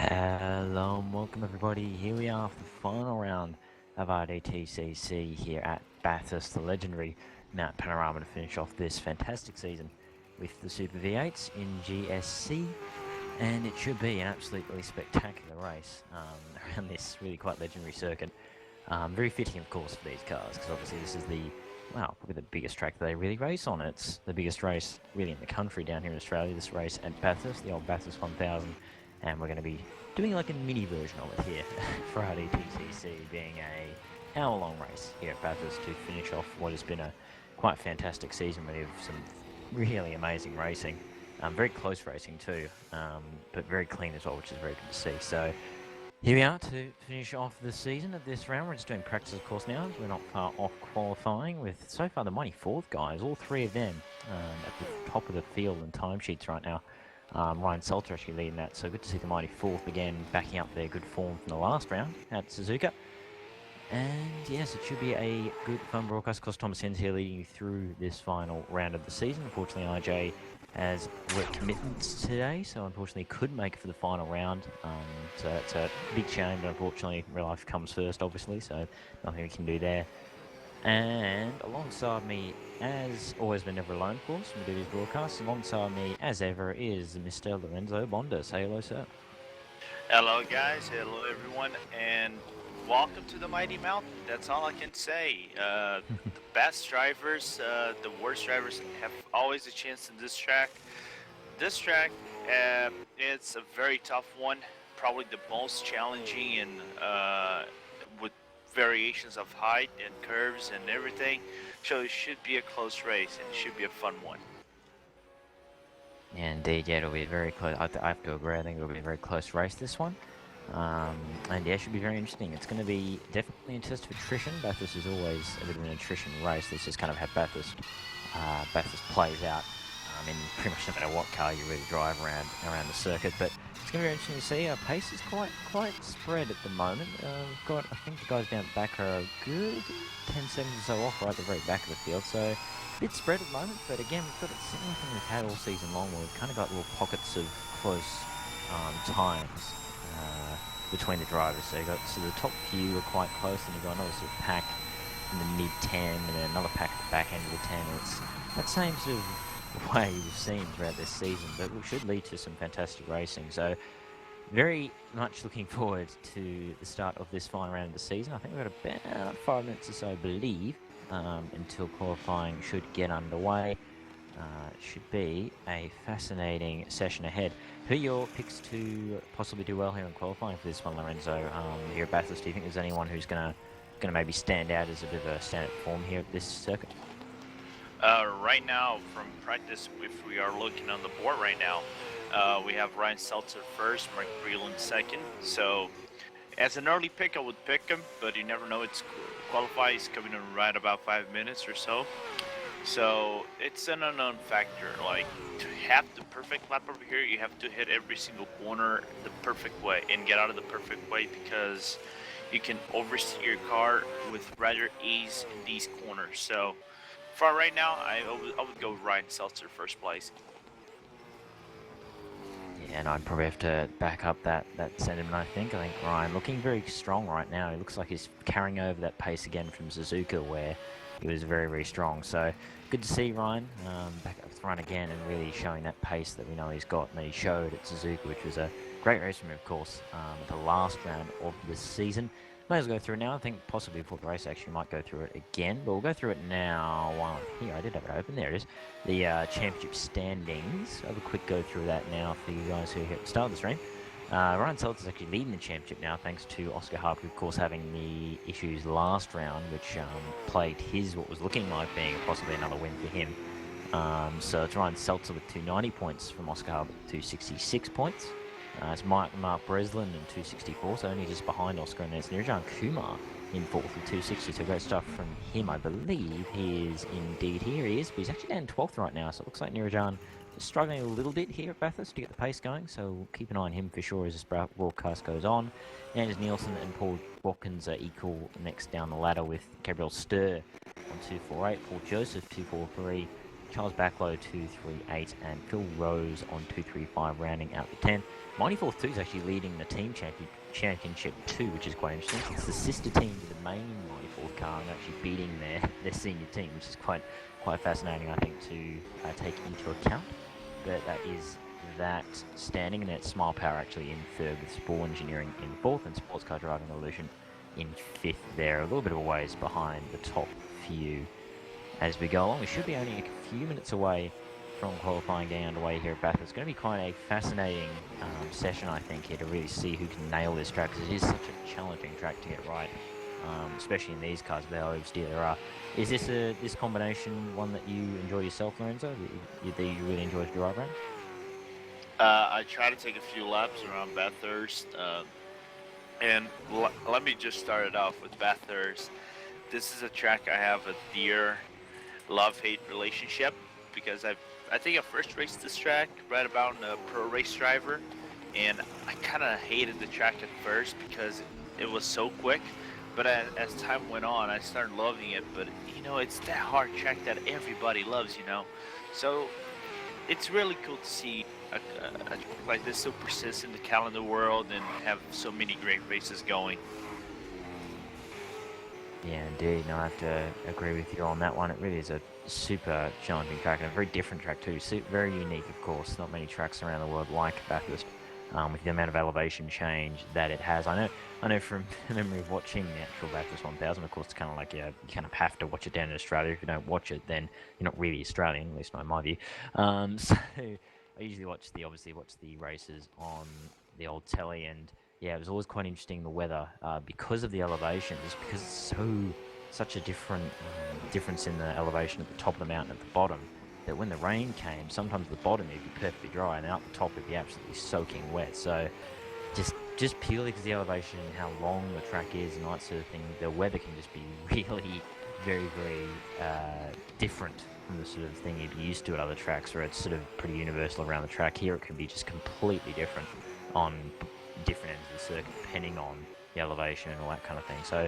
Hello and welcome everybody. Here we are for the final round of our DTCC here at Bathurst, the legendary Mount Panorama, to finish off this fantastic season with the Super V8s in GSC. And it should be an absolutely spectacular race around this really quite legendary circuit. Very fitting, of course, for these cars, because obviously this is probably the biggest track they really race on. It's the biggest race really in the country down here in Australia, this race at Bathurst, the old Bathurst 1000. And we're going to be doing like a mini version of it here for our DTCC, being a hour-long race here at Bathurst to finish off what has been a quite fantastic season, really, of some really amazing racing. Very close racing too, but very clean as well, which is very good to see. So here we are to finish off the season of this round. We're just doing practice, of course, now. We're not far off qualifying with, so far, the mighty fourth guys, all three of them at the top of the field and timesheets right now. Ryan Salter actually leading that, so good to see the mighty fourth again, backing up their good form from the last round at Suzuka. And yes, it should be a good fun broadcast. Of course, Thomas Hens here leading you through this final round of the season. Unfortunately, RJ has work commitments today, so unfortunately couldn't make it for the final round. So that's a big shame, but unfortunately real life comes first, obviously, so nothing we can do there. And alongside me, as always, but never alone, of course, we do these broadcasts. Alongside me, as ever, is Mr. Lorenzo Bonda. Say hello, sir. Hello guys, hello everyone, and welcome to the Mighty Mountain. That's all I can say. The best drivers, the worst drivers have always a chance in this track. This track, it's a very tough one, probably the most challenging and with variations of height and curves and everything. So it should be a close race and it should be a fun one. Yeah, indeed, yeah, it'll be very close. I have to agree. I think it'll be a very close race, this one. And yeah, it should be very interesting. It's going to be definitely a test of attrition. Bathurst is always a bit of an attrition race. This is kind of how Bathurst plays out in pretty much no matter what car you really drive around the circuit. But it's going to be very interesting to see. Our pace is quite spread at the moment. I think the guys down the back are a good 10 seconds or so off right at the very back of the field. So a bit spread at the moment, but again, we've got the same thing we've had all season long, where we've kind of got little pockets of close times between the drivers. So the top few are quite close, and you've got another sort of pack in the mid-10, and then another pack at the back end of the 10. And it's that same sort of way we've seen throughout this season, but it should lead to some fantastic racing. So very much looking forward to the start of this final round of the season. I think we've got about 5 minutes or so, I believe, until qualifying should get underway. It should be a fascinating session ahead. Who are your picks to possibly do well here in qualifying for this one, Lorenzo? Here at Bathurst, do you think there's anyone who's gonna maybe stand out as a bit of a standout form here at this circuit? Right now, from practice, if we are looking on the board right now, we have Ryan Seltzer first, Mark Breland second. So, as an early pick, I would pick him, but you never know. It's qualify. He's coming in right about 5 minutes or so. So it's an unknown factor. Like, to have the perfect lap over here, you have to hit every single corner the perfect way and get out of the perfect way, because you can oversteer your car with rather ease in these corners. So for right now, I would go Ryan Seltzer first place. Yeah, and I'd probably have to back up that sentiment, I think. Ryan looking very strong right now. He looks like he's carrying over that pace again from Suzuka, where he was very, very strong. So good to see Ryan back up the run again and really showing that pace that we know he's got, and that he showed at Suzuka, which was a great race for him, of course, the last round of the season. May as well go through it now. I think possibly before the race actually might go through it again, but we'll go through it now. Here, I did have it open. There it is. The championship standings. I'll have a quick go through that now for you guys who are here at the start of the stream. Ryan Seltz is actually leading the championship now, thanks to Oscar Harper, of course, having the issues last round, which plagued what was looking like being possibly another win for him. So it's Ryan Seltzer with 290 points from Oscar Harper with 266 points. It's Mark Breslin in 264, so only just behind Oscar, and there's Nirajan Kumar in fourth with 260, so great stuff from him. I believe he is indeed here. He is, but he's actually down 12th right now, so it looks like Nirajan is struggling a little bit here at Bathurst to get the pace going, so we'll keep an eye on him for sure as this broadcast goes on. Anders Nielsen and Paul Watkins are equal next down the ladder, with Gabriel Sturr on 248, Paul Joseph 243, Charles Backlow 238, and Phil Rose on 235, rounding out the 10. Mighty Force 2 is actually leading the team championship 2, which is quite interesting. It's the sister team to the main Mighty Force car and actually beating their senior team, which is quite fascinating, I think, to take into account. But that is that standing, and it's Smile Power actually in third, with Spore Engineering in fourth, and Sports Car Driving Evolution in fifth there. A little bit of a ways behind the top few as we go along. We should be only a few minutes away from qualifying getting underway here at Bathurst. It's going to be quite a fascinating session, I think, here to really see who can nail this track, because it is such a challenging track to get right, especially in these cars with how oversteer there are. Is this combination one that you enjoy yourself, Lorenzo? That you really enjoy to drive around? I try to take a few laps around Bathurst, and let me just start it off with Bathurst. This is a track I have a dear love-hate relationship, because I think I first raced this track right about in a pro race driver, and I kind of hated the track at first because it was so quick. But as time went on, I started loving it. But you know, it's that hard track that everybody loves, you know. So it's really cool to see a track like this so persist in the calendar world and have so many great races going. Yeah, indeed. No, I have to agree with you on that one. It really is a super challenging track, and a very different track too. Very unique, of course. Not many tracks around the world like Bathurst, with the amount of elevation change that it has. I know from memory of watching the actual Bathurst 1000. Of course, it's kind of like you kind of have to watch it down in Australia. If you don't watch it, then you're not really Australian, at least not in my view. So I usually watch the races on the old telly, and yeah, it was always quite interesting, the weather, because of the elevation, just because it's such a difference in the elevation at the top of the mountain at the bottom, that when the rain came, sometimes the bottom would be perfectly dry, and out the top it'd be absolutely soaking wet. So just purely because the elevation and how long the track is and that sort of thing, the weather can just be really very, very different from the sort of thing you'd be used to at other tracks, where it's sort of pretty universal around the track. Here it can be just completely different on different ends of the circuit, depending on the elevation and all that kind of thing. So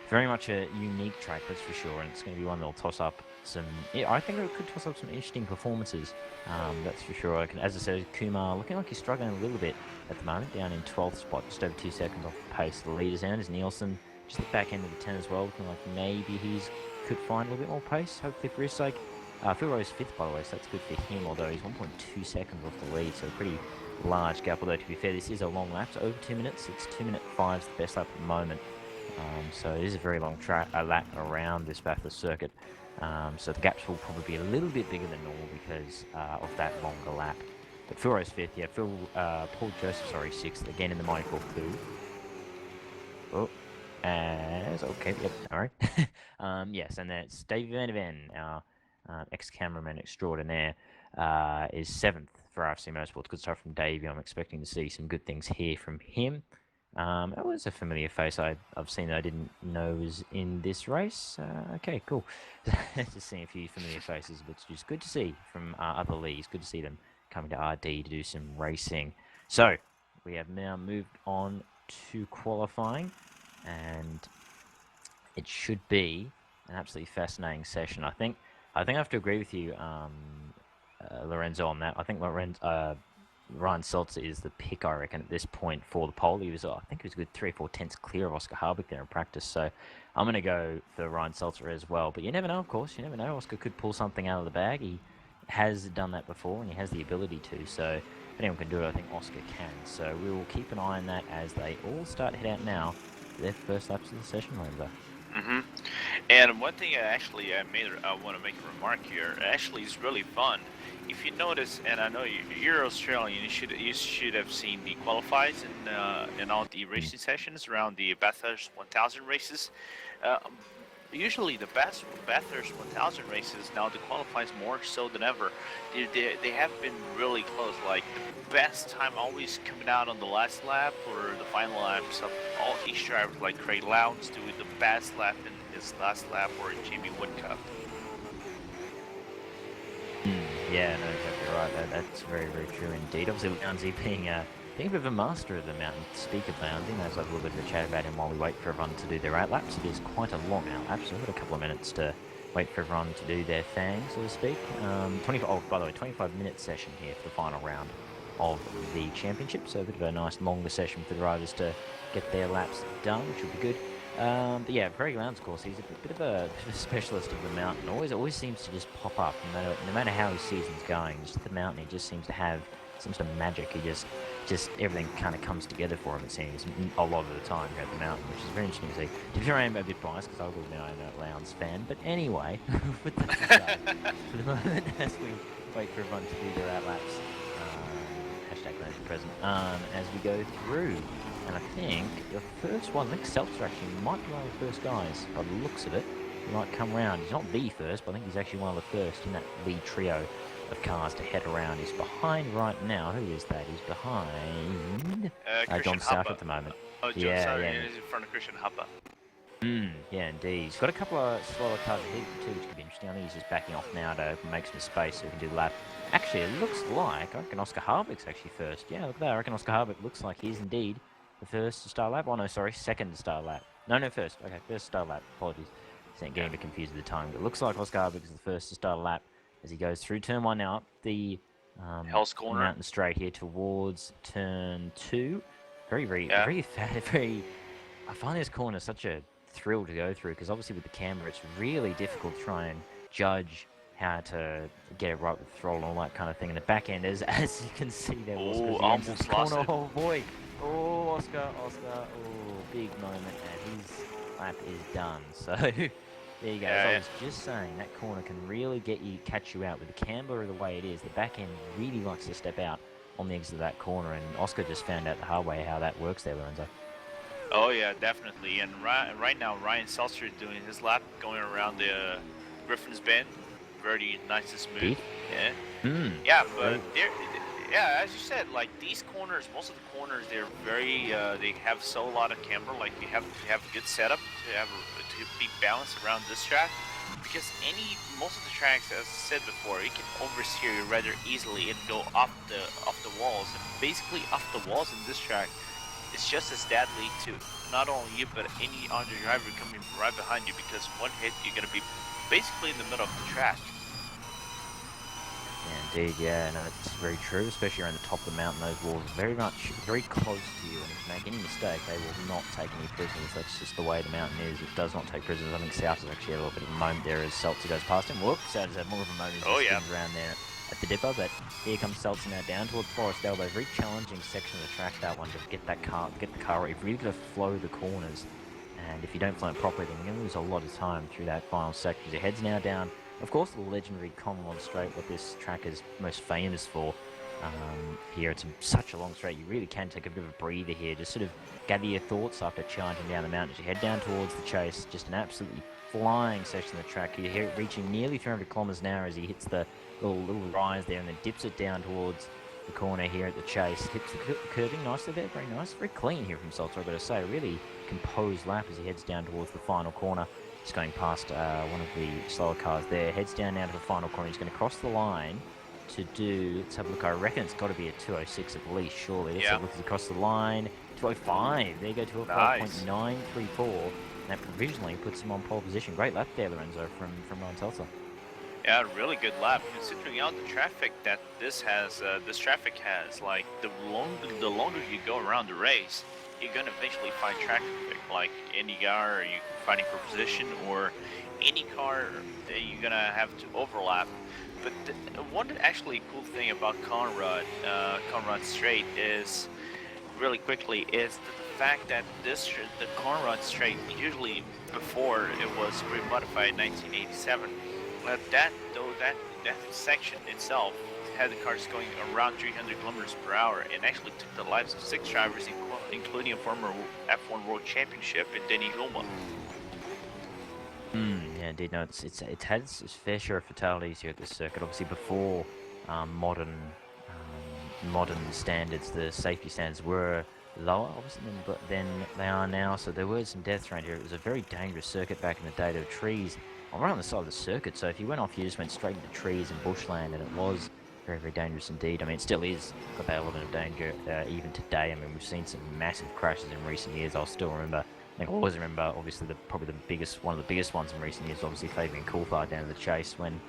very much a unique track, that's for sure, and it's going to be one that'll toss up some, I think it could toss up some interesting performances, that's for sure. As I said, Kumar looking like he's struggling a little bit at the moment, down in 12th spot, just over 2 seconds off the pace. The leaders down is Nielsen, just the back end of the 10 as well, looking like maybe could find a little bit more pace, hopefully for his sake. Phil Rose 5th, by the way, so that's good for him, although he's 1.2 seconds off the lead, so a pretty large gap. Although, to be fair, this is a long lap, so over 2 minutes. It's 2:05 is the best lap at the moment, so it is a very long lap around this Bathurst circuit, so the gaps will probably be a little bit bigger than normal because of that longer lap. But Phil Rose 5th, yeah, Paul Joseph, 6th, again in the Mighty Force 2. Oh, okay, yep, alright. Yes, and that's David Van Ven, our ex-cameraman extraordinaire, is 7th for RFC Motorsports. Good stuff from Davey. I'm expecting to see some good things here from him. That was a familiar face I've seen that I didn't know was in this race. Okay, cool. Just seeing a few familiar faces, but it's just good to see from other leagues. Good to see them coming to RD to do some racing. So we have now moved on to qualifying, and it should be an absolutely fascinating session. I think I have to agree with you, Lorenzo, on that. I think Ryan Seltzer is the pick, I reckon, at this point for the pole. He was, I think he was a good 3 or 4 tenths clear of Oscar Harbick there in practice, so I'm going to go for Ryan Seltzer as well. But you never know, of course. You never know. Oscar could pull something out of the bag. He has done that before, and he has the ability to. So if anyone can do it, I think Oscar can. So we will keep an eye on that as they all start to head out now for their first laps of the session, Lorenzo. And one thing I want to make a remark here. Actually, it's really fun. If you notice, and I know you're Australian, you should have seen the qualifiers and all the racing sessions around the Bathurst 1000 races. Usually the Bathurst 1000 races now, the qualifies more so than ever. They have been really close. Like the best time always coming out on the last lap or the final laps of all each drivers, like Craig Lowndes doing the best lap in his last lap, or Jamie Woodcup. Yeah, no, exactly right. That's very, very true indeed. Obviously, Lowndesy being a bit of a master of the mountain speak of Lowndesy. Let's have a little bit of a chat about him while we wait for everyone to do their outlap. It is quite a long outlap, so we've got a couple of minutes to wait for everyone to do their thing, so to speak. By the way, 25-minute session here for the final round of the championship. So a bit of a nice longer session for the drivers to get their laps done, which will be good. But yeah, Craig Lowndes, of course, he's a bit of a specialist of the mountain. Always seems to just pop up, no matter how his season's going. Just the mountain, he just seems to have some sort of magic. He just everything kind of comes together for him, it seems, a lot of the time here at the mountain, which is very interesting to see. To be fair, I am a bit biased because I will be a Lowndes fan. But anyway, with that aside, for the moment, as we wait for everyone to do their outlaps, hashtag Lowndes present, as we go through. And I think the first one, Nick Seltzer actually might be one of the first guys, by the looks of it. He might come around. He's not the first, but I think he's actually one of the first in that lead trio of cars to head around. He's behind right now. Who is that? He's behind John South at the moment. Oh, John South is in front of Christian Hupper. Yeah, indeed. He's got a couple of slower cars ahead too, which could be interesting. I think he's just backing off now to make some space so he can do the lap. Actually, it looks like, I reckon Oscar Harvick's actually first. Yeah, look at that. I reckon Oscar Harvick looks like he's indeed the first to start lap. Oh, no, sorry, second to start lap. No, first. Okay, first to start lap. Apologies. Getting a bit confused with the time. But it looks like Oscar Harvick is the first to start a lap as he goes through turn 1 now up the Hell's Corner mountain straight here towards turn 2. Very fat. I find this corner such a thrill to go through because obviously with the camera it's really difficult to try and judge how to get it right with the throttle and all that kind of thing. And the back end, as you can see there, almost lost it. Oh boy. Oh, Oscar. Oh, big moment, and his lap is done. So, there you go. As I was just saying, that corner can really catch you out with the camber the way it is. The back end really likes to step out on the exit of that corner, and Oscar just found out the hard way how that works there, Lorenzo. Oh, yeah, definitely. And right now, Ryan Seltzer is doing his lap, going around the Griffin's Bend. Very nice and smooth. Yeah. Yeah, but yeah, as you said, like these corners, most of the corners, they're very, they have a lot of camber. Like you have to have a good setup to be balanced around this track, because most of the tracks, as I said before, you can oversteer rather easily and go off the walls. And basically, off the walls in this track, it's just as deadly to not only you but any other driver coming right behind you, because one hit you're gonna be basically in the middle of the track. Yeah, indeed, yeah, no, it's very true, especially around the top of the mountain. Those walls are very close to you, and if you make any mistake, they will not take any prisoners. That's just the way the mountain is. It does not take prisoners. I think South has actually had a little bit of a moment there as Seltzer goes past him. Whoops, South has had more of a moment as he spins around there at the dipper, but here comes Seltzer now down towards Forest Elbow. Very challenging section of the track, that one, to get the car right. You've really got to flow the corners, and if you don't flow it properly, then you're going to lose a lot of time through that final section. Your head's now down. Of course, the legendary Conrod Straight, what this track is most famous for. Here, it's such a long straight, you really can take a bit of a breather here. Just sort of gather your thoughts after charging down the mountain as you head down towards the chase. Just an absolutely flying section of the track. You hear it reaching nearly 300 kilometers an hour as he hits the little rise there and then dips it down towards the corner here at the chase. Hits the curving nicely there, very nice. Very clean here from Seltzer, I've got to say. Really composed lap as he heads down towards the final corner. Just going past one of the slower cars there. Heads down now to the final corner. He's going to cross the line to do, let's have a look. I reckon it's got to be a 206 at least, surely. Let's have a look as he crosses the line. 205. There you go, 205.934. That provisionally puts him on pole position. Great lap there, Lorenzo, from Ryan Seltzer. Yeah, really good lap. Considering out the traffic that this traffic has, like the longer you go around the race, you're gonna eventually find traffic. Like any car, are you fighting for position, or any car that you're gonna have to overlap. But one actually cool thing about Conrad Straight is, really quickly, is the fact that the Conrad Straight, usually before it was remodified in 1987, but that section itself had the cars going around 300 kilometers per hour and actually took the lives of 6 drivers, including a former F1 World Championship in Denny Hulma. Yeah, indeed. No, it's had its fair share of fatalities here at this circuit. Obviously, before modern standards, the safety standards were lower, obviously, than they are now. So there were some deaths around here. It was a very dangerous circuit back in the day. There were trees right on the side of the circuit, so if you went off, you just went straight into trees and bushland, and it was very, very dangerous indeed. I mean, it still is got that element of danger even today. I mean, we've seen some massive crashes in recent years. I'll still remember think I always remember, obviously, probably one of the biggest ones in recent years, obviously Fabian Coulthard down to the chase when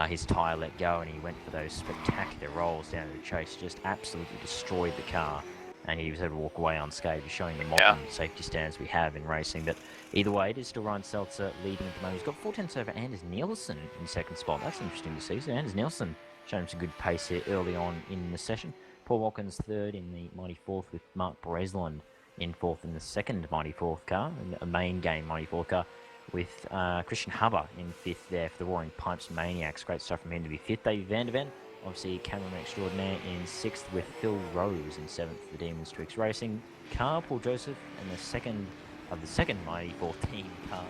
his tyre let go and he went for those spectacular rolls down to the chase, just absolutely destroyed the car. And he was able to walk away unscathed, showing the modern safety standards we have in racing. But either way, it is still Ryan Seltzer leading at the moment. He's got 4 tenths over Anders Nielsen in second spot. That's interesting to see. So Anders Nielsen showing some good pace here early on in the session. Paul Watkins third in the Mighty Fourth, with Mark Breslin in fourth in the second Mighty Fourth car, a main game Mighty Fourth car, with Christian Hubber in fifth there for the Roaring Pipes Maniacs. Great stuff from him to be fifth. David Van der Ven, obviously cameraman extraordinaire, in sixth, with Phil Rose in seventh for the Demons Twix Racing car. Paul Joseph in the second of the second Mighty 14 car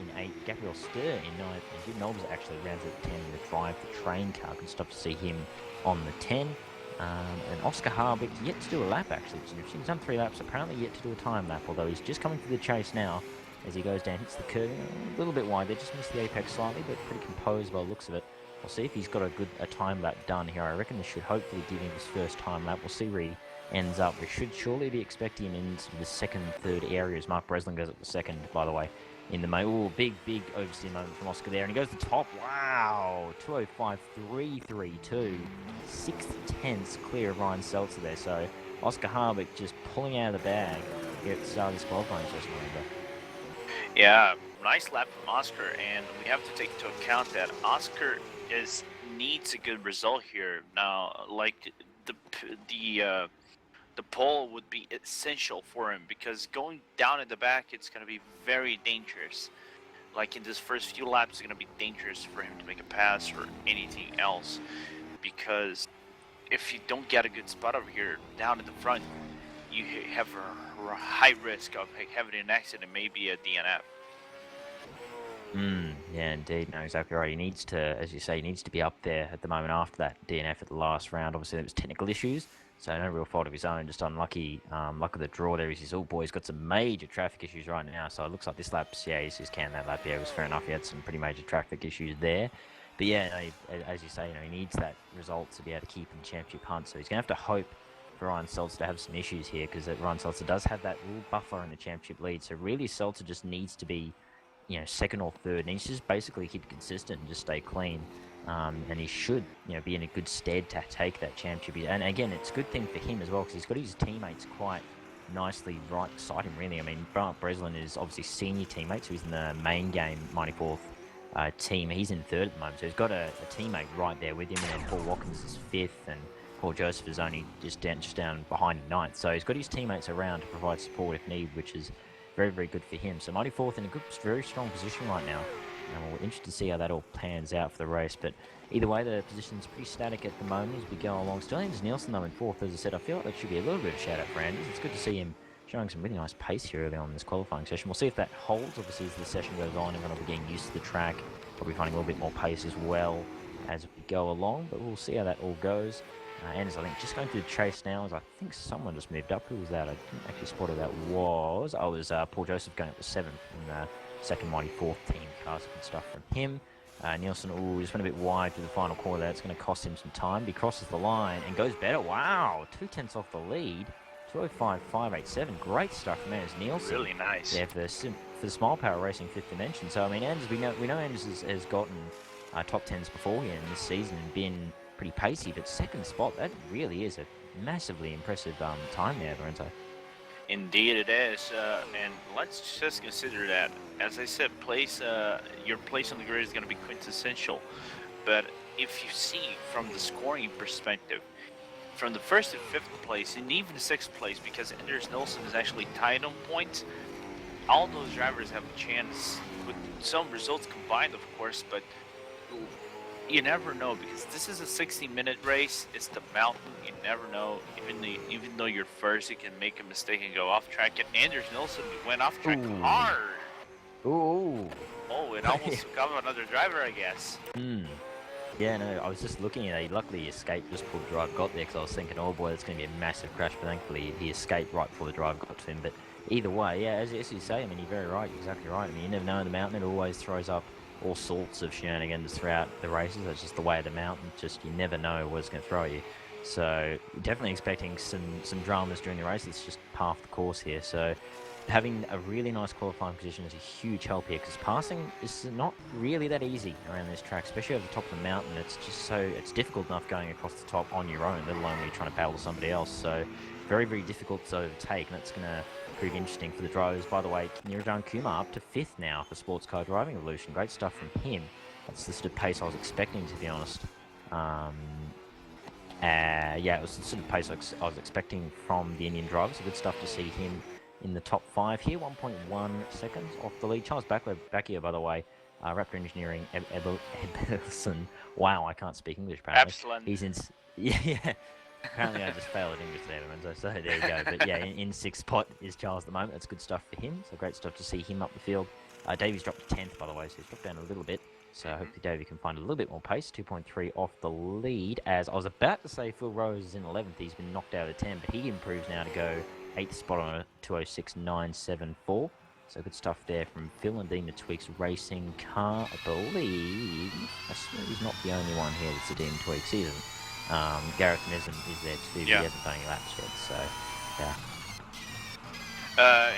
in eighth. Gabriel Stir in ninth, and Jim Knowles actually rounds at 10 in the Drive the Train car. Good stuff to see him on the 10. And Oscar Harbeck yet to do a lap, actually, which is interesting. He's done 3 laps, apparently yet to do a time lap, although he's just coming to the chase now as he goes down, hits the curve, a little bit wide there, just missed the apex slightly, but pretty composed by the looks of it. We'll see if he's got a time lap done here. I reckon this should hopefully give him his first time lap. We'll see where he ends up. We should surely be expecting him in the second, third areas. Mark Breslin goes up the second, by the way, in the main. Ooh, big oversteer moment from Oscar there, and he goes to the top. Wow, 205.332, 6 tenths clear of Ryan Seltzer there. So Oscar Harbeck just pulling out of the bag here at the start of this qualifying session. Yeah, nice lap from Oscar, and we have to take into account that Oscar needs a good result here. Now, like the pole would be essential for him, because going down at the back, it's going to be very dangerous. Like in this first few laps, it's going to be dangerous for him to make a pass or anything else, because if you don't get a good spot over here down at the front, you have a high risk of having an accident, maybe a DNF. Yeah, indeed. No, exactly right. He needs to, as you say, he needs to be up there at the moment after that DNF at the last round. Obviously, there was technical issues, so no real fault of his own, just unlucky luck of the draw there. He's boy's got some major traffic issues right now, so it looks like this lap's, yeah, he's just canned that lap. Yeah, it was fair enough. He had some pretty major traffic issues there. But yeah, no, as you say, he needs that result to be able to keep in the championship hunt, so he's going to have to hope for Ryan Seltzer to have some issues here, because Ryan Seltzer does have that little buffer in the championship lead, so really Seltzer just needs to be, second or third, and he's just basically keep consistent and just stay clean. And he should, be in a good stead to take that championship. And again, it's a good thing for him as well, because he's got his teammates quite nicely right beside him, really. I mean, Grant Breslin is obviously senior teammate, so he's in the main game 94th team. He's in third at the moment, so he's got a teammate right there with him, and then Paul Watkins is fifth, and Paul Joseph is only just down behind in ninth. So he's got his teammates around to provide support if need, which is very, very good for him. So Mighty Fourth in a good, very strong position right now. And we're interested to see how that all pans out for the race. But either way, the position's pretty static at the moment as we go along. Still Anders Nielsen, though, in fourth. As I said, I feel like that should be a little bit of a shout-out for Anders. It's good to see him showing some really nice pace here early on in this qualifying session. We'll see if that holds. Obviously, as the session goes on, everyone will be getting used to the track. Probably finding a little bit more pace as well as we go along. But we'll see how that all goes. Anders, I think, just going through the chase now, as I think someone just moved up. Who was that? I didn't actually spot who that was. Oh, it was Paul Joseph going up to 7th in the second Mighty Fourth team car. Some good stuff from him. Nielsen, just went a bit wide through the final corner there. It's going to cost him some time. He crosses the line and goes better. Wow, 2 tenths off the lead. 205.587. Great stuff from Anders Nielsen. Really nice. Yeah, for the Smile Power Racing 5th Dimension. So, I mean, Anders, we know Anders has gotten top 10s before here in this season and been pretty pacey, but second spot, that really is a massively impressive time there, Lorenzo. Indeed it is, and let's just consider that, as I said, your place on the grid is going to be quintessential, but if you see from the scoring perspective, from the 1st and 5th place, and even the 6th place, because Anders Nielsen is actually tied on points, all those drivers have a chance, with some results combined, of course, but you never know, because this is a 60-minute race. It's the mountain. You never know. Even though you're first, you can make a mistake and go off track. And Anders Nielsen went off track hard. Ooh. Oh, it almost took out another driver, I guess. Yeah, no, I was just looking at it. He luckily escaped just before the drive got there, because I was thinking, oh boy, it's going to be a massive crash. But thankfully, he escaped right before the drive got to him. But either way, yeah, as you say, I mean, you're very right. You're exactly right. I mean, you never know in the mountain. It always throws up all sorts of shenanigans throughout the races. That's just the way of the mountain. Just, you never know what it's going to throw you. So definitely expecting some dramas during the race. It's just half the course here. So having a really nice qualifying position is a huge help here, because passing is not really that easy around this track, especially over the top of the mountain. It's just it's difficult enough going across the top on your own, let alone when you're trying to battle somebody else. So very, very difficult to overtake, and that's going to prove interesting for the drivers. By the way, Nirajan Kumar up to 5th now for Sports Car Driving Evolution. Great stuff from him. That's the sort of pace I was expecting, to be honest. Yeah, it was the sort of pace I was expecting from the Indian drivers. So good stuff to see him in the top 5 here. 1.1 seconds off the lead. Charles Bacchio, by the way, Raptor Engineering, Ebelson. Wow, I can't speak English, apparently. Epsilon. He's in... Yeah. Apparently I just failed at English there, Lorenzo, so there you go. But yeah, in 6th spot is Charles at the moment. That's good stuff for him. So great stuff to see him up the field. Davy's dropped to 10th, by the way, so he's dropped down a little bit. So hopefully Davey can find a little bit more pace. 2.3 off the lead. As I was about to say Phil Rose is in 11th. He's been knocked out of 10, but he improves now to go 8th spot on a 206.974. So good stuff there from Phil and Dean Tweaks Racing Car, I believe. I swear he's not the only one here that's a Dean Tweaks, isn't. Gareth Nesson is there too, but he hasn't done any laps yet, so yeah.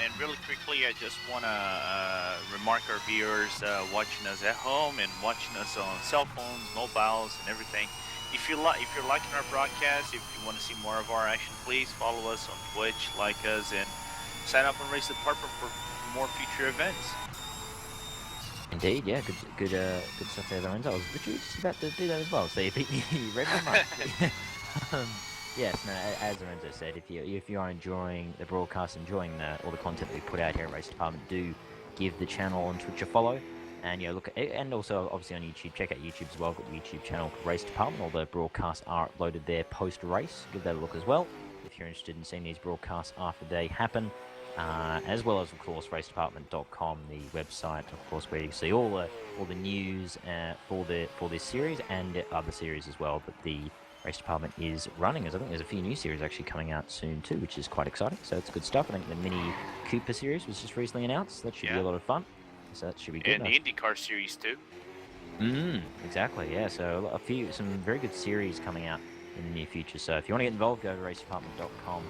And really quickly, I just want to remark our viewers watching us at home and watching us on cell phones, mobiles, and everything. If you're liking our broadcast, if you want to see more of our action, please follow us on Twitch, like us, and sign up on Race Department for more future events. Indeed, yeah, good stuff there, Lorenzo. I was literally just about to do that as well. So you beat me, you read my mind. Yes, no, as Lorenzo said, if you are enjoying the broadcast, enjoying all the content that we put out here at Race Department, do give the channel on Twitch a follow, and look at, and also obviously on YouTube, check out YouTube as well. Got the YouTube channel Race Department. All the broadcasts are uploaded there post race. Give that a look as well if you're interested in seeing these broadcasts after they happen. As well as, of course, RaceDepartment.com, the website, of course, where you can see all the news for this series and other series as well that the Race Department is running. As I think there's a few new series actually coming out soon too, which is quite exciting. So it's good stuff. I think the Mini Cooper series was just recently announced. That should be a lot of fun. So that should be good. And the IndyCar series too. Exactly. Yeah. So some very good series coming out in the near future. So if you want to get involved, go to RaceDepartment.com.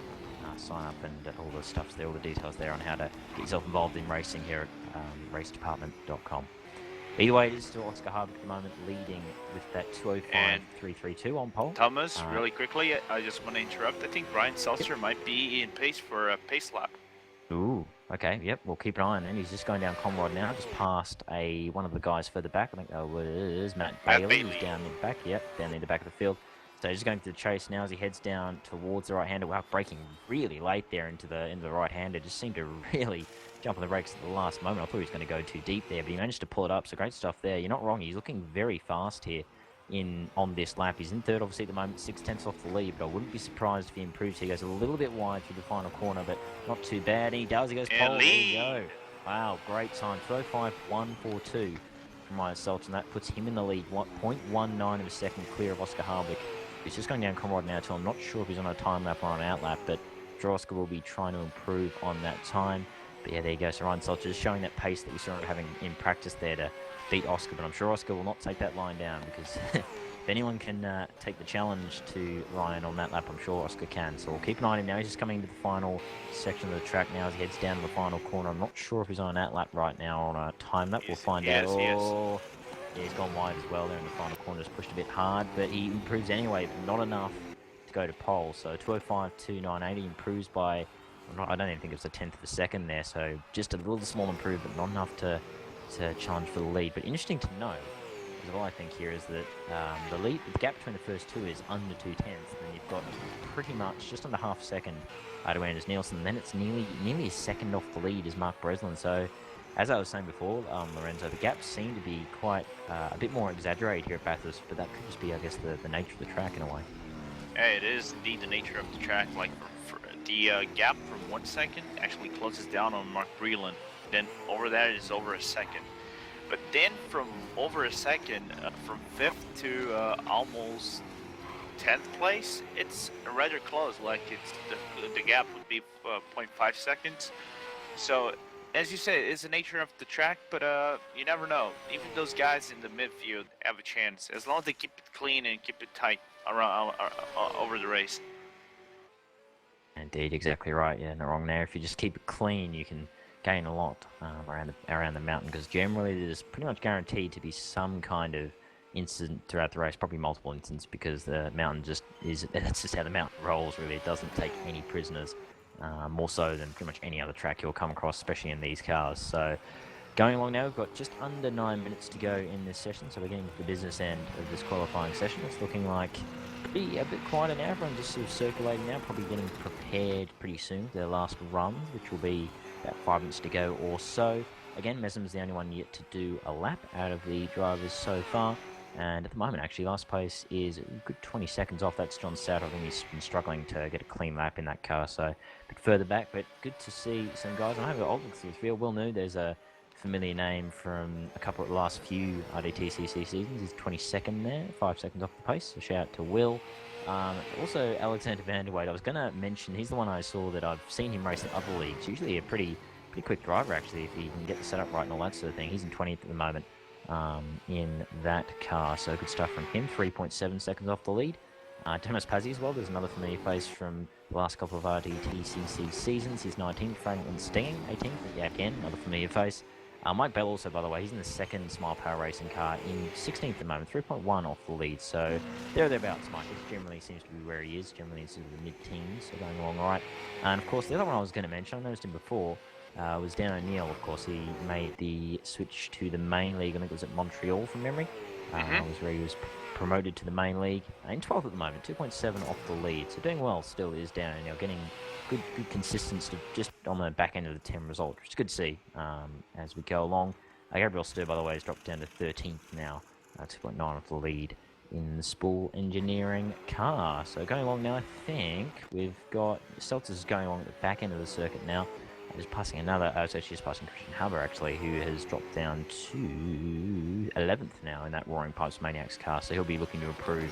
Sign up, and all the stuff's there, all the details there on how to get yourself involved in racing here at RaceDepartment.com. Either way, it is still Oscar Harvick at the moment leading with that 205.332 on pole. Thomas, really quickly, I just want to interrupt. I think Brian Seltzer might be in pace for a pace lap. Ooh, okay, yep, we'll keep an eye on him. He's just going down Comrade now, just past one of the guys further back. I think that was Matt Bailey. He's down in the back, down in the back of the field. So he's going through the chase now as he heads down towards the right-hander. Wow, braking really late there into the right-hander. Just seemed to really jump on the brakes at the last moment. I thought he was going to go too deep there, but he managed to pull it up. So great stuff there. You're not wrong. He's looking very fast here on this lap. He's in 3rd, obviously, at the moment, 6/10 off the lead, but I wouldn't be surprised if he improves. He goes a little bit wide through the final corner, but not too bad. And he does. He goes pole. There you go. Wow, great time. 205.142 from Ryan Seltzer, and that puts him in the lead. 0.19 of a second clear of Oscar Harvick. He's just going down Comrade now, so I'm not sure if he's on a time lap or on an out lap, but Oscar will be trying to improve on that time. But yeah, there you go. So Ryan Seltzer just showing that pace that we saw him having in practice there to beat Oscar, but I'm sure Oscar will not take that line down, because if anyone can take the challenge to Ryan on that lap, I'm sure Oscar can. So we'll keep an eye on him now. He's just coming into the final section of the track now as he heads down to the final corner. I'm not sure if he's on an out lap right now or on a time lap. We'll find out. Yeah, he's gone wide as well there in the final corner. Just pushed a bit hard, but he improves anyway, but not enough to go to pole. So 205.298 improves by, I don't even think it's a 10th of a second there. So just a little small improvement, not enough to challenge for the lead. But interesting to know, because all I think here is that the gap between the first two is under 2/10, and you've got pretty much just under half a second to Anders Nielsen. And then it's nearly a second off the lead is Mark Breslin. So as I was saying before, Lorenzo, the gaps seem to be quite a bit more exaggerated here at Bathurst, but that could just be, I guess, the nature of the track in a way. Yeah, it is indeed the nature of the track. Like the gap from 1 second actually closes down on Mark Breland. Then over that is over a second. But then from over a second, from 5th to almost 10th place, it's rather close. Like the gap would be 0.5 seconds. So, as you said, it's the nature of the track, but you never know. Even those guys in the midfield have a chance, as long as they keep it clean and keep it tight. around over the race. Indeed, exactly right. Yeah, not wrong there. If you just keep it clean, you can gain a lot around the mountain, because generally there's pretty much guaranteed to be some kind of incident throughout the race, probably multiple incidents, because the mountain just is. That's just how the mountain rolls. Really, it doesn't take any prisoners, more so than pretty much any other track you'll come across, especially in these cars. So. Going along now, we've got just under 9 minutes to go in this session, so we're getting to the business end of this qualifying session. It's looking like pretty a bit quieter now. Everyone's just sort of circulating now, probably getting prepared pretty soon for their last runs, which will be about 5 minutes to go or so. Again, Messam's the only one yet to do a lap out of the drivers so far. And at the moment, actually, last place is a good 20 seconds off. That's John Stout. I think he's been struggling to get a clean lap in that car, so a bit further back. But good to see some guys. I have obviously it's real well new. There's a familiar name from a couple of the last few RDTCC seasons. He's 22nd there, 5 seconds off the pace. So shout out to Will. Also, Alexander Vanderweyde. I was going to mention, he's the one I saw that I've seen him race in other leagues. Usually a pretty quick driver, actually, if he can get the setup right and all that sort of thing. He's in 20th at the moment in that car. So good stuff from him. 3.7 seconds off the lead. Thomas Pazzi as well. There's another familiar face from the last couple of RDTCC seasons. He's 19th. Franklin Stinging, 18th. Yeah, again, another familiar face. Mike Bell also, by the way, he's in the second Smile Power Racing car in 16th at the moment, 3.1 off the lead. So thereabouts, Mike. This generally seems to be where he is, generally in sort of the mid-teens, so going along all right. And of course, the other one I was going to mention, I noticed him before, was Dan O'Neill. Of course, he made the switch to the main league. I think it was at Montreal from memory. Was where he was promoted to the main league. In 12th at the moment, 2.7 off the lead. So doing well still is Dan O'Neill, getting good consistency just on the back end of the 10 result, which is good to see as we go along. Gabriel Sturr, by the way, has dropped down to 13th now, 2.9 off the lead in the Spool Engineering car. So going along now, I think we've got Seltzer's going along at the back end of the circuit now. Just passing another, so she's passing Christian Haber actually, who has dropped down to 11th now in that Roaring Pipes Maniacs car. So he'll be looking to improve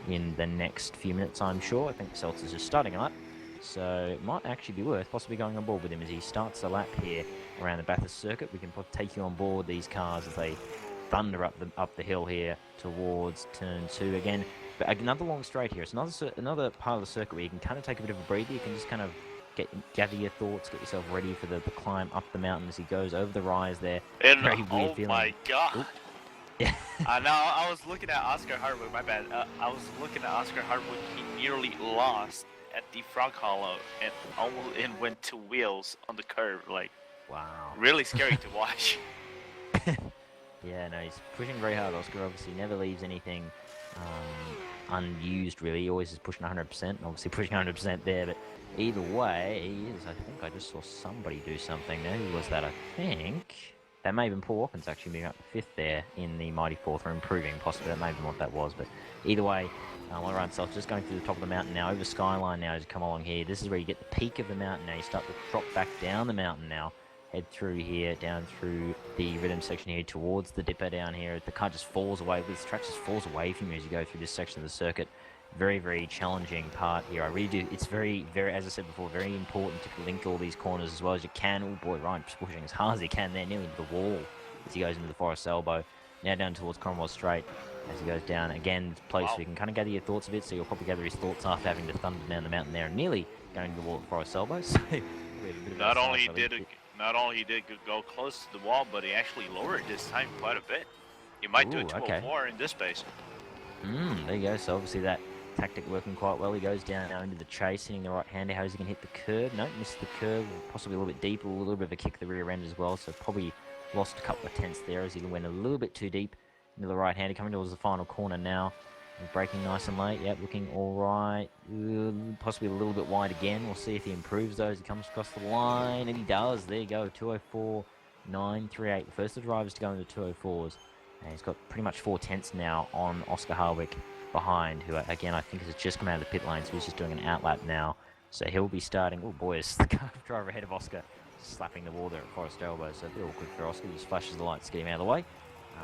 in the next few minutes, I'm sure. I think Seltzer's just starting a lap, so it might actually be worth possibly going on board with him as he starts the lap here around the Bathurst circuit. We can take you on board these cars as they thunder up the hill here towards turn 2 again. But another long straight here. It's another part of the circuit where you can kind of take a bit of a breather. You can just kind of gather your thoughts, get yourself ready for the climb up the mountain as he goes over the rise there. And very weird feeling. My god! Oop. Yeah. Now I was looking at Oscar Hartwood. My bad. I was looking at Oscar Hartwood. He nearly lost at the Frog Hollow and went to wheels on the curve. Like, wow. Really scary to watch. Yeah, no, he's pushing very hard. Oscar obviously never leaves anything unused, really. He always is pushing 100%, and obviously pushing 100% there, but either way, he is. I think I just saw somebody do something there. Who was that? I think that may have been Paul Watkins actually moving up to 5th there in the Mighty Fourth, or improving possibly. That may have been what that was, but either way, one around self just going through the top of the mountain now, over Skyline now as you come along here. This is where you get the peak of the mountain now. You start to drop back down the mountain now. Head through here, down through the rhythm section here towards the dipper down here. The car just falls away. This track just falls away from you as you go through this section of the circuit. Very, very challenging part here. I really do. It's very, very, as I said before, very important to link all these corners as well as you can. Oh boy, Ryan just pushing as hard as he can there, nearly to the wall as he goes into the Forest Elbow. Now down towards Cromwell Straight as he goes down. Again, place where you can kind of gather your thoughts a bit, so you'll probably gather his thoughts after having to thunder down the mountain there and nearly going to the wall at Forest Elbow. So we have a bit of Not only did he go close to the wall, but he actually lowered his time quite a bit. You might do a 204 in this pace. There you go. So obviously that tactic working quite well. He goes down now into the chase, hitting the right-hander. How's he going to hit the curve? No, missed the curve. Possibly a little bit deeper, a little bit of a kick the rear end as well. So probably lost a couple of tenths there as he went a little bit too deep into the right-hander. Coming towards the final corner now. Braking nice and late. Yep, looking all right. Possibly a little bit wide again. We'll see if he improves those. He comes across the line, and he does. There you go, 204.938. The first of the drivers to go into 204s. And he's got pretty much 4 tenths now on Oscar Harwick behind, who, again, I think has just come out of the pit lane, so he's just doing an outlap now. So he'll be starting. Oh, boy, it's the car driver ahead of Oscar, slapping the wall there at Forest Elbow. So a bit awkward for Oscar. He just flashes the lights to get him out of the way.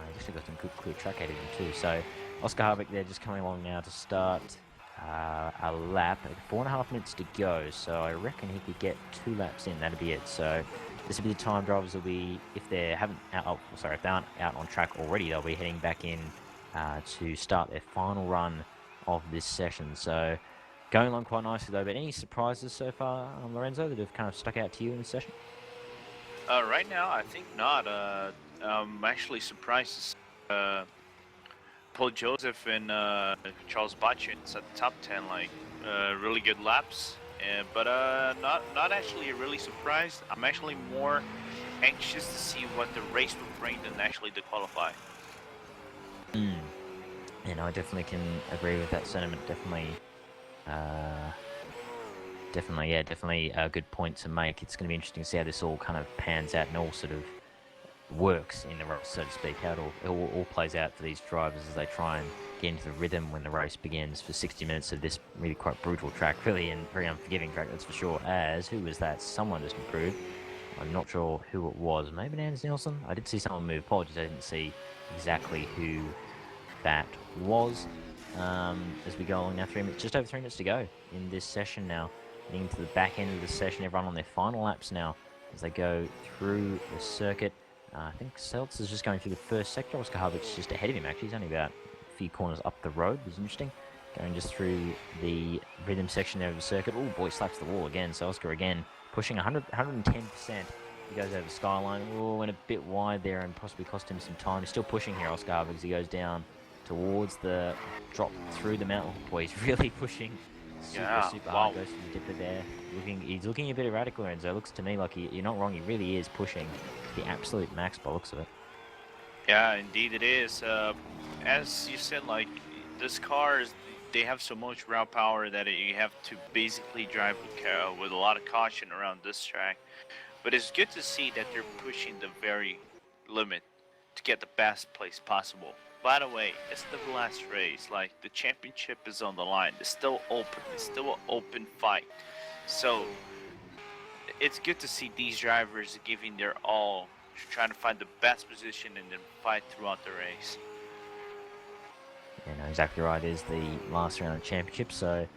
He's actually got some good clear track ahead of him, too. So Oscar Harvick there just coming along now to start a lap. 4.5 minutes to go, so I reckon he could get 2 laps in. That'd be it. So this will be the time drivers will be, if they aren't out on track already, they'll be heading back in to start their final run of this session. So going along quite nicely though, but any surprises so far, Lorenzo, that have kind of stuck out to you in this session? Right now, I think not. I'm actually surprised to see, Paul Joseph and Charles Botchins at the top 10, like really good laps. But not actually really surprised. I'm actually more anxious to see what the race will bring than actually to qualify. And I definitely can agree with that sentiment. Definitely a good point to make. It's going to be interesting to see how this all kind of pans out and all sort of works in the race, so to speak, how it all plays out for these drivers as they try and get into the rhythm when the race begins for 60 minutes of this really quite brutal track, really, and very unforgiving track, that's for sure. As, who was that? Someone just improved. I'm not sure who it was. Maybe Anders Nielsen? I did see someone move. Apologies, I didn't see exactly who that was. As we go along now, just over 3 minutes to go in this session now. Getting into the back end of the session, everyone on their final laps now as they go through the circuit. I think Seltzer's just going through the first sector. Oscar Harvick's just ahead of him, actually. He's only about a few corners up the road, which is interesting. Going just through the rhythm section there of the circuit. Oh boy, slaps the wall again. So Oscar again pushing 110%. He goes over the skyline. Oh, went a bit wide there and possibly cost him some time. He's still pushing here, Oscar Harvick, as he goes down towards the drop through the mountain. Boy, he's really pushing super hard. Goes to the dipper there. He's looking a bit erratic, Lorenzo. It looks to me like you're not wrong. He really is pushing the absolute max by the looks of it. Yeah, indeed it is. As you said, like, this car they have so much raw power that you have to basically drive with a lot of caution around this track. But it's good to see that they're pushing the very limit to get the best place possible. By the way, it's the last race. Like, the championship is on the line. It's still open. It's still an open fight. So it's good to see these drivers giving their all, trying to find the best position and then fight throughout the race. Yeah, no, exactly right. It is the last round of the championship, so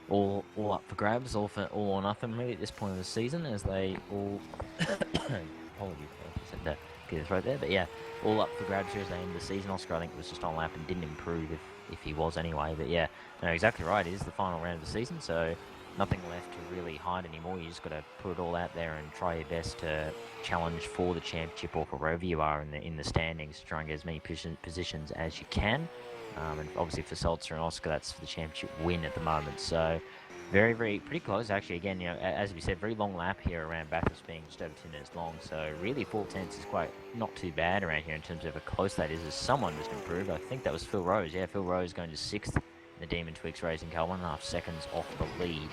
all up for grabs, all or nothing really at this point of the season, as they all apologies, I said that get his right there, but yeah, all up for grabs here as they end the season. Oscar, I think, was just on lap and didn't improve if he was anyway, but yeah, no, exactly right. It is the final round of the season, so nothing left to really hide anymore. You just got to put it all out there and try your best to challenge for the championship or for wherever you are in the standings to try and get as many positions as you can. And obviously for Seltzer and Oscar, that's for the championship win at the moment. So pretty close actually. Again, as we said, very long lap here around Bathurst, being just over 2 minutes long. So really 4/10 is quite not too bad around here in terms of how close that is. As someone just improved, I think that was Phil Rose. Yeah, Phil Rose going to 6th in the Demon Twix Racing car, 1.5 seconds off the lead.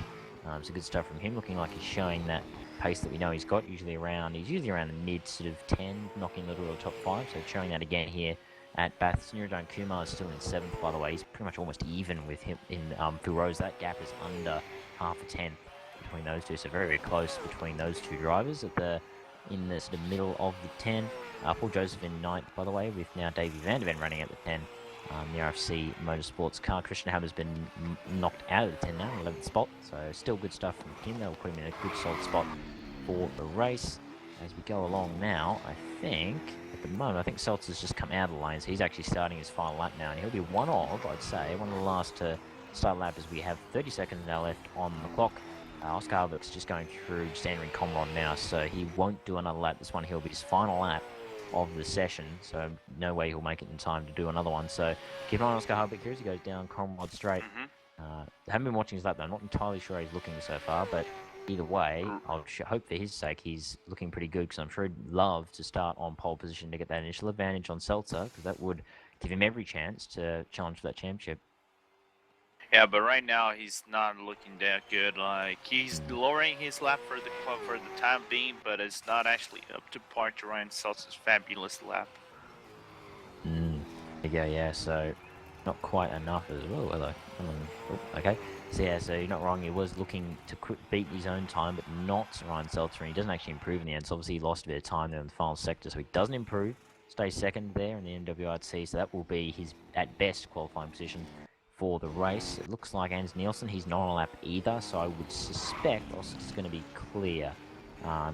So good stuff from him, looking like he's showing that pace that we know he's got. He's usually around the mid sort of 10, knocking the little top 5. So showing that again here at Bathurst. Nirajan Kumar is still in 7th, by the way. He's pretty much almost even with him in Phil Rose. That gap is under half a tenth between those two, so very close between those two drivers in the sort of middle of the 10. Paul Joseph in 9th, by the way, with now Davey Van der Ven running at the 10. The RFC Motorsports car. Christian Hammer's been knocked out of the 10 now, 11th spot, so still good stuff from him. That will put him in a good solid spot for the race. As we go along now, I think Seltzer's just come out of the lane, so he's actually starting his final lap now, and he'll be one of the last to start lap, as we have 30 seconds now left on the clock. Oscar Harvick's just going through Standard Comrade now, so he won't do another lap. This one, he'll be his final lap of the session, so no way he'll make it in time to do another one. So keep an eye on Oscar Harvick here as he goes down Comrade Straight. I haven't been watching his lap though. I'm not entirely sure he's looking so far, but either way, I'll hope for his sake he's looking pretty good, because I'm sure he'd love to start on pole position to get that initial advantage on Seltzer, because that would give him every chance to challenge for that championship. Yeah, but right now he's not looking that good. Like, he's lowering his lap for the time being, but it's not actually up to par to Ryan Seltzer's fabulous lap. Yeah, so not quite enough as well. Hello. Okay. So yeah, so you're not wrong. He was looking to beat his own time, but not Ryan Seltzer, and he doesn't actually improve in the end. So obviously he lost a bit of time there in the final sector, so he doesn't improve. Stays second there in the MWRC, so that will be his, at best, qualifying position for the race. It looks like Anders Nielsen, he's not on a lap either, so I would suspect Oscar's going to be clear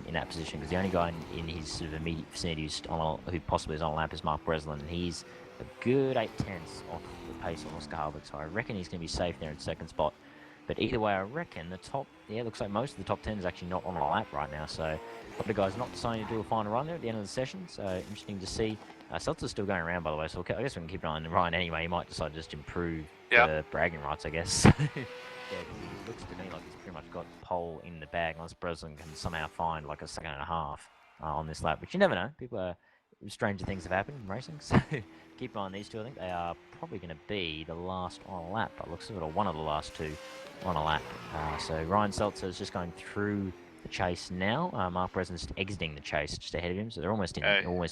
in that position, because the only guy in his sort of immediate vicinity who possibly is on a lap is Mark Breslin, and he's a good 8/10 off the pace of Oscar Harvick, so I reckon he's going to be safe there in second spot. But either way, I reckon the top, looks like most of the top 10 is actually not on a lap right now. So a lot of guys not deciding to do a final run there at the end of the session. So interesting to see. Seltzer's still going around, by the way, so I guess we can keep an eye on Ryan anyway. He might decide to just improve the bragging rights, I guess. Yeah, because it looks to me like he's pretty much got pole in the bag, unless Breslin can somehow find like a second and a half on this lap, which you never know. Stranger things have happened in racing, so keep an eye on these two. I think they are probably going to be the last on a lap, but looks sort of one of the last two on a lap. So Ryan Seltzer is just going through the chase now. Mark Breslin's exiting the chase just ahead of him, so they're almost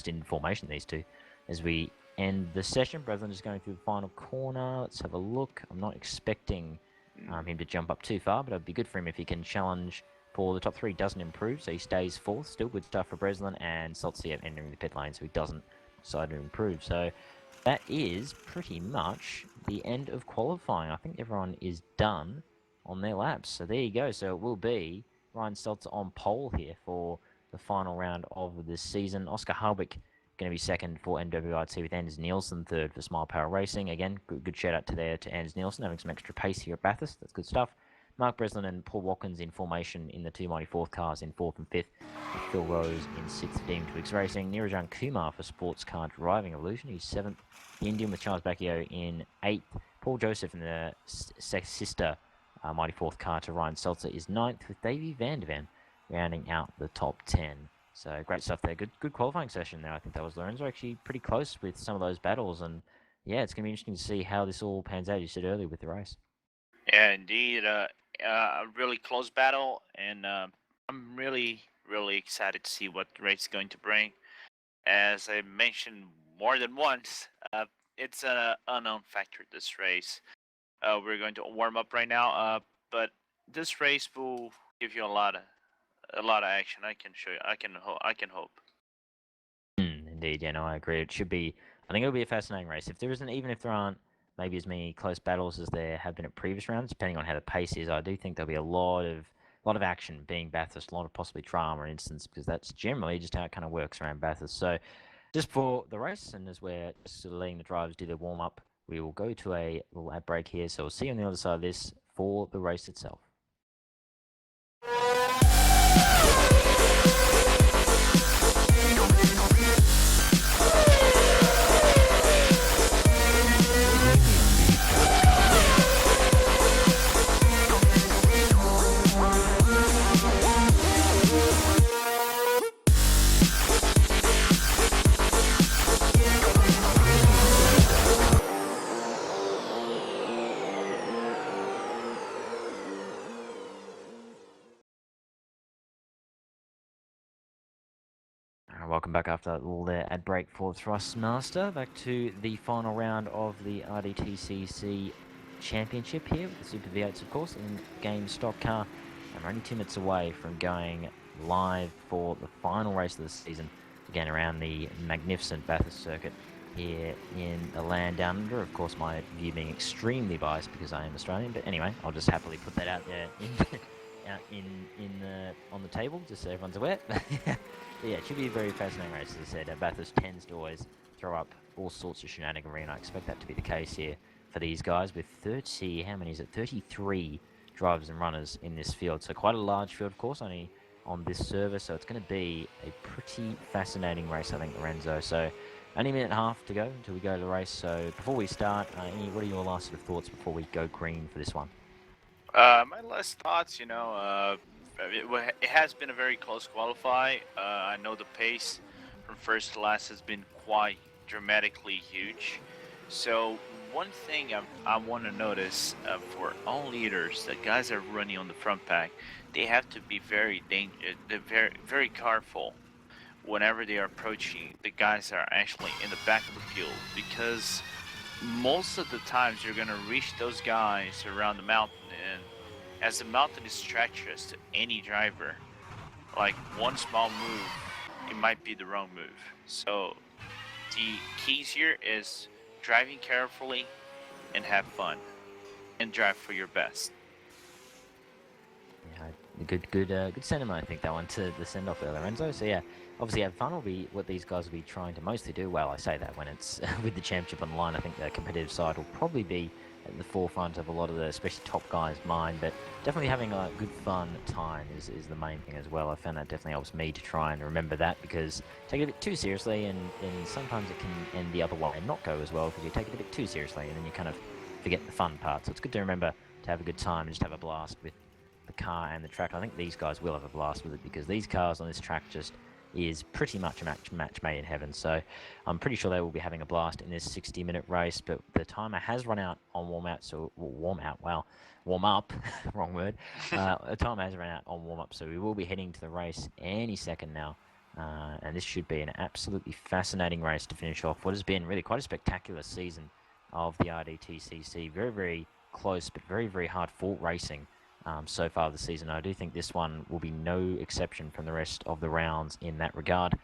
in formation, these two. As we end the session, Breslin is going through the final corner. Let's have a look. I'm not expecting him to jump up too far, but it'd be good for him if he can challenge for the top three. Doesn't improve, so he stays fourth. Still good stuff for Breslin, and Seltzer entering the pit lane, so he doesn't decide to improve. So that is pretty much the end of qualifying. I think everyone is done on their laps. So there you go. So it will be Ryan Seltzer on pole here for the final round of this season. Oscar Harvick going to be second for NWRT, with Anders Nielsen third for Smile Power Racing. Again, good shout out to Anders Nielsen, having some extra pace here at Bathurst. That's good stuff. Mark Breslin and Paul Watkins in formation in the two Mighty Fourth cars in fourth and fifth, with Phil Rose in sixth for Team Twix Racing. Neerajan Kumar for Sports Car Driving Evolution, he's seventh. The Indian with Charles Bacchio in eighth. Paul Joseph in the sister Mighty Fourth car to Ryan Seltzer is ninth, with Davey Vandervan rounding out the top 10. So great stuff there. Good qualifying session there. I think that was Lorenzo actually pretty close with some of those battles, and yeah, it's going to be interesting to see how this all pans out, you said earlier, with the race. Yeah, indeed. A really close battle, and I'm really excited to see what the race is going to bring. As I mentioned more than once, it's an unknown factor, this race. We're going to warm up right now, but this race will give you a lot of action. I can show you. I can hope. Indeed, yeah, no, I agree. It should be. I think it'll be a fascinating race. If there isn't, even if there aren't maybe as many close battles as there have been at previous rounds, depending on how the pace is, I do think there'll be a lot of action being Bathurst, a lot of possibly drama, in instance, because that's generally just how it kind of works around Bathurst. So, just for the race, and as we're just sort of letting the drivers do their warm up, we will go to a little ad break here. So we'll see you on the other side of this for the race itself. Welcome back after that little ad break for Thrustmaster. Back to the final round of the RDTCC Championship here with the Super V8s, of course, in game stock car. And we're only 2 minutes away from going live for the final race of the season, again around the magnificent Bathurst circuit here in the land down under. Of course, my view being extremely biased because I am Australian, but anyway, I'll just happily put that out there on the table, just so everyone's aware. Yeah, it should be a very fascinating race. As I said, Bathurst tends to always throw up all sorts of shenaniganry, and I expect that to be the case here for these guys with 33 drivers and runners in this field. So quite a large field, of course, only on this server, so it's going to be a pretty fascinating race, I think, Lorenzo. So only a minute and a half to go until we go to the race. So before we start, what are your last sort of thoughts before we go green for this one? My last thoughts, it has been a very close qualify. I know the pace from first to last has been quite dramatically huge. So one thing I want to notice for all leaders, the guys that are running on the front pack, they have to be very very careful whenever they are approaching the guys that are actually in the back of the field, because most of the times you're going to reach those guys around the mountain, and as the mountain is treacherous to any driver, like one small move, it might be the wrong move. So the keys here is driving carefully and have fun and drive for your best. Good sentiment, I think, that one to the send off there, Lorenzo. So yeah, obviously have fun will be what these guys will be trying to mostly do. Well, I say that when it's with the championship on the line, I think the competitive side will probably be at the forefront of a lot of the, especially top guys' mind. But definitely having a good fun time is the main thing as well. I found that definitely helps me to try and remember that, because take it a bit too seriously, and sometimes it can end the other way and not go as well because you take it a bit too seriously and then you kind of forget the fun part. So it's good to remember to have a good time and just have a blast with the car and the track. I think these guys will have a blast with it, because these cars on this track just is pretty much a match made in heaven. So I'm pretty sure they will be having a blast in this 60-minute race. But the timer has run out on warm up, wrong word. The timer has run out on warm up, so we will be heading to the race any second now. And this should be an absolutely fascinating race to finish off what has been really quite a spectacular season of the RDTCC. Very, very close, but very, very hard fought racing so far this season. I do think this one will be no exception from the rest of the rounds in that regard.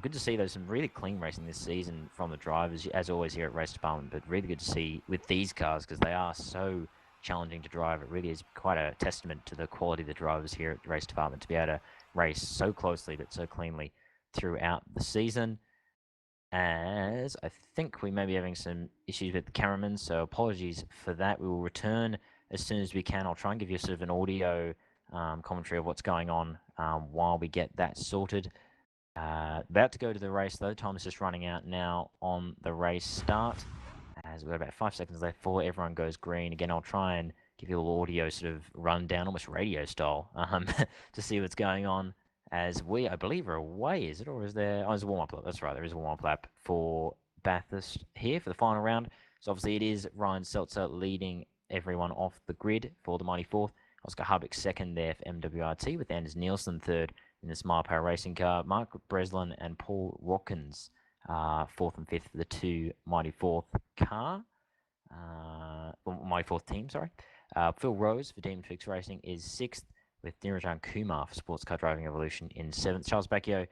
Good to see there's some really clean racing this season from the drivers, as always here at Race Department, but really good to see with these cars because they are so challenging to drive. It really is quite a testament to the quality of the drivers here at the Race Department to be able to race so closely but so cleanly throughout the season. As I think we may be having some issues with the cameraman, so apologies for that. We will return as soon as we can. I'll try and give you sort of an audio commentary of what's going on while we get that sorted. About to go to the race, though. Time is just running out now on the race start, as we've got about 5 seconds left before everyone goes green. Again, I'll try and give you a little audio sort of rundown, almost radio style, to see what's going on. As we, I believe, are away, is it? Or is there... Oh, there's a warm-up lap. That's right, there is a warm-up lap for Bathurst here for the final round. So obviously it is Ryan Seltzer leading everyone off the grid for the Mighty Fourth. Oscar Hubbock second there for MWRT, with Anders Nielsen third in the Smile Power Racing car. Mark Breslin and Paul Watkins fourth and fifth for the two Mighty Fourth car. Mighty Fourth team, sorry. Phil Rose for Demon Fix Racing is sixth, with Nirajan Kumar for Sports Car Driving Evolution in seventh. Charles Bacchio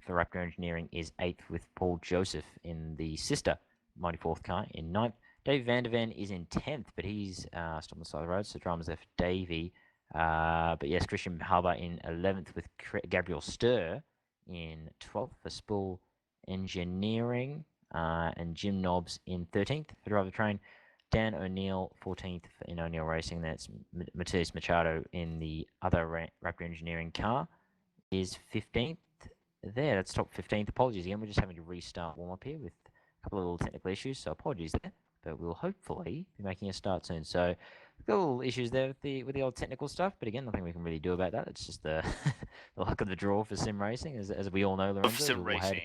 for Raptor Engineering is eighth, with Paul Joseph in the sister Mighty Fourth car in ninth. Dave Vanderven is in 10th, but he's stopped on the side of the road, so dramas there for Davey. But yes, Christian Harbour in 11th, with Gabriel Sturr in 12th for Spool Engineering, and Jim Nobbs in 13th for Driver Train. Dan O'Neill 14th in O'Neill Racing. That's Matias Machado in the other Raptor Engineering car is 15th. There, that's top 15th. Apologies again, we're just having to restart warm-up here with a couple of little technical issues, so apologies there. But we'll hopefully be making a start soon. So, little issues there with the old technical stuff, but again, nothing we can really do about that. It's just the, the luck of the draw for sim racing, as we all know, Lorenzo. Sim racing.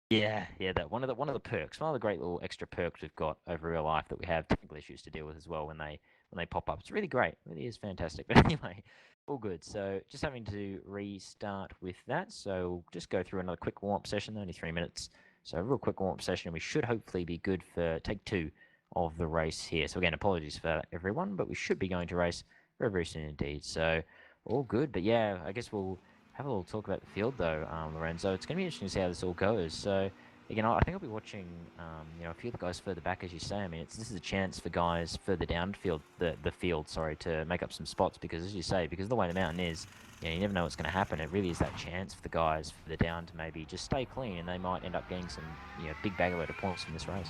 Yeah, that one of the perks, one of the great little extra perks we've got over real life, that we have technical issues to deal with as well when they pop up. It's really great. It really is fantastic. But anyway, all good. So just having to restart with that. So we'll just go through another quick warm-up session, only 3 minutes. So a real quick warm-up session, and we should hopefully be good for take two of the race here. So again, apologies for everyone, but we should be going to race very, very soon indeed. So all good. But yeah, I guess we'll have a little talk about the field though, Lorenzo. It's going to be interesting to see how this all goes. So again, I think I'll be watching, a few of the guys further back, as you say. I mean, this is a chance for guys further down the field, to make up some spots, because as you say, because of the way the mountain is, you never know what's going to happen. It really is that chance for the guys further down to maybe just stay clean, and they might end up getting some, big bag load of points from this race.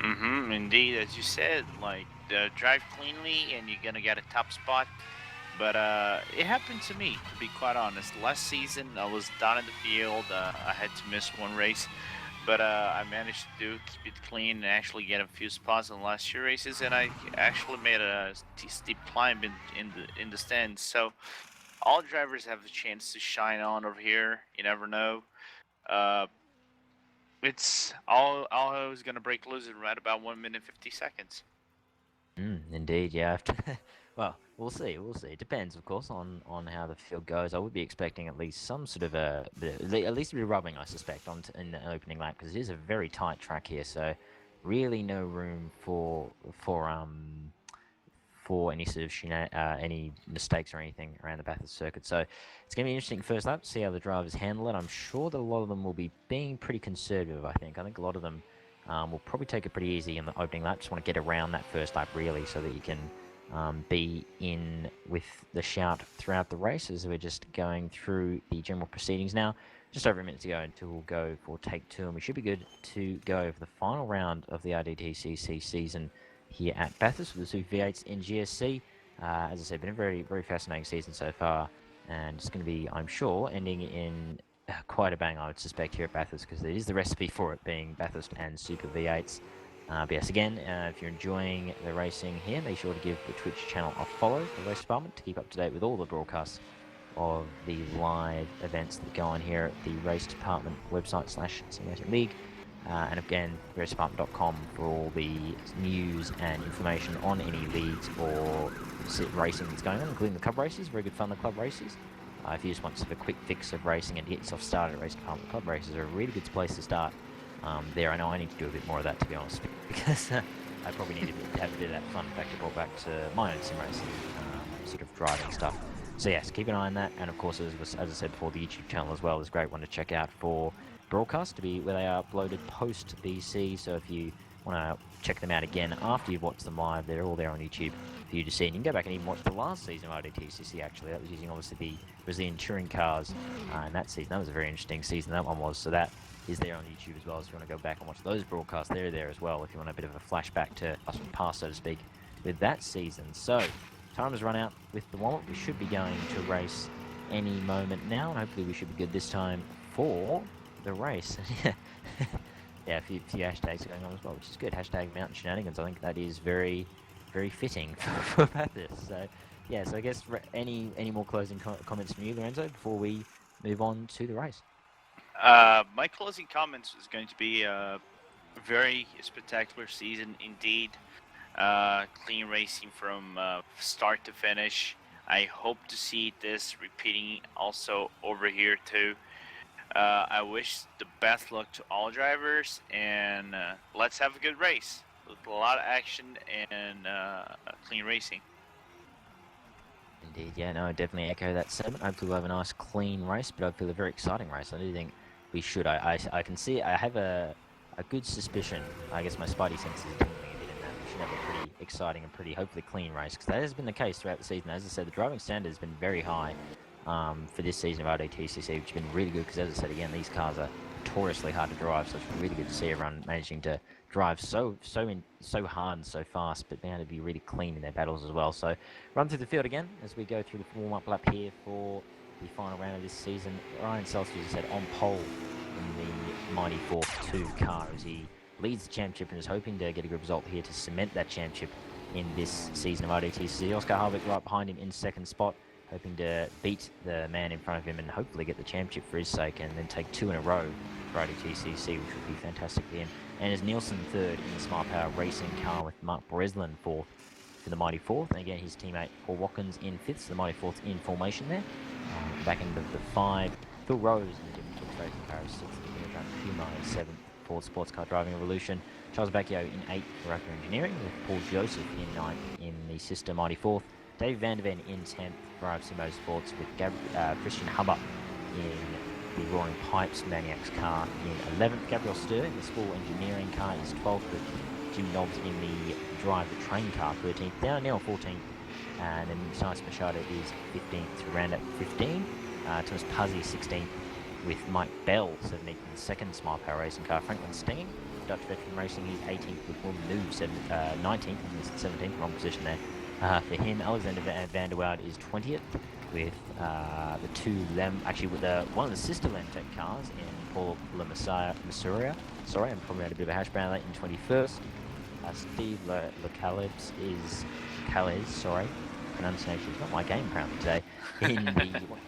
Indeed, as you said, drive cleanly and you're gonna get a top spot. But it happened to me, to be quite honest. Last season, I was down in the field. I had to miss one race, but I managed to keep it clean and actually get a few spots in the last few races. And I actually made a steep climb in the stands. So all drivers have a chance to shine on over here. You never know. It's all I was gonna break loose in right about 1 minute 50 seconds. Indeed, yeah. Well, we'll see. It depends, of course, on how the field goes. I would be expecting at least some sort of at least a bit of rubbing, I suspect, in the opening lap, because it is a very tight track here. So, really, no room for any sort of any mistakes or anything around the Bathurst circuit. So it's going to be interesting first lap, see how the drivers handle it. I'm sure that a lot of them will be being pretty conservative, I think a lot of them will probably take it pretty easy in the opening lap. Just want to get around that first lap, really, so that you can be in with the shout throughout the race as we're just going through the general proceedings now. Just over a minute to go until we'll go for take 2, and we should be good to go over the final round of the RDTCC season here at Bathurst with the Super V8s in GSC. As I said, been a very, very fascinating season so far, and it's going to be, I'm sure, ending in quite a bang, I would suspect, here at Bathurst, because it is the recipe for it being Bathurst and Super V8s. But yes, again, if you're enjoying the racing here, make sure to give the Twitch channel a follow, the Race Department, to keep up to date with all the broadcasts of the live events that go on here at the Race Department website / Simulating League. And again, racedepartment.com for all the news and information on any leagues or racing that's going on, including the club races. Very good fun, the club races. If you just want sort of a quick fix of racing and to get yourself started at Race Department, club races are a really good place to start. There, I know I need to do a bit more of that, to be honest, because I probably need to have a bit of that fun factor brought back to my own sim racing, sort of driving stuff. So yes, keep an eye on that, and of course, as I said before, the YouTube channel as well is a great one to check out for broadcasts to be where they are uploaded post BC. So if you want to check them out again after you've watched them live, they're all there on YouTube for you to see. And you can go back and even watch the last season of RDTCC. Actually, that was using obviously the Brazilian touring cars in that season. That was a very interesting season. That one was. So that is there on YouTube as well. So if you want to go back and watch those broadcasts, they're there as well. If you want a bit of a flashback to us from the past, so to speak, with that season. So time has run out with the wallet. We should be going to race any moment now, and hopefully we should be good this time for the race. Yeah, a few hashtags going on as well, which is good. Hashtag Mountain Shenanigans. I think that is very, very fitting for Bathurst. So yeah, so I guess any more closing comments from you, Lorenzo, before we move on to the race? My closing comments is going to be a very spectacular season indeed. Clean racing from start to finish. I hope to see this repeating also over here too. I wish the best luck to all drivers, and let's have a good race with a lot of action and clean racing. Indeed, yeah, no, I definitely echo that sentiment. Hopefully we'll have a nice clean race, but hopefully a very exciting race. I do think we should. I can see, I have a good suspicion. I guess my spidey senses are tingling a bit in that. We should have a pretty exciting and pretty, hopefully, clean race, because that has been the case throughout the season. As I said, the driving standard has been very high for this season of RDTCC, which has been really good, because as I said again, these cars are notoriously hard to drive, so it's really good to see everyone managing to drive so hard and so fast, but being able to be really clean in their battles as well. So run through the field again as we go through the warm-up lap here for the final round of this season. Ryan Seltzer, as I said, on pole in the Mighty Force 2 car as he leads the championship and is hoping to get a good result here to cement that championship in this season of RDTCC. Oscar Harvick right behind him in second spot, hoping to beat the man in front of him and hopefully get the championship for his sake, and then take 2 in a row for RDTCC, which would be fantastic for him. And as Nielsen third in the Smart Power Racing car, with Mark Breslin fourth for the Mighty Fourth. And again, his teammate Paul Watkins in fifth, so the Mighty Fourth in formation there. Back into the 5, Phil Rose in the Different Tools Racing car is 6th, Kumar in 7th, Ford Sports Car Driving Revolution. Charles Bacchio in 8th for Raptor Engineering, with Paul Joseph in 9th in the sister Mighty Fourth. Dave Van der Ven in 10th for RFC Motorsports, with Christian Hubbard in the Roaring Pipes Maniacs car in 11th. Gabriel Sturr in the School Engineering car is 12th, with Jim Nobbs in the Drive the Train car 13th. Down Neil 14th, and then Science Machado is 15th to round up 15. Thomas Puzzy 16th, with Mike Bell 17th in the second Smart Power Racing car. Franklin Stinging, Dutch Veteran Racing, he's 18th, with Will Noob 19th in the 17th, wrong position there. For him, Alexander Van der Waard is 20th, with the two with one of the sister Lemtech cars in Paul Masura. Sorry, I'm probably had a bit of a hash brown late in 21st. Steve LeCalebs is sorry, pronunciation is not my game apparently today. In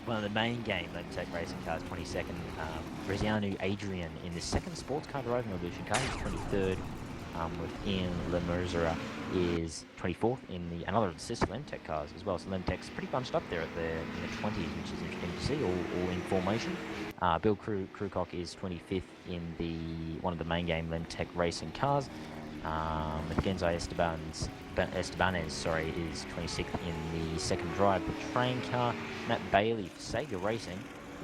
one of the main game Lemtech racing cars, 22nd. Rezianu Adrian in the second Sports Car Driving Revolution car, he's 23rd. With Ian Lemerzera is 24th in another of the sister Lemtech cars as well. So Lemtech's pretty bunched up there in the 20s, which is interesting to see, all in formation. Bill Krukok is 25th in one of the main game Lemtech racing cars. With Genzo Estebanez, is 26th in the second Drive the Train car. Matt Bailey for Sega Racing,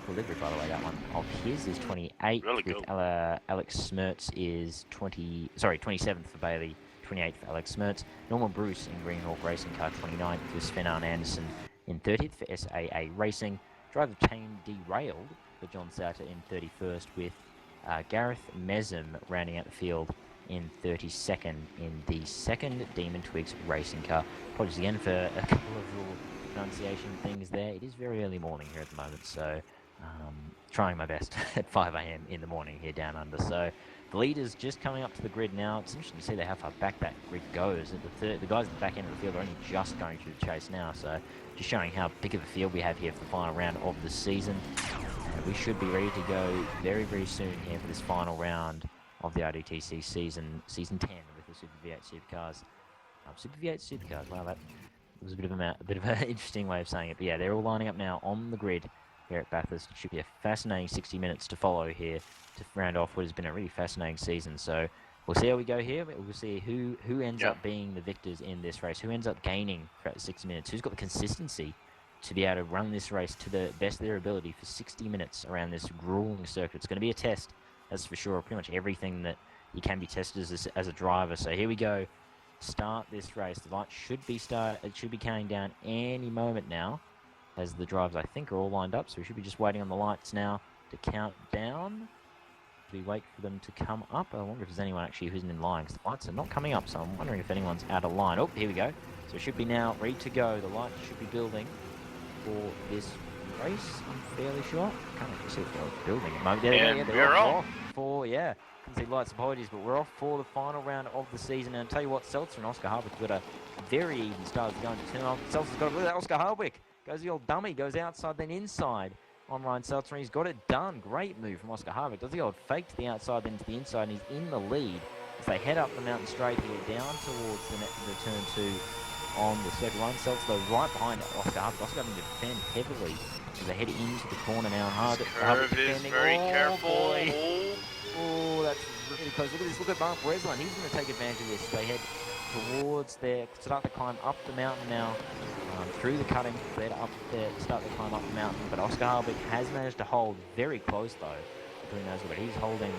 livery by the way, that one of his is 28th, really with Alex Smertz is 27th for Bailey, 28th for Alex Smertz. Norman Bruce in Greenhawk Racing Car 29th for Sven Arne Anderson in 30th for SAA Racing. Driver team derailed for John Sauter in 31st with Gareth Mesem rounding out the field in 32nd in the second Demon Twigs Racing Car. Apologies again for a couple of little pronunciation things there. It is very early morning here at the moment, so trying my best at 5 a.m. in the morning here down under. So the leaders just coming up to the grid now. It's interesting to see how far back that grid goes. The guys at the back end of the field are only just going through the chase now, so just showing how big of a field we have here for the final round of the season. And we should be ready to go very, very soon here for this final round of the RDTC season 10 with the Super V8 Supercars. Super V8 Supercars, wow, that was a bit of an interesting way of saying it. But yeah, they're all lining up now on the grid here at Bathurst. It should be a fascinating 60 minutes to follow here to round off what has been a really fascinating season. So we'll see how we go here. We'll see who ends up being the victors in this race, who ends up gaining throughout the 60 minutes, who's got the consistency to be able to run this race to the best of their ability for 60 minutes around this grueling circuit. It's going to be a test, that's for sure. Pretty much everything that you can be tested as a driver. So here we go. Start this race. The light should be it should be counting down any moment now, as the drivers I think are all lined up. So we should be just waiting on the lights now to count down. We wait for them to come up. I wonder if there's anyone actually who's in line, because the lights are not coming up. So I'm wondering if anyone's out of line. Oh, here we go. So it should be now ready to go. The lights should be building for this race, I'm fairly sure. Can't actually see if they're building at the moment. Yeah, they're off for, can see lights, apologies, but we're off for the final round of the season. And I'll tell you what, Seltzer and Oscar Hardwick got a very even start as going to turn on. Seltzer's got a look at that. Oscar Hardwick goes the old dummy, goes outside, then inside on Ryan Seltzer, and he's got it done. Great move from Oscar Hardwick. Does the old fake to the outside, then to the inside, and he's in the lead as they head up the mountain straight here, down towards the turn 2 on the circle. Ryan Seltzer, though, right behind Oscar Hardwick. Oscar having to defend heavily as they head into the corner now. Hardwick defending. Very careful. Boy. Oh, that's really close. Look at this. Look at Mark Breslin. He's going to take advantage of this. They head towards start the climb up the mountain now, through the cutting, start the climb up the mountain. But Oscar Hardwick has managed to hold very close though between those, but he's holding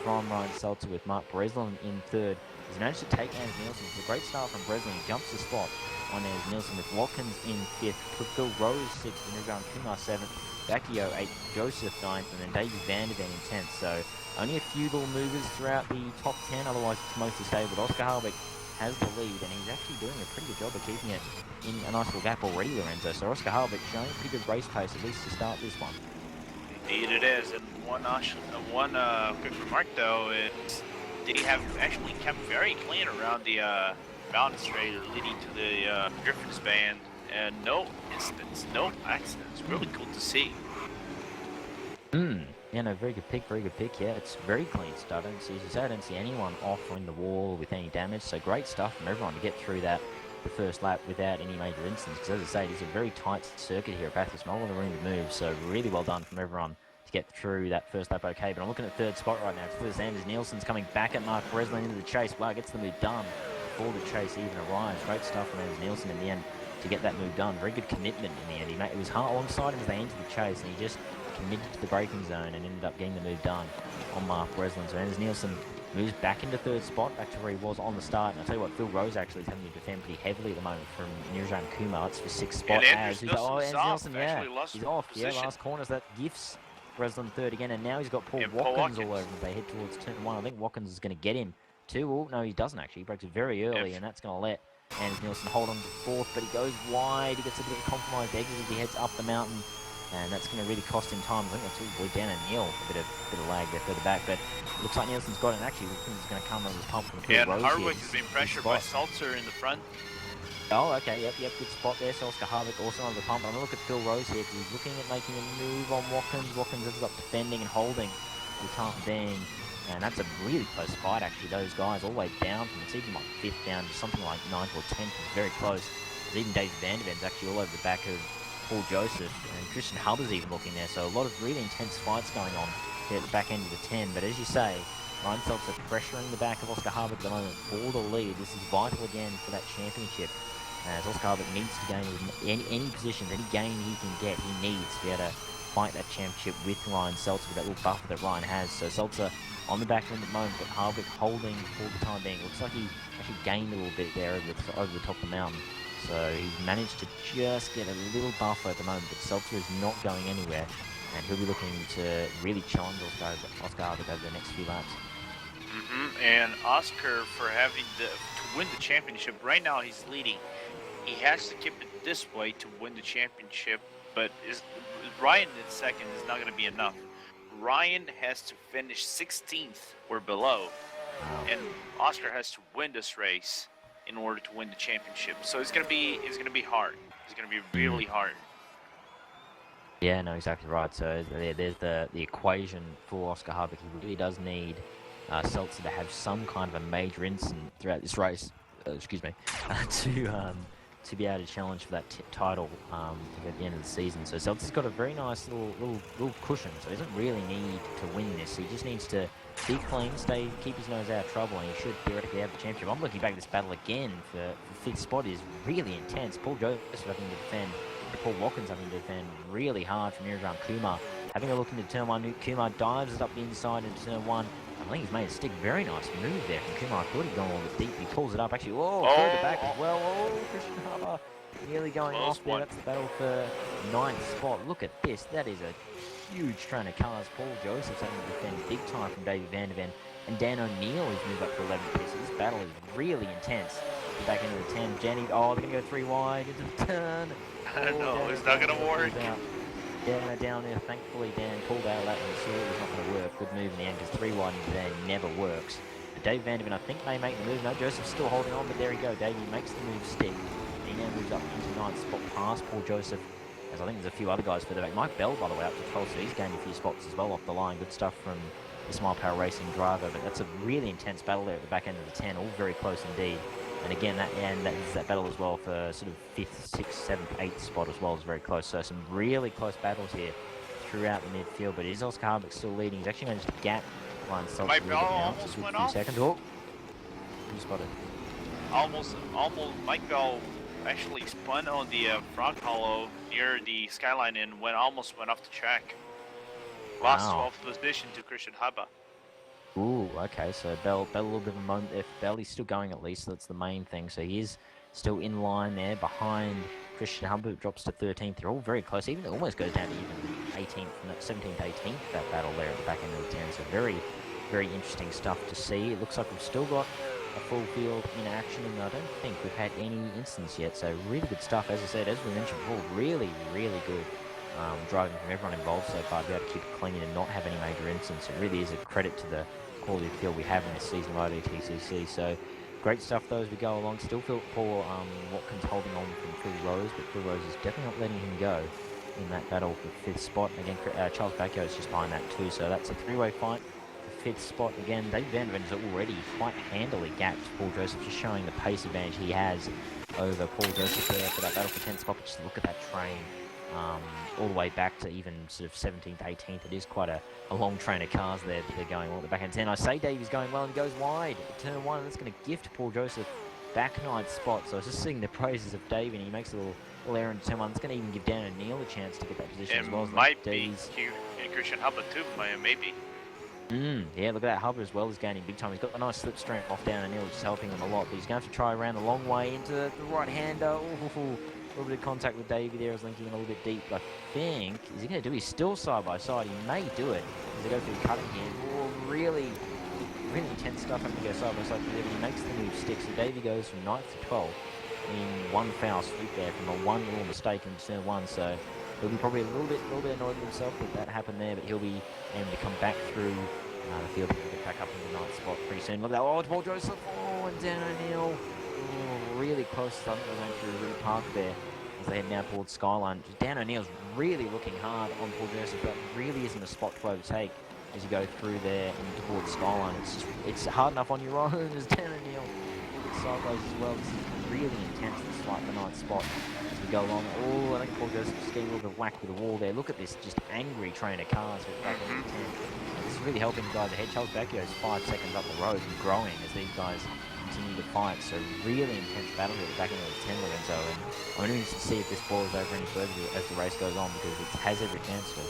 from Ryan Seltzer with Mark Breslin in third. He's managed to take Anders Nielsen. It's a great start from Breslin. He jumps the spot on Anders Nielsen with Watkins in 5th, Phil Rose 6th, and Ruben Kumar 7th, Bacchio 8th, Joseph 9th, and then Davey Vanderven in 10th. So only a few little movers throughout the top 10, otherwise it's mostly stable. But Oscar Hardwick has the lead, and he's actually doing a pretty good job of keeping it in a nice little gap already, Lorenzo. So Oscar Hardwick showing a pretty good race pace, at least to start this one. Indeed it is. And one quick remark though, they have actually kept very clean around the mountain straight leading to the Griffin's band, and no incidents, no accidents. Really cool to see. Yeah, no, very good pick, yeah. It's very clean start. I don't see anyone off or in the wall with any damage, so great stuff from everyone to get through the first lap without any major incidents, because as I say, it's a very tight circuit here at Bathurst, not a lot of room to move, so really well done from everyone to get through that first lap okay. But I'm looking at third spot right now. It's Anders Nielsen's coming back at Mark Breslin into the chase. Wow, gets the move done before the chase even arrives. Great stuff from Anders Nielsen in the end to get that move done. Very good commitment in the end. It was hard alongside him as they entered the chase, and he just committed to the braking zone and ended up getting the move done on Mark Breslin. So Anders Nielsen moves back into third spot, back to where he was on the start. And I'll tell you what, Phil Rose actually is having to defend pretty heavily at the moment from Nirjan Kumar. It's for 6th spot. Anders Nielsen, he's off. Yeah, last corner, so that gifts Breslin third again. And now he's got Paul Watkins all over him as they head towards turn 1. I think Watkins is going to get him too. Oh, no, he doesn't actually. He breaks it very early, and that's going to let Anders Nielsen hold on to 4th, but he goes wide. He gets a bit of a compromised exit as he heads up the mountain. And that's going to really cost him time. I think that's all the way down and Neil. A bit of lag there further back, but it looks like Nielsen's got it. And actually, the thing's going to come on his pump from Phil Rose. Yeah, Hardwick has been pressured by Seltzer in the front. Oh, okay, yep, good spot there. So Oscar Hardwick also on the pump. I'm going to look at Phil Rose here, because he's looking at making a move on Watkins. Watkins ends up defending and holding for the time being. And that's a really close fight, actually. Those guys all the way down from, it's even like 5th down to something like 9th or 10th. It's very close. There's even David Vanderven's actually all over the back of Paul Joseph, and Christian Hubbard's even looking there, so a lot of really intense fights going on here at the back end of the 10. But as you say, Ryan Seltzer pressuring the back of Oscar Hardwick at the moment for the lead. This is vital again for that championship, as Oscar Hardwick needs to gain any positions, any gain he can get. He needs to be able to fight that championship with Ryan Seltzer with that little buffer that Ryan has. So Seltzer on the back end at the moment, but Harvick holding for the time being. It looks like he actually gained a little bit there over the top of the mountain. So he's managed to just get a little buffer at the moment, but Seltzer is not going anywhere, and he'll be looking to really challenge Oscar Harvick over the next few laps. And Oscar, for having to win the championship, right now he's leading. He has to keep it this way to win the championship, but Ryan in second is not going to be enough. Ryan has to finish 16th or below, and Oscar has to win this race in order to win the championship. So it's gonna be hard. It's gonna be really hard. Yeah, no, exactly right. So there's the equation for Oscar Harvick. He really does need Seltzer to have some kind of a major incident throughout this race. Excuse me, to be able to challenge for that title at the end of the season. So Seltzer's got a very nice little cushion. So he doesn't really need to win this. He just needs to be clean, keep his nose out of trouble, and he should theoretically have the championship. I'm looking back at this battle again for fifth spot is really intense. Paul Joseph having to defend, Paul Watkins having to defend really hard from Irigram Kumar. Having a look into turn one, Kumar dives it up the inside into turn one. I think he's made a stick. Very nice move there from Kumar. I thought he'd gone a little bit deep. He pulls it up. Actually, further back as well. Christian Harbour nearly going off there. That's the battle for ninth spot. Look at this. That is a huge train of cars. Paul Joseph's having to defend big time from David Van der Ven. And Dan O'Neill has moved up to 11th place. So this battle is really intense. Back into the 10. Jenny, they're going to go 3 wide into the turn. I don't know. It's not going to work. Down there, thankfully Dan pulled out that and saw it was not going to work. Good move in the end, because 3 wide into there never works. But Dave Van der Ven, I think, may make the move. No, Joseph's still holding on, but there you go. Davey makes the move stick. He now moves up into 9th spot past Paul Joseph, as I think there's a few other guys further back. Mike Bell, by the way, up to 12th, so he's gained a few spots as well off the line. Good stuff from the Smile Power Racing driver, but that's a really intense battle there at the back end of the 10, all very close indeed. And again, that battle as well for sort of 5th, 6th, 7th, 8th spot as well is very close. So some really close battles here throughout the midfield, but is Oscar Harvick still leading? He's actually managed to gap Ryan Seltzer Mike Bell almost went off. Seconds. Oh, you spotted. Almost. Mike Bell actually spun on the frog hollow near the skyline and almost went off the track. Lost 12th position to Christian Harbour. Ooh, okay, so Bell a little bit of a moment. If Bell is still going at least, so that's the main thing. So he is still in line there behind Christian Harbour, drops to 13th. They're all very close. Even it almost goes down to even 18th, 17th, 18th, that battle there at the back end of the 10. So very, very interesting stuff to see. It looks like we've still got a full field in action, and I don't think we've had any incidents yet. So really good stuff. As I said, as we mentioned before, really, really good driving from everyone involved so far to be able to keep it clean and not have any major incidents. It really is a credit to the quality of field we have in this season of IDTCC. So great stuff though as we go along. Still feel Paul Watkins holding on from Phil Rose, but Phil Rose is definitely not letting him go in that battle for 5th spot. Again, Charles Bacchio is just behind that too, so that's a 3-way fight for 5th spot. Again, David Van der Ven is already quite handily gapped Paul Joseph, just showing the pace advantage he has over Paul Joseph there for that battle for 10th spot. But just look at that train. All the way back to even sort of 17th, 18th. It is quite a long train of cars there that they're going all at the back end 10. I say Davey's going well and goes wide at turn 1, and that's going to gift Paul Joseph back 9th spot. So I was just singing the praises of Davey, and he makes a little error into turn 1. It's going to even give Dan O'Neill a chance to get that position as well. Might be Christian Harbour too, maybe. Yeah, look at that. Harbour as well is gaining big time. He's got a nice slipstream off Dan O'Neill, which is helping him a lot. But he's going to have to try around the long way into the right-hander. A little bit of contact with Davey there as linking in a little bit deep. I think, is he going to do it? He's still side by side. He may do it as they go through cutting here. Oh, really intense stuff having to go side by side for Davey. He makes the move stick. So Davey goes from 9th to 12th in one foul sweep there from a one little mistake in turn 1. So he'll be probably a little bit annoyed with himself that happened there, but he'll be aiming to come back through the field and get back up in the 9th spot pretty soon. Look at that. Oh, it's Paul Joseph. Oh, and Dan O'Neill. Oh, really close stuff going through River Park there as they head now towards Skyline. Dan O'Neill's really looking hard on Paul Joseph, but really isn't a spot to overtake as you go through there and towards Skyline. It's hard enough on your own as Dan O'Neill sideways as well. This is really intense, this fight for 9th spot as we go along. Oh, I think Paul Joseph's getting a little bit of whack with the wall there. Look at this just angry train of cars with back in the 10. This is really helping the guys ahead. Charles Bacchio is 5 seconds up the road and growing as these guys continue to fight. So really intense battle here at the back end of the 10, Lorenzo. And I'm interested to see if this boils over any further as the race goes on, because it has every chance to.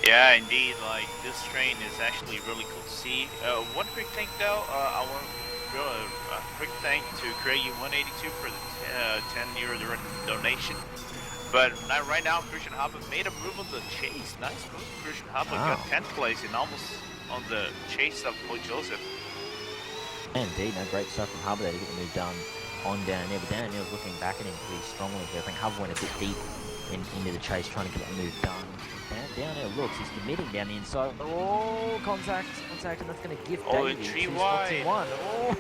Yeah, indeed. Like, this train is actually really cool to see. One quick thing though, I want a quick thank to Craig 182 for the 10-euro donation. But right now, Christian Haba made a move on the chase. Nice move. Christian Haba got 10th place and almost on the chase of Paul Joseph. Indeed, no, great stuff from Haba there to get the move done on down there. But down there was looking back at him pretty strongly. I think Haba went a bit deep into the chase, trying to get the move done. Down there looks, he's committing down the inside. Oh, contact, and that's going to give Davey 2 spots in one. Oh,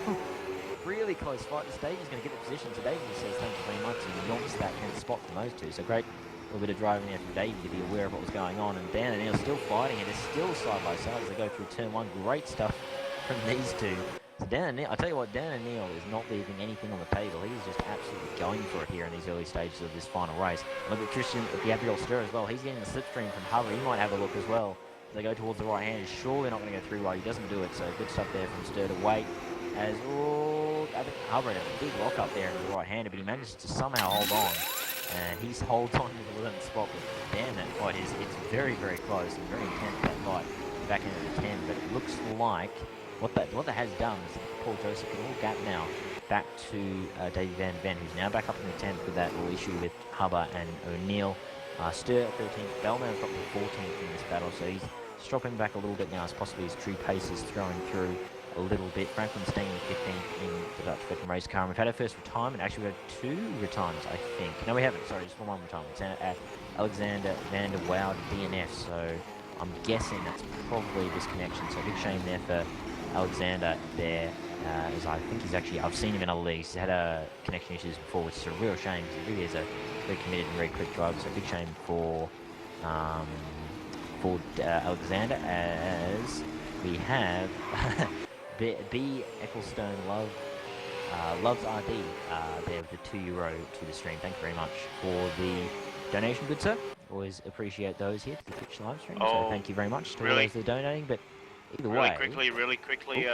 really close fight. This Davey's going to get the position. So Davey says thank you very much, and he knocks that 10th spot from those two. So great little bit of driving there from Davey to be aware of what was going on. And Dan and Neil still fighting it. They're still side by side as they go through turn one. Great stuff from these two. So Dan and Neil, I tell you what, Dan and Neil is not leaving anything on the table. He's just absolutely going for it here in these early stages of this final race. Look at Christian at the Gabriel Stir as well. He's getting the slipstream from Hover. He might have a look as well. As they go towards the right hand. Sure, they're not going to go through right. He doesn't do it. So good stuff there from Stir to wait. As I think Hover had a big lock up there in the right hander, but he manages to somehow hold on. And he holds on to the 11th spot. But damn, that fight it's very, very close and very intense, that fight back into the 10. But it looks like what that has done is Paul Joseph got a little gap now back to Davey Van Ven, who's now back up in the 10th with that little issue with Hubba and O'Neill. Stir at 13th, Bellman's dropped to 14th in this battle, so he's dropping back a little bit now as possibly his true pace is throwing through a little bit. Franklin's staying in 15th in the Dutch Veteran race car. And we've had our first retirement. Actually, we've had 2 retirements, I think. No, we haven't. Sorry, just one retirement. It's at Alexander Van der Wouw DNF, so I'm guessing that's probably this connection. So big shame there for Alexander there, as I think he's actually, I've seen him in other leagues. He's had connection issues before, which is a real shame because he really is a very committed and very quick driver. So big shame for Alexander, as we have B. Ecclestone loves RD there with the €2 to the stream. Thank you very much for the donation, good sir. Always appreciate those here to the Twitch live stream. So thank you very much to all those that are donating. But either way, really quickly,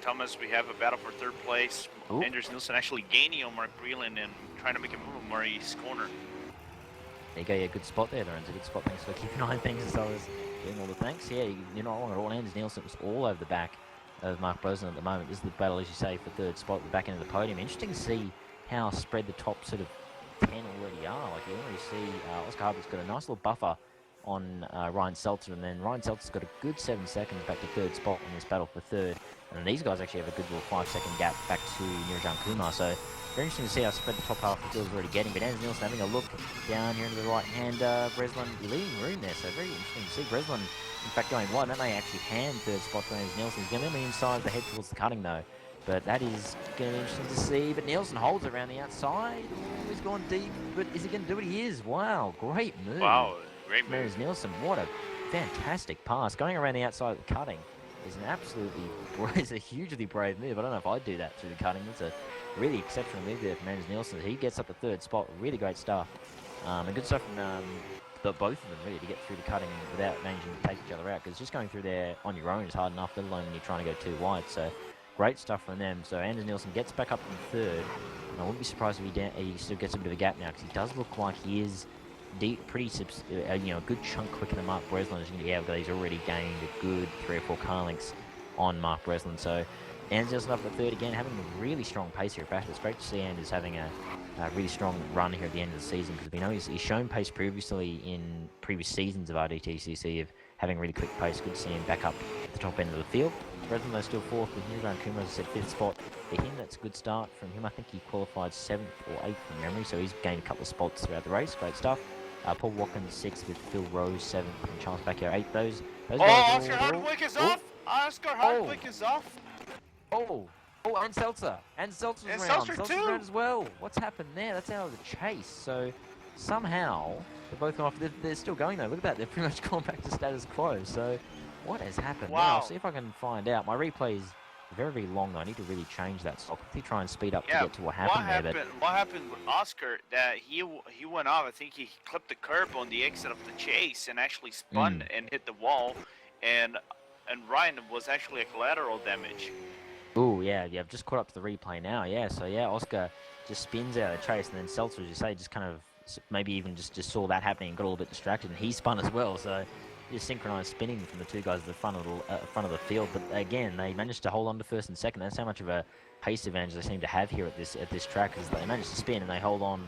Thomas, we have a battle for 3rd place. Anders Nielsen actually gaining on Mark Breland and trying to make a move on Murray's corner. There you go, yeah, good spot there, Lorenzo. Good spot. Thanks for keeping an eye on things as I was doing all the thanks. Yeah, you're not wrong at all. Anders Nielsen was all over the back of Mark Breslin at the moment. This is the battle, as you say, for 3rd spot at the back end of the podium. Interesting to see how spread the top sort of 10 already are. Like, you already see Oscar Harvey's got a nice little buffer on Ryan Seltzer, and then Ryan Seltzer's got a good 7 seconds back to 3rd spot in this battle for 3rd. And these guys actually have a good little 5-second gap back to Nirajan Kumar. So very interesting to see how spread the top half of the field's already getting. But Anders Nielsen having a look down here into the right hand. Breslin leading room there, so very interesting to see. Breslin, in fact, going wide. That may actually hand 3rd spot to Anders Nielsen. He's going to be on the inside of the head towards the cutting, though. But that is going to be interesting to see. But Nielsen holds it around the outside. Oh, he's gone deep. But is he going to do what he is? Wow, great move. Wow, great move. Anders Nielsen, what a fantastic pass. Going around the outside of the cutting is an absolutely, it's a hugely brave move. I don't know if I'd do that through the cutting. It's a really exceptional move there from Anders Nielsen. He gets up to 3rd spot. Really great stuff. And good stuff from both of them, really, to get through the cutting without managing to take each other out. Because just going through there on your own is hard enough, let alone when you're trying to go too wide. So great stuff from them. So Anders Nielsen gets back up in 3rd. And I wouldn't be surprised if he still gets a bit of a gap now, because he does look like he is pretty, a good chunk quicker than Mark Breslin. As you can see, he's already gained a good 3 or 4 car lengths on Mark Breslin. So Anders Nielsen up at 3rd again, having a really strong pace here at Bathurst. It's great to see Anders having a really strong run here at the end of the season, because we know he's shown pace previously in previous seasons of RDTCC of having really quick pace. Good to see him back up at the top end of the field. Breslin, though, still 4th with Nirajan Kumar, as I said, 5th spot. For him, that's a good start from him. I think he qualified 7th or 8th from memory, so he's gained a couple of spots throughout the race. Great stuff. Paul Watkins 6th with Phil Rose 7th and Charles Bacquier 8th. Those Oscar Hardwick is off! Oscar Hardwick is off! And Seltzer. And Seltzer's and round. Seltzer Seltzer's round as well. What's happened there? That's out of the chase. So somehow they're both off. They're still going though. Look at that. They've pretty much gone back to status quo. So what has happened? Wow. Now, I'll see if I can find out. My replay is very, very long though. I need to really change that. So I'll quickly try and speed up to get to what happened there. But what happened with Oscar? That he went off. I think he clipped the curb on the exit of the chase and actually spun and hit the wall. And Ryan was actually a collateral damage. Oh, yeah, I've just caught up to the replay now. Yeah, so yeah, Oscar just spins out of the chase, and then Seltzer, as you say, just kind of maybe even just saw that happening and got a little bit distracted, and he spun as well. So just synchronized spinning from the two guys at the front of the field. But again, they managed to hold on to first and second. That's how much of a pace advantage they seem to have here at this track, is they managed to spin and they hold on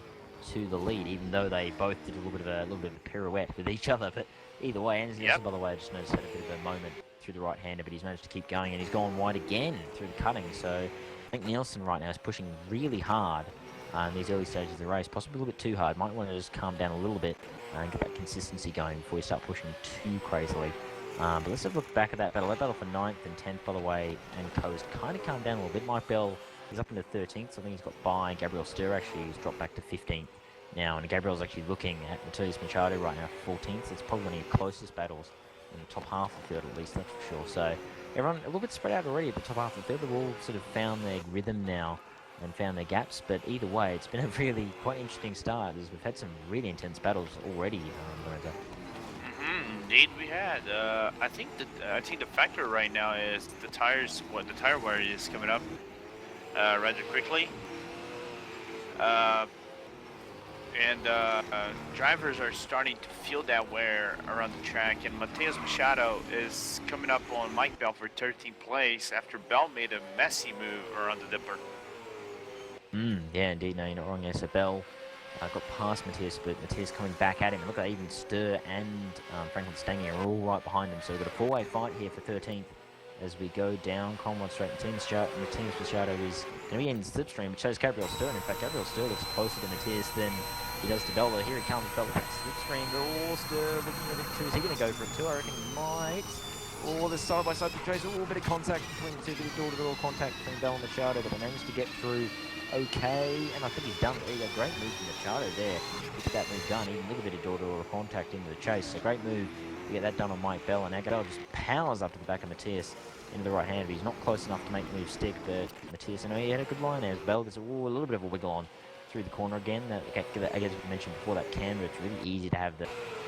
to the lead, even though they both did a little bit of a pirouette with each other. But either way, Anders Yep. Nielsen, by the way, I just noticed had a bit of a moment through the right-hander, but he's managed to keep going, and he's gone wide again through the cutting. So I think Nielsen right now is pushing really hard in these early stages of the race, possibly a little bit too hard. Might want to just calm down a little bit and get that consistency going before you start pushing too crazily. But let's have a look back at that battle. That battle for 9th and 10th, by the way, and Coast kind of calmed down a little bit. Mike Bell is up into 13th, so I think he's got by. Gabriel Sturr actually has dropped back to 15th now, and Gabriel's actually looking at Matthias Machado right now for 14th. It's probably one of your closest battles in the top half of the field, at least, that's for sure. So everyone a little bit spread out already at the top half of the field. They've all sort of found their rhythm now and found their gaps, but either way, it's been a really quite interesting start, as we've had some really intense battles already, Lorenzo. Indeed, we had. I think the factor right now is the tires. What the tire wear is coming up rather quickly, and drivers are starting to feel that wear around the track. And Matheus Machado is coming up on Mike Bell for 13th place after Bell made a messy move around the dipper. Yeah, indeed. No, you're not wrong. Yeah, so Bell got past Matthias, but Matthias coming back at him. And look at that, even Sturr and Franklin Stangier are all right behind him. So we've got a four-way fight here for 13th as we go down Conrad Straight. Matthias Machado is going to be in slipstream, but shows Gabriel Sturr. In fact, Gabriel Sturr looks closer to Matthias than he does to Bell. Here he comes, Bell with that slipstream. But Sturr looking at it too. Is he going to go for it too? I reckon he might. Oh, the side-by-side portrays a little bit of contact between the two, bit of door-to-door contact between Bell and Machado, but they managed to get through okay, and I think he's done. There you go, great move from Machado there. Look at that move done, even a little bit of door-to-door contact into the chase. So great move to get that done on Mike Bell, and now Bell just powers up to the back of Matthias into the right hand. But he's not close enough to make the move stick, but Matthias, I know he had a good line there. Bell does a little bit of a wiggle on through the corner again. As we mentioned before, that camber, it's really easy to have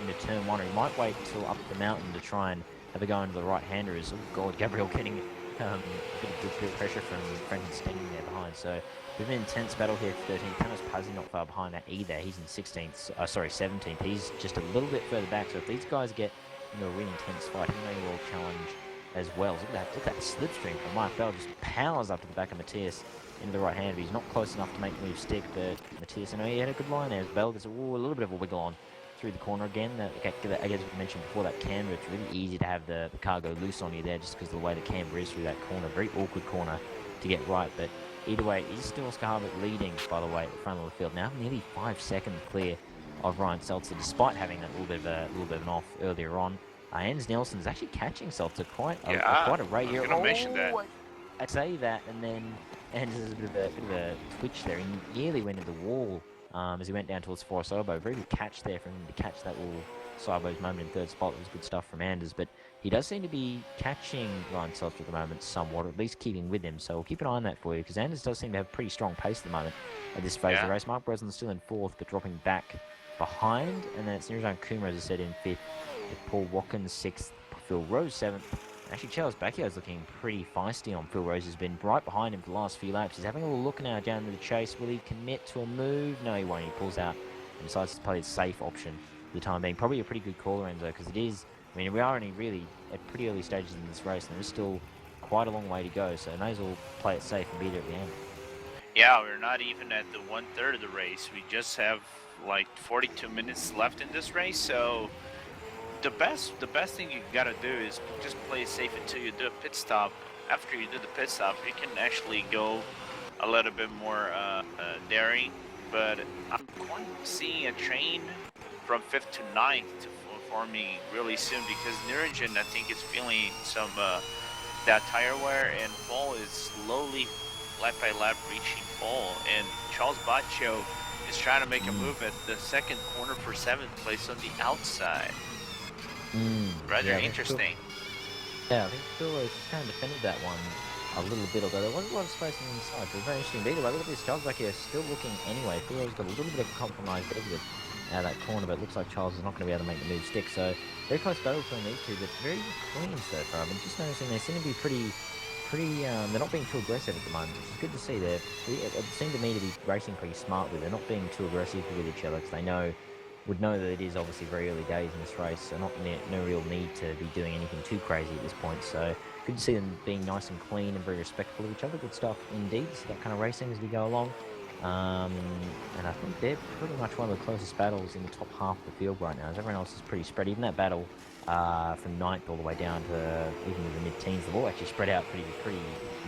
into turn one. He might wait till up the mountain to try and have a go into the right-hander. Oh God, Gabriel getting a bit of pressure from Franklin Stangier there behind. So we've an intense battle here for 13th. Thanos Puzzy not far behind that either. He's in 17th. He's just a little bit further back. So if these guys get into a really intense fight, he may well challenge as well. So look at that slipstream from Mike Bell. Just powers up to the back of Matthias into the right hand. But he's not close enough to make the move stick. But Matthias, I know he had a good line there. Bell does a little bit of a wiggle on through the corner again. As we mentioned before, that camber, it's really easy to have the cargo loose on you there just because of the way the camber is through that corner. Very awkward corner to get right, but either way, it is still Oscar Harbutt leading, by the way, at the front of the field. Now nearly 5 seconds clear of Ryan Seltzer, despite having that little bit of an off earlier on. Anders Nielsen is actually catching Seltzer quite a rate here. I say that, and then Anders has a bit of a twitch there. He nearly went into the wall as he went down towards Forest Elbow. Very good catch there for him to catch that little sideways moment in third spot. It was good stuff from Anders, but he does seem to be catching Ryan Seltzer at the moment somewhat, or at least keeping with him. So we'll keep an eye on that for you, because Anders does seem to have pretty strong pace at the moment at this phase of the race. Mark Breslin's still in 4th, but dropping back behind. And then it's Nirazan Kumar, as I said, in 5th, with Paul Watkins 6th, Phil Rose 7th. Actually, Charles Bacchio is looking pretty feisty on Phil Rose. Has been right behind him for the last few laps. He's having a little look now down to the chase. Will he commit to a move? No, he won't. He pulls out and decides to play the safe option for the time being. Probably a pretty good call, Lorenzo, because it is... I mean, we are only really at pretty early stages in this race, and there's still quite a long way to go, so may as well play it safe and be there at the end. Yeah, we're not even at the 1/3 of the race. We just have like 42 minutes left in this race, so the best thing you gotta do is just play it safe until you do a pit stop. After you do the pit stop, you can actually go a little bit more daring, but I'm quite seeing a train from 5th to 9th to forming really soon, because Niranjan, I think, is feeling some that tire wear, and Paul is slowly lap by lap reaching Paul, and Charles Bacchio is trying to make a move at the second corner for 7th place on the outside. Rather interesting. I think Phil Rose kind of defended that one a little bit, although there wasn't a lot of space on the inside. So very interesting. But either way, look at this. Charles Bacchio is still looking anyway. Phil Rose got a little bit of a compromised exit out of that corner, but it looks like Charles is not going to be able to make the move stick. So very close battle between these two, but very clean so far. I've been just noticing they seem to be pretty pretty, they're not being too aggressive at the moment, which is good to see. It seemed to me to be racing pretty smartly. They're not being too aggressive with each other because they would know that it is obviously very early days in this race, so no real need to be doing anything too crazy at this point. So good to see them being nice and clean and very respectful of each other. Good stuff indeed. So that kind of racing as we go along. And I think they're pretty much one of the closest battles in the top half of the field right now, as everyone else is pretty spread. Even that battle from 9th all the way down to even the mid-teens, they've all actually spread out pretty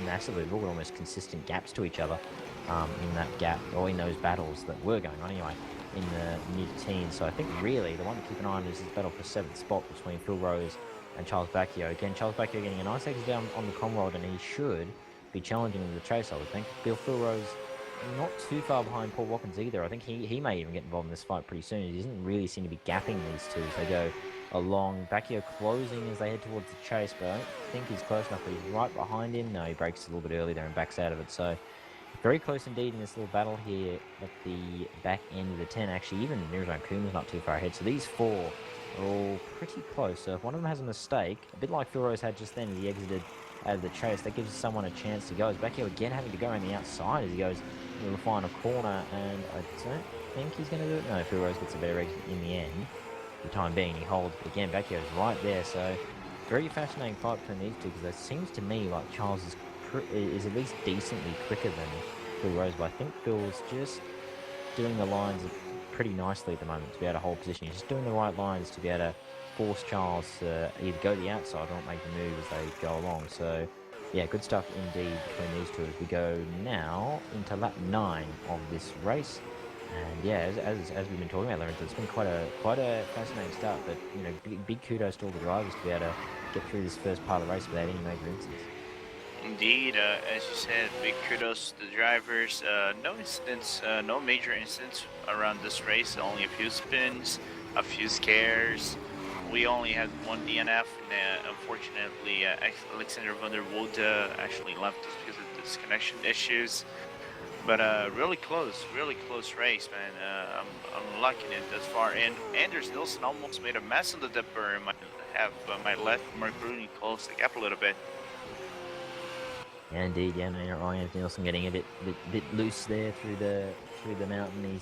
massively. They've all got almost consistent gaps to each other in that gap, or in those battles that were going on anyway, in the mid-teens. So I think really the one to keep an eye on is this battle for 7th spot between Phil Rose and Charles Bacchio. Again, Charles Bacchio getting a nice exit down on the Comrod, and he should be challenging in the chase, I would think. Phil Rose not too far behind Paul Watkins either. I think he may even get involved in this fight pretty soon. He doesn't really seem to be gapping these two as they go along. Bacchio closing as they head towards the chase, but I don't think he's close enough. But he's right behind him. No, he breaks a little bit early there and backs out of it. So very close indeed in this little battle here at the back end of the 10. Actually, even Mirazone Kuma's not too far ahead. So these four are all pretty close. So if one of them has a mistake, a bit like Phil Rose had just then as he exited out of the chase, that gives someone a chance to go. As Bacchio again having to go around the outside as he goes into the final corner, and I don't think he's going to do it. No, Phil Rose gets a better exit in the end. For the time being, he holds, but again, Bacchio's right there. So very fascinating fight between these two, because it seems to me like Charles is at least decently quicker than Phil Rose, but I think Phil's just doing the lines pretty nicely at the moment to be able to hold position. He's just doing the right lines to be able to force Charles to either go to the outside or not make the move as they go along. So yeah, good stuff indeed between these two as we go now into lap 9 of this race. And yeah, as we've been talking about, Lorenzo, it's been quite a fascinating start. But you know, big kudos to all the drivers to be able to get through this first part of the race without any major incidents. Indeed, as you said, big kudos to the drivers. No incidents, no major incidents around this race. Only a few spins, a few scares. We only had one DNF, and unfortunately, Alexander van der Wood actually left us because of disconnection issues. But really close race, man. I'm liking it thus far. And Anders Nilsson almost made a mess on the dipper and might let Mark Bruni close the gap a little bit. Yeah, indeed. Yeah, Ryan Nielsen getting a bit loose there through the mountain.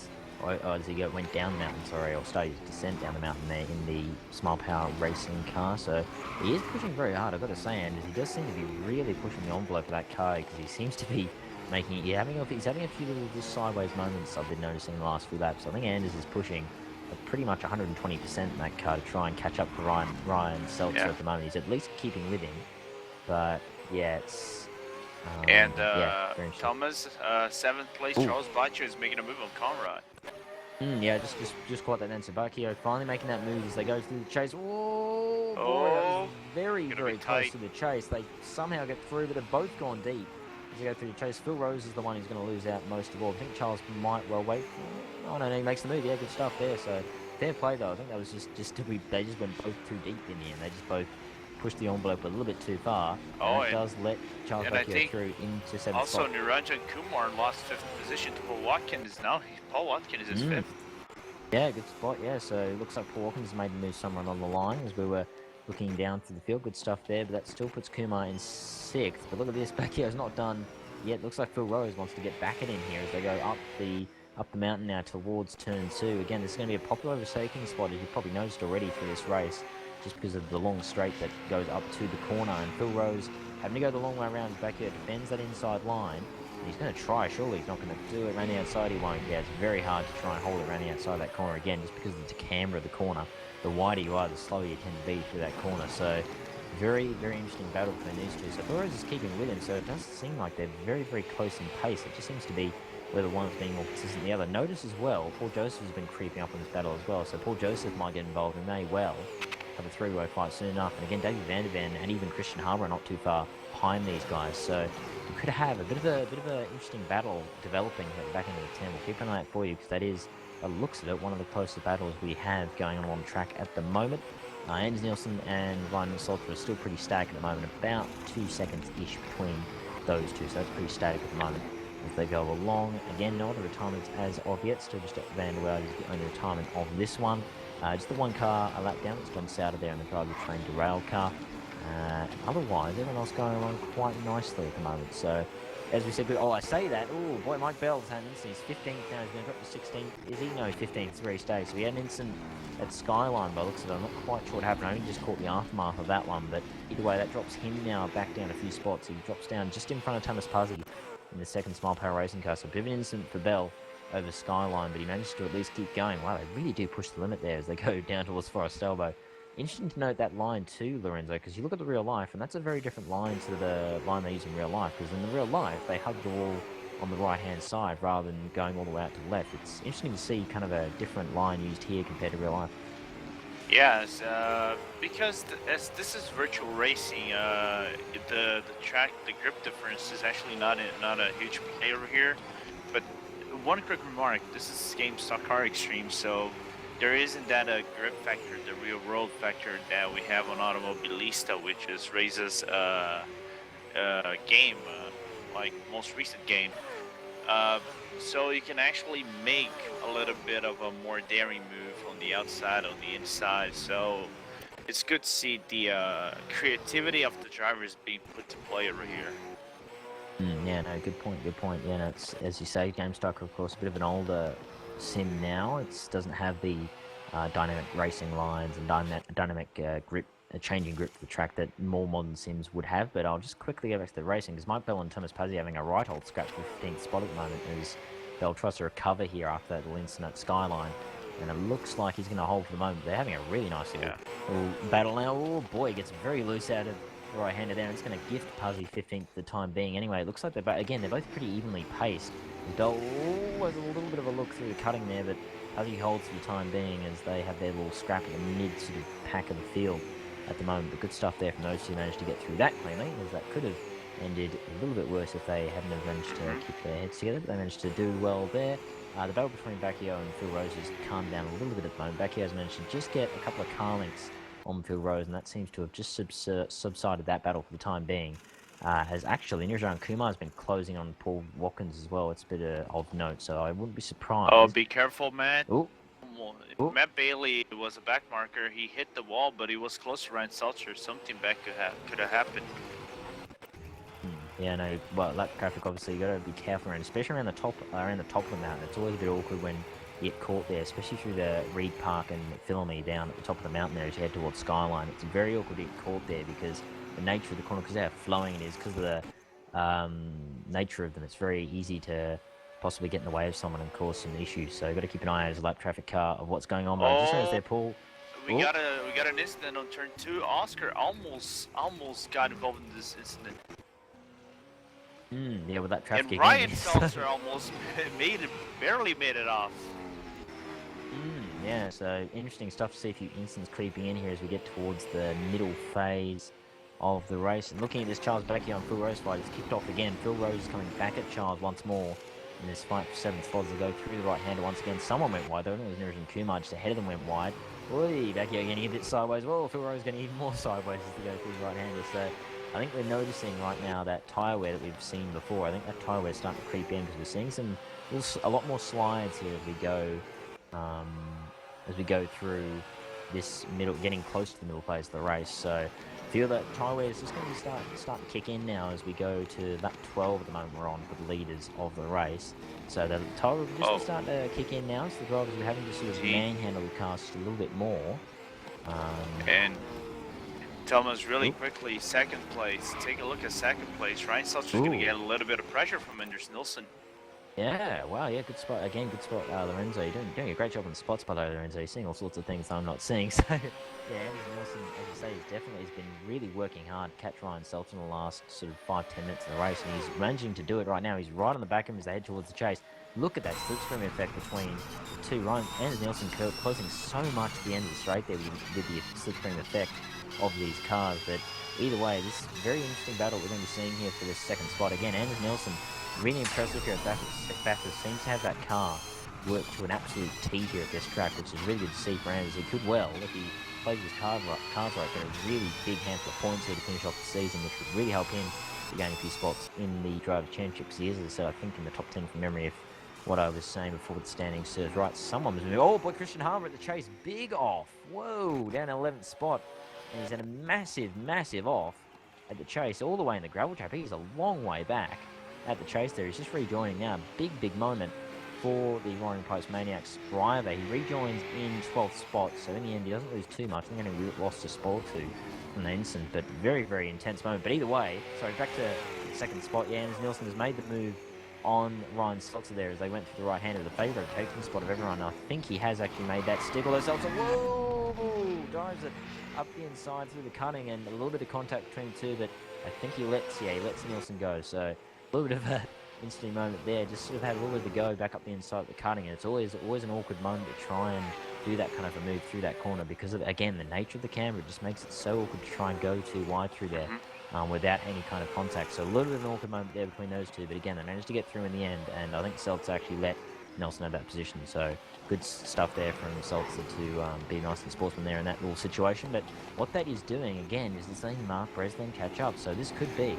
As he went down the mountain, or started to descend down the mountain there in the Smile Power racing car. So he is pushing very hard, I've got to say, Anders. He does seem to be really pushing the envelope of that car, because he seems to be making it. He's having a few little just sideways moments I've been noticing in the last few laps. I think Anders is pushing pretty much 120% in that car to try and catch up to Ryan Seltzer at the moment. He's at least keeping with him, but yeah, it's. Thomas, 7th place. Ooh. Charles Bacchio is making a move on Conrad. Yeah, just caught that then. So Bacchio finally making that move as they go through the chase. Whoa, boy, that was very close to the chase. They somehow get through, but they've both gone deep as they go through the chase. Phil Rose is the one who's going to lose out most of all. I think Charles might well wait. Oh no, he makes the move. Yeah, good stuff there. So fair play though. I think that was they just went both too deep in the end. They just both pushed the envelope a little bit too far. And it does let Charles Bacchio through into 7th also spot. Niranjan Kumar lost 5th position to Paul Watkins. Now Paul Watkins is 5th. Yeah, good spot. Yeah, so it looks like Paul Watkins made a move somewhere along the line as we were looking down through the field. Good stuff there, but that still puts Kumar in 6th. But look at this, Bacchio's not done yet. Looks like Phil Rose wants to get back at him here as they go up the mountain now towards turn 2. Again, this is going to be a popular overtaking spot, as you've probably noticed already through this race, just because of the long straight that goes up to the corner. And Phil Rose having to go the long way around as Bacchio defends that inside line. And he's going to try, surely he's not going to do it around the outside, he won't. Yeah, it's very hard to try and hold it around the outside of that corner again, just because of the camber of the corner. The wider you are, the slower you tend to be through that corner. So very interesting battle between these two. So Phil Rose is keeping with him, so it does seem like they're very close in pace. It just seems to be whether one's being more consistent than the other. Notice as well, Paul Joseph has been creeping up in this battle as well, so Paul Joseph might get involved and may well have a three-way fight soon enough. And again, David Van der Ven and even Christian Harbour are not too far behind these guys, so you could have a bit of an interesting battle developing at the back end of the 10. We'll keep an eye out for you, because that is, by the looks of it, one of the closest battles we have going on the track at the moment. Anders Nielsen and Ryan Salter are still pretty static at the moment, about 2 seconds-ish between those two, so that's pretty static at the moment as they go along. Again, no other retirements as of yet, still just at Van der Waal is the only retirement of this one. Just the one car a lap down that's gone south of there, and the driver train derailed car. Otherwise, everyone else going along quite nicely at the moment. So, as we said, I say that. Oh boy, Mike Bell's had an incident. He's 15th now. He's going to drop to 16th. Is he? No, 15th. It's where he stays. So he had an incident at Skyline by the looks of it. I'm not quite sure what happened. I only just caught the aftermath of that one. But either way, that drops him now back down a few spots. He drops down just in front of Thomas Puzzy in the second Smile Power Racing car. So a bit of an incident for Bell over Skyline, but he managed to at least keep going. Wow, they really do push the limit there as they go down towards Forest Elbow. Interesting to note that line too, Lorenzo, because you look at the real life, and that's a very different line to the line they use in real life, because in the real life, they hug the wall on the right-hand side rather than going all the way out to the left. It's interesting to see kind of a different line used here compared to real life. Yes, because as this is virtual racing, the track, the grip difference is actually not a huge player here. But one quick remark: this is game stock car extreme, so there isn't that a grip factor, the real world factor that we have on Automobilista, which is Race's game, like most recent game. So you can actually make a little bit of a more daring move on the outside, on the inside. So it's good to see the creativity of the drivers being put to play over here. Yeah, no, good point. Yeah, no, it's, as you say, GameStock, of course, a bit of an older sim now. It doesn't have the dynamic racing lines and dynamic grip, changing grip for the track that more modern sims would have. But I'll just quickly go back to the racing, because Mike Bell and Thomas Puzzy having a right hold scratch for 15th spot at the moment as Bell tries to recover here after that little incident at Skyline. And it looks like he's going to hold for the moment. They're having a really nice little battle now. Oh boy, gets very loose out of the right-hander there. And it's going to gift Puzzy 15th for the time being. Anyway, it looks like they're both pretty evenly paced. Bell has a little bit of a look through the cutting there, but Puzzy holds for the time being as they have their little scrap at the mid sort of pack of the field at the moment. But good stuff there from those who managed to get through that cleanly, as that could have ended a little bit worse if they hadn't have managed to keep their heads together. But they managed to do well there. The battle between Bacchio and Phil Rose has calmed down a little bit at the moment. Bacchio has managed to just get a couple of car links on Phil Rose, and that seems to have just subsided that battle for the time being. Has actually, Nirjan Kumar has been closing on Paul Watkins as well. It's a bit of note, so I wouldn't be surprised. Oh, be careful, Matt. Ooh. Matt Bailey was a back marker. He hit the wall, but he was close to Ryan Seltzer. Something back could have happened. Yeah, no. Well, lap traffic, obviously, you got to be careful around, especially around the top of the mountain. It's always a bit awkward when you get caught there, especially through the Reed Park and Philomie down at the top of the mountain there as you head towards Skyline. It's very awkward to get caught there because the nature of the corner, because how flowing it is, because of the nature of them, it's very easy to possibly get in the way of someone and cause some issues. So you've got to keep an eye out as a lap traffic car of what's going on. But just as they're Paul. We got an incident on turn 2. Oscar almost got involved in this incident. Yeah, with that traffic. And Ryan Seltzer almost barely made it off. Yeah, so interesting stuff to see a few incidents creeping in here as we get towards the middle phase of the race. And looking at this Charles Bacchio and Phil Rose fight, it's kicked off again. Phil Rose is coming back at Charles once more in this fight for 7th spot as they go through the right-hander once again. Someone went wide, though. I think it was Nirjan Kumar just ahead of them went wide. Boy, Bacchio getting a bit sideways. Well, Phil Rose getting even more sideways as they go through the right-hander. So I think we're noticing right now that tyre wear that we've seen before. I think that tyre wear is starting to creep in because we're seeing a lot more slides here as we go through this getting close to the middle phase of the race. So I feel that tyre wear is just going to start to kick in now as we go to lap 12 at the moment we're on for the leaders of the race. So the tyre wear will just start to kick in now, so the drivers are having to sort of manhandle the cars just a little bit more. And Thomas, really quickly, 2nd place. Take a look at 2nd place. Ryan Seltzer's going to get a little bit of pressure from Anders Nilsson. Yeah, wow, yeah, good spot. Again, good spot, Lorenzo. You're doing a great job on the spots, by the way, Lorenzo. You're seeing all sorts of things that I'm not seeing. So, yeah, Anders Nilsson, as you say, he's been really working hard to catch Ryan Seltzer in the last sort of 5-10 minutes of the race, and he's managing to do it right now. He's right on the back of him as they head towards the chase. Look at that slipstream effect between the two. Anders Nilsson closing so much at the end of the straight there with the slipstream effect of these cars. But either way, this is a very interesting battle we're going to be seeing here for this 2nd spot. Again, Anders Nilsson, really impressive here at Bathurst. Seems to have that car work to an absolute T here at this track, which is really good to see for Anders. He could well, if he plays his cards right, get a really big handful of points here to finish off the season, which would really help him to gain a few spots in the Driver Championship. Because he is, as I said, I think in the top 10 from memory, if what I was saying before the standing serves right. Someone was moving. Oh boy, Christian Harmer at the chase. Big off. Whoa, down 11th spot. and he's at a massive off at the chase, all the way in the gravel trap. He's a long way back at the chase there. He's just rejoining now. Big moment for the Roaring Post Maniacs driver. He rejoins in 12th spot, so in the end he doesn't lose too much. I think he only lost a spot or two from the instant, but very intense moment. But either way, sorry, back to the second spot. Yeah, Anders Nielsen has made the move on Ryan Seltzer there as they went through the right hand of the favourite, taking the spot of everyone. I think he has actually made that stick. Although Seltzer, whoa, dives it up the inside through the cutting, and a little bit of contact between the two, but I think he lets Nielsen go. So a little bit of a interesting moment there. Just sort of had a little bit of a go back up the inside of the cutting, and it's always an awkward moment to try and do that kind of a move through that corner because of, again, the nature of the camber. It just makes it so awkward to try and go too wide through there. Without any kind of contact. So a little bit of an awkward moment there between those two, but again, they managed to get through in the end, and I think Seltzer actually let Nelson have that position. So good stuff there from Seltzer to be nice and sportsman there in that little situation. But what that is doing, again, is it's letting Mark Breslin catch up. So this could be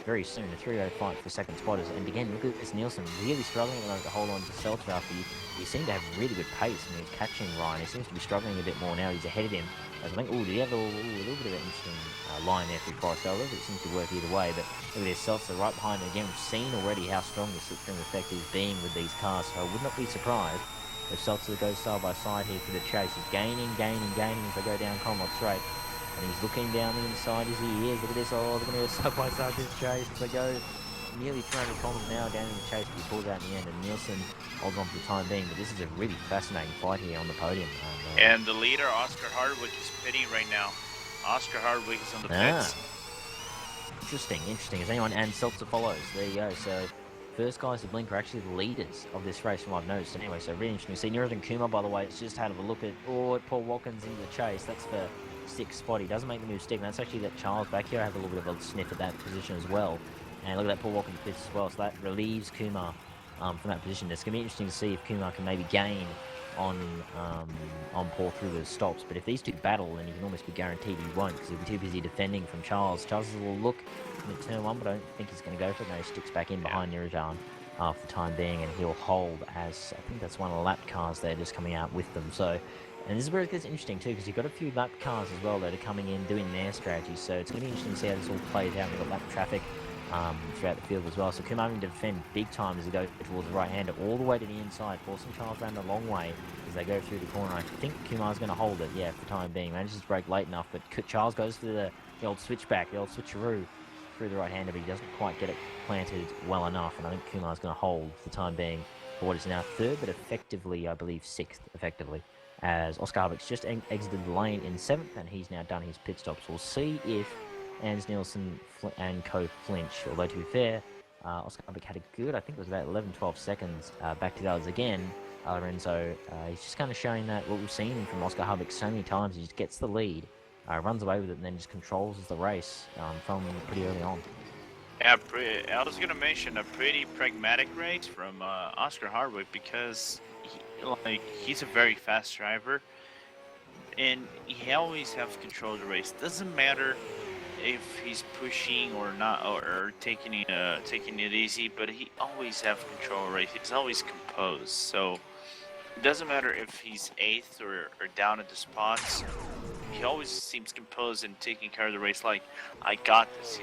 very soon a 3-0 fight for second spotters. And again, look at this, Nielsen really struggling at the moment to hold on to Seltzer after he seemed to have really good pace when he was catching Ryan. He seems to be struggling a bit more now. He's ahead of him. I think, did he have a little bit of an interesting line there through Forest Vale? It seems to work either way, but look at this, Seltzer right behind him again. We've seen already how strong the slipstream effect is being with these cars, so I would not be surprised if Seltzer goes side by side here for the chase. He's gaining as they go down Commonwealth Straight, and he's looking down the inside as he is. Look at this, look at this, side by side this chase as they go nearly 300 kilometers an hour down in the chase, but he pulls out in the end, and Nielsen holds on for the time being. But this is a really fascinating fight here on the podium. And the leader, Oscar Hardwick, is pitting right now. Oscar Hardwick is on the pits. Interesting. As anyone, and Seltzer follows. There you go. So first guys to blink are actually the leaders of this race from what I've noticed. Anyway, so really interesting to see. Nuriddin Kumar, by the way, it's just had a look at Paul Watkins into the chase. That's for 6th spot. He doesn't make the move stick. And that's actually that Charles back here have a little bit of a sniff at that position as well. And look at that Paul Watkins pits as well. So that relieves Kumar from that position. It's going to be interesting to see if Kumar can maybe gain on Paul through the stops. But if these two battle, then you can almost be guaranteed he won't, because he'll be too busy defending from Charles. Charles is a little look in turn one, but I don't think he's going to go for it. No, he sticks back in behind Nirajan for the time being, and he'll hold as, I think that's one of the lap cars there just coming out with them. So, and this is where it gets interesting too, because you've got a few lap cars as well that are coming in doing their strategies. So it's going to be interesting to see how this all plays out. We've got lap traffic throughout the field as well. So Kumar having to defend big time as he goes towards the right hander, all the way to the inside, forcing Charles around a long way as they go through the corner. I think Kumar's going to hold it, yeah, for the time being. Manages to break late enough, but Charles goes for the old switchback, the old switcheroo through the right hander, but he doesn't quite get it planted well enough, and I think Kumar's going to hold for the time being for what is now 3rd, but effectively, I believe, 6th, effectively, as Oscar Harbicks just exited the lane in 7th, and he's now done his pit stops. We'll see if Anders Nielsen and co flinch, although to be fair, Oscar Harbicks had a good, I think it was about 11-12 seconds back to the others again. Lorenzo, he's just kind of showing that what we've seen from Oscar Harbicks so many times. He just gets the lead, runs away with it, and then just controls the race from pretty early on. Yeah, I was going to mention a pretty pragmatic race from Oscar Hardwick, because he's a very fast driver, and he always has control of the race. Doesn't matter if he's pushing or not, or taking it easy, but he always have control of the race. He's always composed. So it doesn't matter if he's 8th or down at the spots. He always seems composed and taking care of the race. Like, I got this,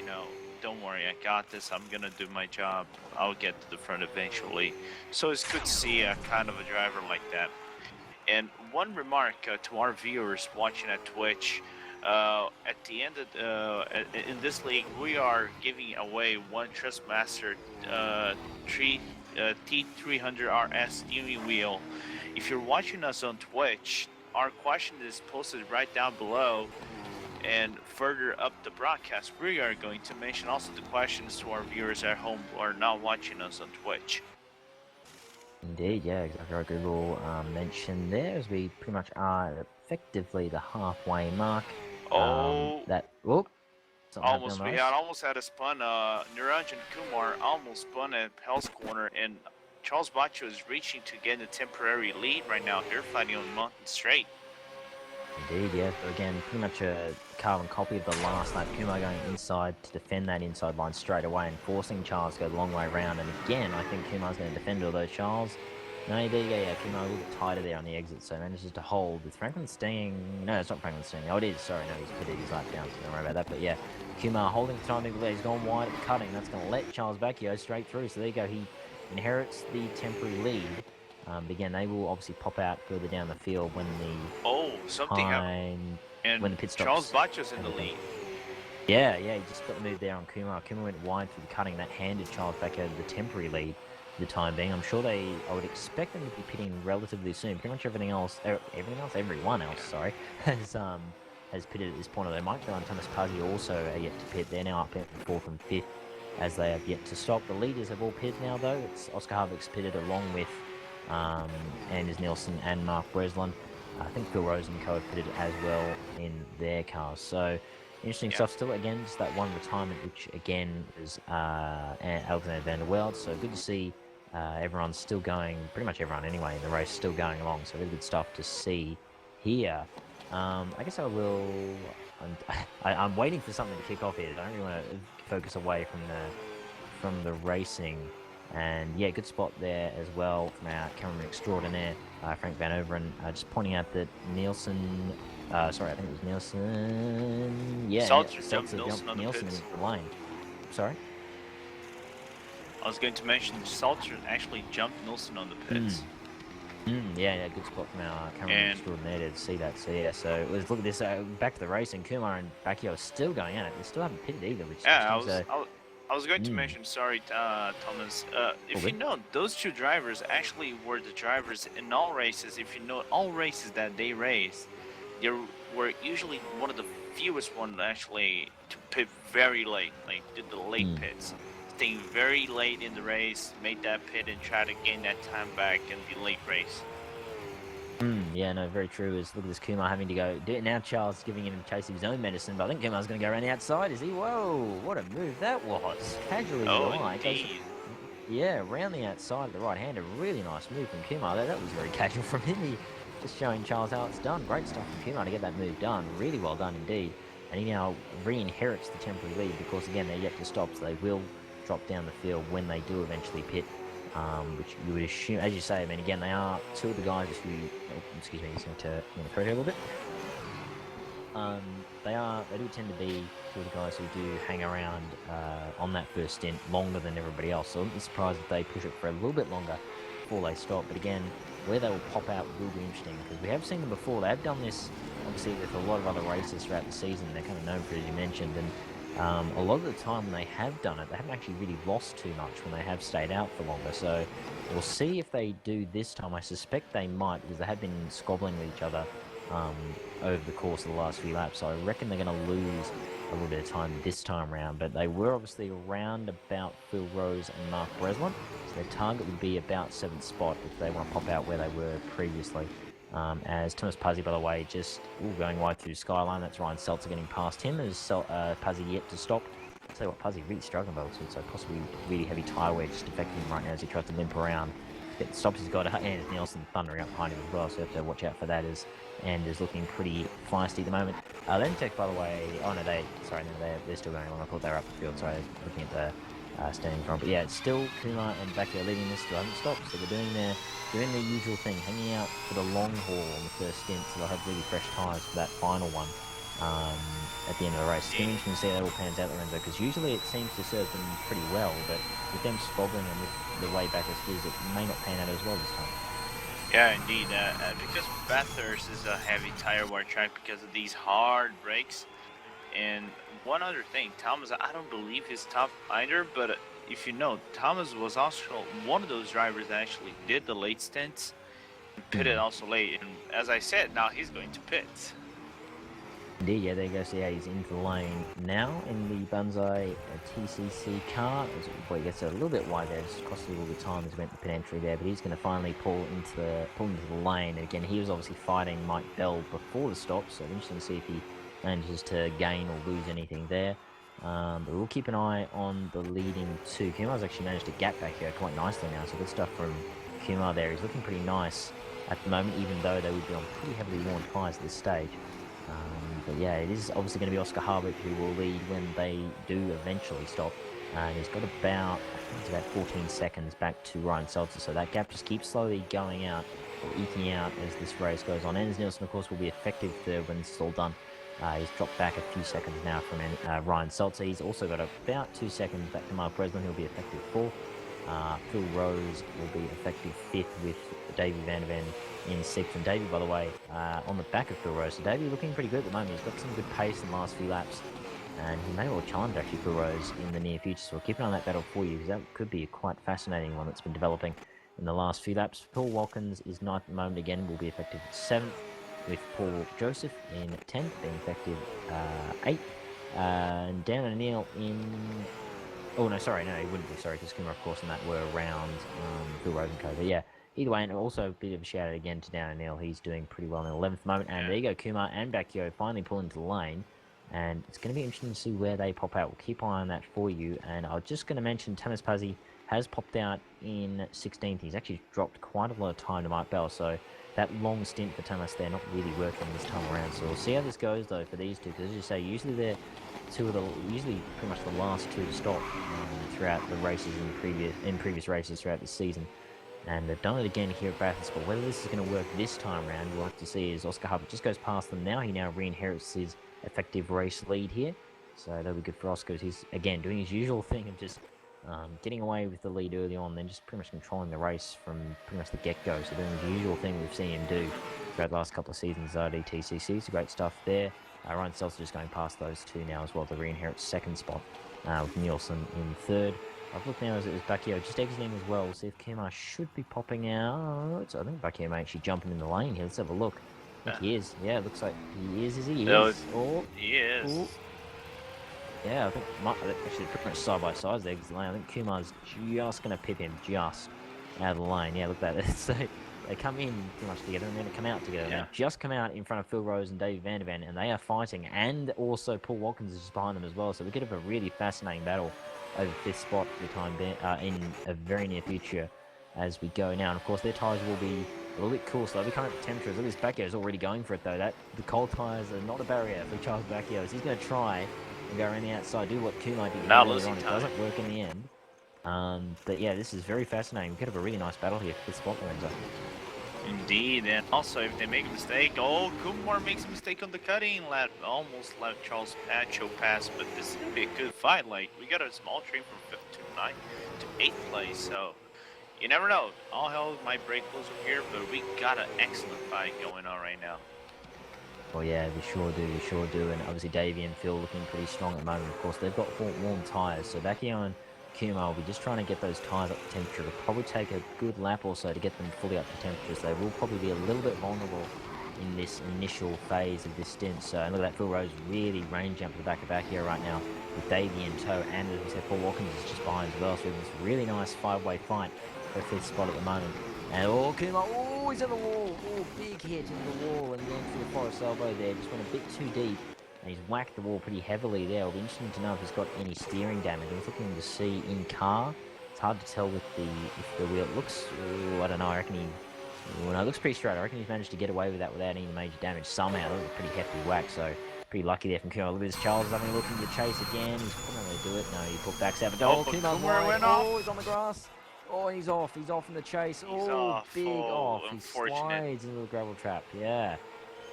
don't worry, I got this. I'm gonna do my job. I'll get to the front eventually. So it's good to see a kind of a driver like that. And one remark to our viewers watching at Twitch. At the end of in this league, we are giving away one Thrustmaster T300 RS steering wheel. If you're watching us on Twitch, our question is posted right down below, and further up the broadcast, we are going to mention also the questions to our viewers at home who are not watching us on Twitch. Indeed, yeah, exactly right. Google mentioned there, as we pretty much are effectively the halfway mark. Almost. We almost had a spun. Niranjan Kumar almost spun at Hell's Corner, and Charles Bacho is reaching to get a temporary lead right now. They're fighting on Mountain Straight. Indeed, yeah. But again, pretty much a carbon copy of the last lap. Kumar going inside to defend that inside line straight away and forcing Charles to go the long way around. And again, I think Kumar's going to defend, although Charles No, there you go, yeah, Kumar a little bit tighter there on the exit, so manages to hold with Franklin staying... No, it's not Franklin staying. Oh, it is, sorry, no, he's pitted his lap down, so don't worry about that. But yeah, Kumar holding the timing, he's gone wide at the cutting. That's going to let Charles Bacchio straight through, so there you go, he inherits the temporary lead. But again, they will obviously pop out further down the field when the when the pit stops. Charles Bacchio's in the lead. Yeah, he just got the move there on Kumar. Kumar went wide through the cutting. That handed Charles Bacchio the temporary lead for the time being. I'm sure I would expect them to be pitting relatively soon. Pretty much everyone else, has pitted at this point. Although Mike Bell and Thomas Puggy also are yet to pit. They're now up at 4th and 5th as they have yet to stop. The leaders have all pitted now, though. It's Oscar Harvick's pitted along with Anders Nielsen and Mark Breslin. I think Phil Rose and co have pitted as well in their cars. So interesting stuff still. Again, just that one retirement, which again is Alexander Van der Velde. So good to see everyone's still going, pretty much everyone anyway, in the race still going along. So really good stuff to see here. I guess I will... I'm waiting for something to kick off here. I don't really want to focus away from the racing. And yeah, good spot there as well from our cameraman extraordinaire, Frank Van Overen, just pointing out that Nielsen... sorry, I think it was Nielsen... Yeah, Seltzer jumped Nielsen on the Nielsen pits. into the lane. Sorry? I was going to mention Seltzer actually jumped Nielsen on the pits. Yeah, good spot from our cameraman extraordinaire to see that. So yeah, so it was, look at this, back to the racing. Kumar and Bacchio are still going at it. They still haven't pitted either, which I was going to mention, sorry, Thomas, if you know, those two drivers actually were the drivers in all races. If you know, all races that they raced, they were usually one of the fewest ones actually to pit very late, like did the late pits. Staying very late in the race, made that pit and tried to gain that time back in the late race. Yeah, no, very true. Look at this Kumar having to go do it now. Charles giving him a chase of his own medicine, but I think Kumar's going to go around the outside. Is he? Whoa! What a move that was. Casually, yeah, around the outside of the right hand. A really nice move from Kumar. That was very casual from him. He just showing Charles how it's done. Great stuff from Kumar to get that move done. Really well done indeed. And he now re-inherits the temporary lead because again they're yet to stop, so they will drop down the field when they do eventually pit. Which you would assume, as you say, I mean, again, they are two of the guys who... Oh, excuse me, just going to throw here a little bit. They do tend to be two of the guys who do hang around on that first stint longer than everybody else. So I wouldn't be surprised if they push it for a little bit longer before they stop. But again, where they will pop out will be interesting because we have seen them before. They have done this, obviously, with a lot of other races throughout the season. They're kind of known for it, as you mentioned, and a lot of the time when they have done it, they haven't actually really lost too much when they have stayed out for longer. So we'll see if they do this time. I suspect they might because they have been squabbling with each other over the course of the last few laps. So I reckon they're going to lose a little bit of time this time around. But they were obviously around about Phil Rose and Mark Breslin. So their target would be about 7th spot if they want to pop out where they were previously. As Thomas Puzzy, by the way, just going wide through Skyline. That's Ryan Seltzer getting past him as Puzzy yet to stop. I'll tell you what, Puzzy really struggling by the looks, so possibly really heavy tyre wear just affecting him right now as he tries to limp around. Get the stops he's got, and Nielsen thundering up behind him as well, so you have to watch out for that as Anders looking pretty feisty at the moment. Lentech, by the way, they're still going along. I thought they were up the field, sorry, looking at the standing front. But yeah, it's still Kumar and Bacchio leading this, still haven't stopped, so they're doing their usual thing, hanging out for the long haul on the first stint, so they'll have really fresh tyres for that final one at the end of the race. It's going to be interesting to see how that all pans out, Lorenzo, because usually it seems to serve them pretty well, but with them squabbling and with the way Bathurst is, it may not pan out as well this time. Yeah, indeed, because Bathurst is a heavy tire wear track because of these hard brakes. And one other thing, Thomas, I don't believe he's top either, but if you know, Thomas was also one of those drivers that actually did the late stints and pitted also late. And as I said, now he's going to pit. Indeed, yeah, there you go. So yeah, he's into the lane now in the Banzai TCC car. Boy, he gets a little bit wide there, just cost a little bit of time as he went to pit entry there, but he's going to finally pull into the lane. And again, he was obviously fighting Mike Bell before the stop, so interesting to see if he manages to gain or lose anything there. But we'll keep an eye on the leading two. Kumar's actually managed to gap back here quite nicely now, so good stuff from Kumar there. He's looking pretty nice at the moment, even though they would be on pretty heavily worn tyres at this stage. But yeah, it is obviously going to be Oscar Harvick who will lead when they do eventually stop. And he's got about, I think it's about 14 seconds back to Ryan Seltzer. So that gap just keeps slowly going out, or eking out as this race goes on. Anders Nielsen, of course, will be effective third when this is all done. He's dropped back a few seconds now from Ryan Seltzer. He's also got about 2 seconds back to Mark Breslin. He'll be effective fourth. Phil Rose will be effective fifth with Davey Van Ven in sixth. And Davey, by the way, on the back of Phil Rose. So Davey looking pretty good at the moment. He's got some good pace in the last few laps. And he may well challenge actually Phil Rose in the near future. So we'll keep an eye on that battle for you, because that could be a quite fascinating one that's been developing in the last few laps. Paul Watkins is ninth at the moment again, will be effective seventh, with Paul Joseph in 10th, being effective 8th. And Dan O'Neill in... Oh, no, sorry, no, he wouldn't be, sorry, because Kumar, of course, and that were around Phil Rose and co. But yeah, either way, and also a bit of a shout out again to Dan O'Neill. He's doing pretty well in the 11th moment. And there you go, Kumar and Bacchio finally pull into the lane. And it's going to be interesting to see where they pop out. We'll keep an eye on that for you. And I was just going to mention Tamas Puzzy has popped out in 16th. He's actually dropped quite a lot of time to Mike Bell. So that long stint for Tamas there not really working this time around. So we'll see how this goes, though, for these two. Because as you say, usually they're usually pretty much the last two to stop throughout the races in previous races throughout the season. And they've done it again here at Bathurst. But whether this is going to work this time around, we'll have to see. As Oscar Hubbard just goes past them now. He now re-inherits his effective race lead here. So that'll be good for Oscar. He's, again, doing his usual thing of just getting away with the lead early on, then just pretty much controlling the race from pretty much the get-go. So doing the usual thing we've seen him do throughout the last couple of seasons at RDTCC. So great stuff there. Ryan Seltzer just going past those two now as well to re-inherit second spot with Nielsen in third. I've looked now as it was Bacchio just exiting as well. We'll see if Kumar should be popping out. So I think Bacchio may actually jump in the lane here. Let's have a look. I think he is. Yeah, it looks like he is. Is he? No, Oh, he is. Oh. Yeah, I think actually pretty much side by side there. The lane. I think Kumar's just going to pip him just out of the lane. Yeah, look at that. So they come in pretty much together and then they come out together. Yeah. They just come out in front of Phil Rose and David Van Der Ven, and they are fighting. And also Paul Watkins is just behind them as well. So we could have a really fascinating battle over fifth spot for the time being in a very near future as we go now. And of course their tyres will be a little bit cool, so they'll be coming up to temperatures. Look, this Bacchio is already going for it though. The cold tyres are not a barrier for Charles Bacchio. So he's going to try and go around the outside, do what Kumar did earlier on. It doesn't work in the end. But yeah, this is very fascinating. We could have a really nice battle here for fifth spot, Lorenzo. Indeed, and also if they make a mistake, Kumar makes a mistake on the cutting, almost let Charles Pacho pass, but this is going to be a good fight. Like, we got a small train from 5th to 9th to 8th place, so you never know. All hell might break loose from here, but we got an excellent fight going on right now. Well, yeah, we sure do, and obviously Davey and Phil looking pretty strong at the moment. Of course, they've got warm tyres, so Bacchio and Kumar will be just trying to get those tyres up to temperature. It'll probably take a good lap or so to get them fully up to temperature, so they will probably be a little bit vulnerable in this initial phase of this stint. So, and look at that, Phil Rose really range up to the back of Bacchio right now with Davey in tow, and as we said, Paul Watkins is just behind as well. So we have this really nice five-way fight for fifth spot at the moment. And Kumar, he's on the wall. Big hit into the wall, and then for the Forest elbow there, just went a bit too deep. And he's whacked the wall pretty heavily there. It'll be interesting to know if he's got any steering damage. I'm looking to see in car. It's hard to tell with the wheel. It looks, I don't know, I reckon it looks pretty straight. I reckon he's managed to get away with that without any major damage somehow. That was a pretty hefty whack, so pretty lucky there from Kumar. Look at this, Charles is having a look into the chase again. He's probably going to do it. No, he put backs out. But Kumar went off. He's on the grass. He's off. He's off in the chase. He's off. Big off. He Unfortunate. slides into the gravel trap. Yeah.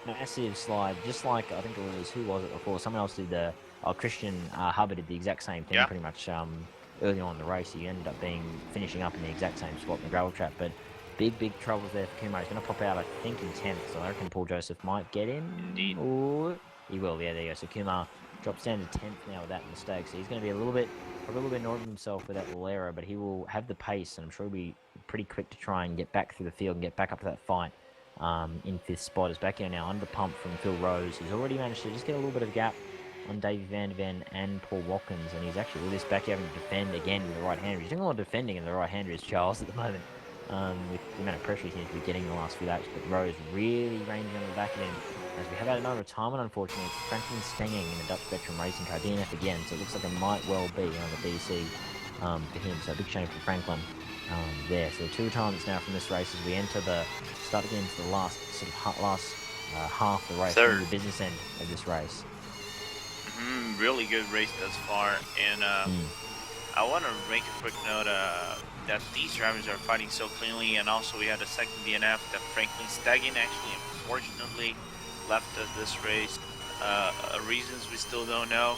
Massive slide, just like I think it was, who was it before? Someone else did Christian Hubbard did the exact same thing pretty much early on in the race. He ended up finishing up in the exact same spot in the gravel trap. But big troubles there for Kumar. He's going to pop out, I think, in 10th. So I reckon Paul Joseph might get in. Indeed. He will. Yeah, there you go. So Kumar drops down to 10th now with that mistake. So he's going to be probably a little bit annoyed with himself with that little error, but he will have the pace, and I'm sure he'll be pretty quick to try and get back through the field and get back up to that fight. In fifth spot is Bacchio now under pump from Phil Rose. He's already managed to just get a little bit of gap on Davey Van Der Ven and Paul Watkins, and he's actually with this Bacchio having to defend again with the right hander. He's doing a lot of defending in the right hander is Charles at the moment, with the amount of pressure he seems to be getting in the last few laps. But Rose really ranging on the back of him. As we have had another retirement, unfortunately, it's Franklin Stenging in the Dutch Veteran Racing Car DNF again, so it looks like it might well be on the DC for him. So a big shame for Franklin. There, so 2 retirements now from this race as we start again to the last half of the race, the business end of this race. Really good race thus far, and I want to make a quick note that these drivers are fighting so cleanly, and also we had a second DNF that Franklin Staggin actually, unfortunately, left us this race. Reasons we still don't know,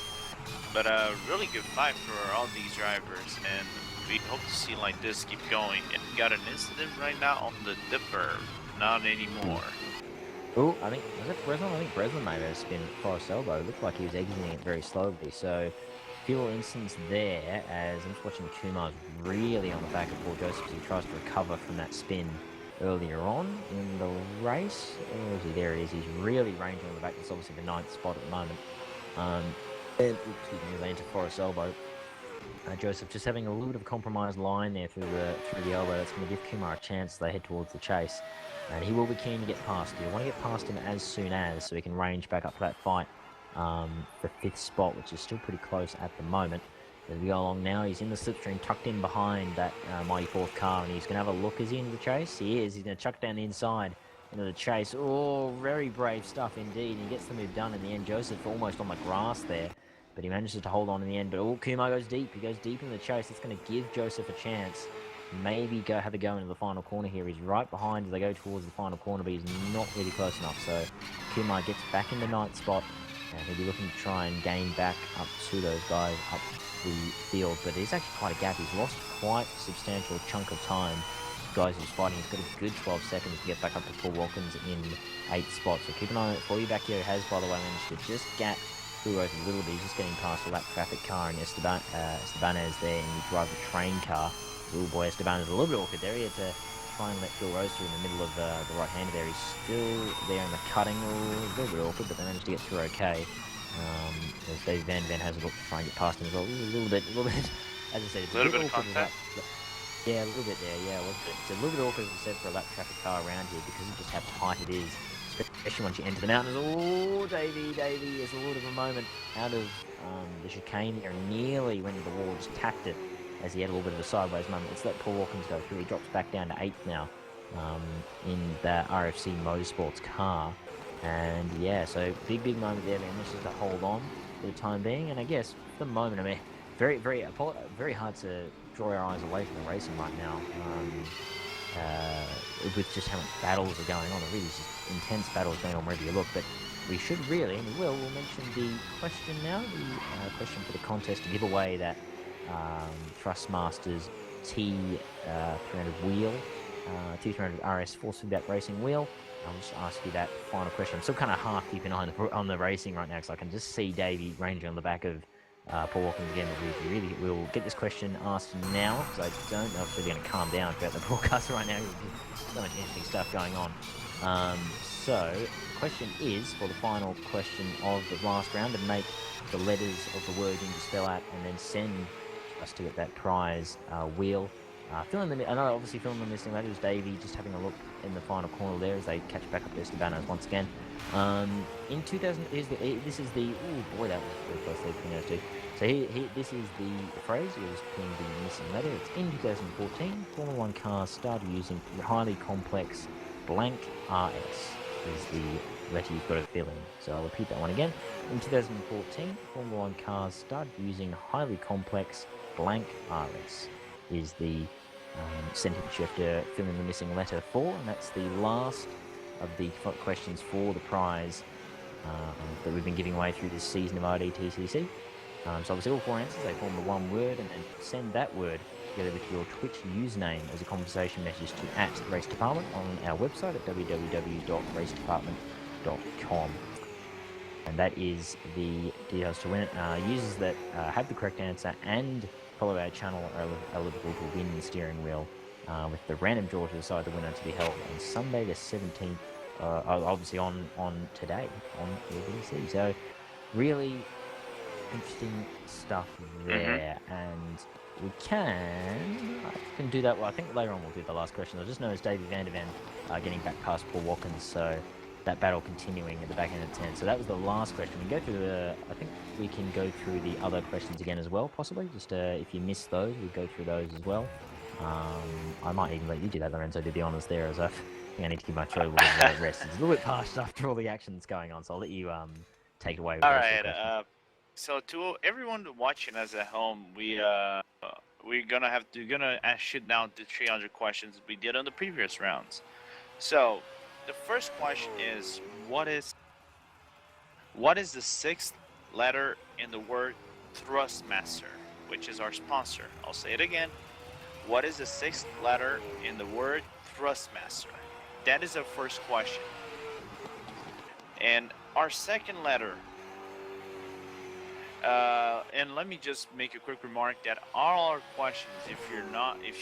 but a really good fight for all these drivers, and we hope to see like this keep going. And we got an incident right now on the dipper, not anymore. Oh, I think, was it Breslin? I think Breslin may have spin Forest Elbow. It looked like he was exiting it very slowly. So, a few little instances there as I'm just watching Kumar's really on the back of Paul Joseph as he tries to recover from that spin earlier on in the race. Where is he? There he is. He's really ranging on the back. It's obviously the 9th spot at the moment. Excuse me, into Forest Elbow. Joseph just having a little bit of a compromised line there through the elbow. That's going to give Kumar a chance as they head towards the chase. And he will be keen to get past you. You want to get past him as soon as, so he can range back up to that fight for 5th spot, which is still pretty close at the moment. As we go along now, he's in the slipstream, tucked in behind that mighty 4th car, and he's going to have a look. Is he into the chase? He is. He's going to chuck down the inside into the chase. Oh, very brave stuff indeed. He gets the move done in the end. Joseph almost on the grass there, but he manages to hold on in the end. But Kumar goes deep. He goes deep in the chase. It's going to give Joseph a chance. Maybe have a go into the final corner here. He's right behind as they go towards the final corner, but he's not really close enough. So Kumar gets back in the 9th spot, and he'll be looking to try and gain back up to those guys up the field. But there's actually quite a gap. He's lost quite a substantial chunk of time. The guys who's fighting, he's got a good 12 seconds to get back up to Paul Watkins in 8th spot. So keep an eye on it for you. Back here has, by the way, managed to just gap through a little bit. He's just getting past a lap traffic car and Estebanez there, and you drive the train car. Oh boy, Esteban is a little bit awkward there. He had to try and let Phil Rose through in the middle of the right-hander there. He's still there in the cutting. A little bit awkward, but they managed to get through okay. As David Van Ven has a look to try and get past him as well. A little bit, as I said, it's a little bit awkward. Yeah, a little bit there, yeah. It's a little bit awkward, as I said, for a lap traffic car around here because of just how tight it is, especially once you enter the mountains. Oh, Davey, it's a little bit of a moment out of the chicane here, and nearly went into the wall, just tapped it as he had a little bit of a sideways moment. Let's let Paul Watkins go through. He drops back down to 8th now in the RFC Motorsports car. And yeah, so big moment there. Man, this is to hold on for the time being. And I guess for the moment, I mean, very hard to draw our eyes away from the racing right now. With just how much battles are going on. There really is just intense battles going on wherever you look. But we should really, and we'll mention the question now, the question for the contest to give away that Thrustmaster's T300 wheel, T300 RS Force Feedback Racing wheel. I'll just ask you that final question. I'm still kind of half keeping an eye on the racing right now because I can just see Davey ranging on the back of Paul Watkins again. But we'll get this question asked now because I don't know if they're going to calm down throughout the broadcast right now. There's so much interesting stuff going on. So the question is, for the final question of the last round, to make the letters of the word in to spell out and then send us to get that prize wheel. Obviously filling the missing letters. Davey just having a look in the final corner there as they catch back up to Estebanez once again. In 2000, this is the, oh boy, that was very closely between those two. So this is the phrase, you're just putting the missing letter. It's in 2014, Formula 1 cars started using highly complex blank RS is the letter you've got to fill in. So I'll repeat that one again. In 2014, Formula 1 cars started using highly complex blank RS is the sentence you have to fill in the missing letter for, and that's the last of the questions for the prize that we've been giving away through this season of RDTCC. So obviously all 4 answers, they form the one word, and then send that word together with your Twitch username as a conversation message to @RaceDepartment on our website at www.racedepartment.com. And that is the details to win it. Users that have the correct answer and follow our channel are eligible to win the steering wheel with the random draw to decide the winner to be held on Sunday the 17th, obviously on today on ABC. So really interesting stuff there, and we can do that. Well, I think later on we'll do the last question. I just noticed Davey Van der Ven getting back past Paul Watkins, so that battle continuing at the back end of 10. So that was the last question. We can go through I think we can go through the other questions again as well, possibly. Just if you missed those, we'll go through those as well. I might even let you do that, Lorenzo, do the honours there, as I think I need to give my throat a little bit of rest. It's a little bit past after all the action that's going on, so I'll let you take it away with all those right. questions. So to everyone watching us at home, we're gonna shoot down the 300 questions we did on the previous rounds. So the first question is, what is the sixth letter in the word Thrustmaster, which is our sponsor? I'll say it again. What is the sixth letter in the word Thrustmaster? That is our first question. And our second letter, and let me just make a quick remark that all our questions, if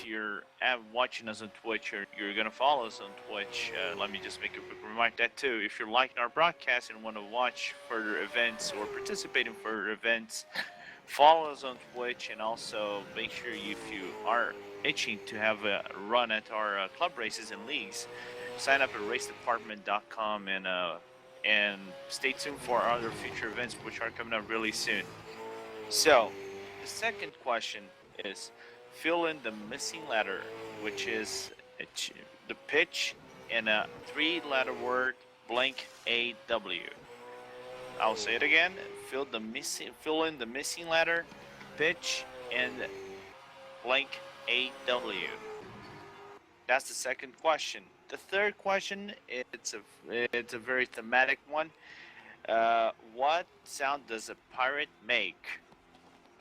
you're watching us on Twitch or you're gonna follow us on Twitch, let me just make a quick remark that too. If you're liking our broadcast and want to watch further events or participate in further events, follow us on Twitch, and also make sure if you are itching to have a run at our club races and leagues, sign up at RaceDepartment.com and stay tuned for our other future events which are coming up really soon. So, the second question is fill in the missing letter, which is the pitch in a three-letter word blank AW. I'll say it again. Fill in the missing letter, pitch, and blank AW. That's the second question. The third question, it's a very thematic one. What sound does a pirate make?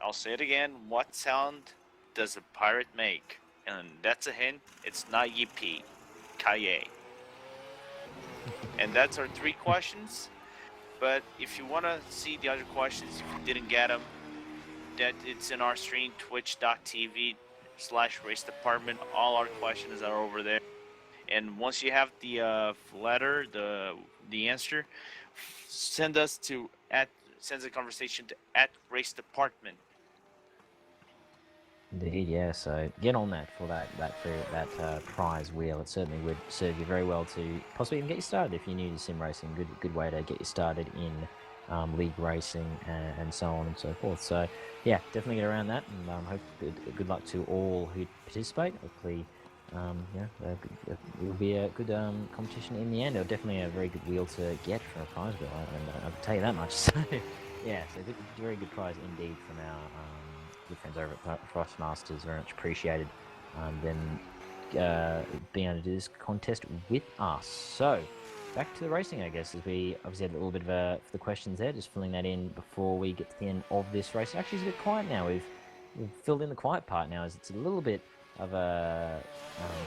I'll say it again. What sound does a pirate make? And that's a hint. It's not yippee, kaye. And that's our three questions. But if you want to see the other questions, if you didn't get them, that it's in our stream, twitch.tv/racedepartment. All our questions are over there. And once you have the letter, the answer, send the conversation to @RaceDepartment. Indeed, yeah. So get on that for that prize wheel. It certainly would serve you very well to possibly even get you started if you're new to sim racing. Good way to get you started in league racing and so on and so forth. So yeah, definitely get around that, and hope good luck to all who participate. Hopefully, it will be a good competition in the end. Or definitely a very good wheel to get for a prize wheel. I'll tell you that much. So yeah, so very good prize indeed from our good friends over at Thrustmasters. Very much appreciated them being able to do this contest with us. So back to the racing, I guess, as we obviously had a little bit of for the questions there, just filling that in before we get to the end of this race. Actually, it's a bit quiet now. We've filled in the quiet part now, as it's a little bit of a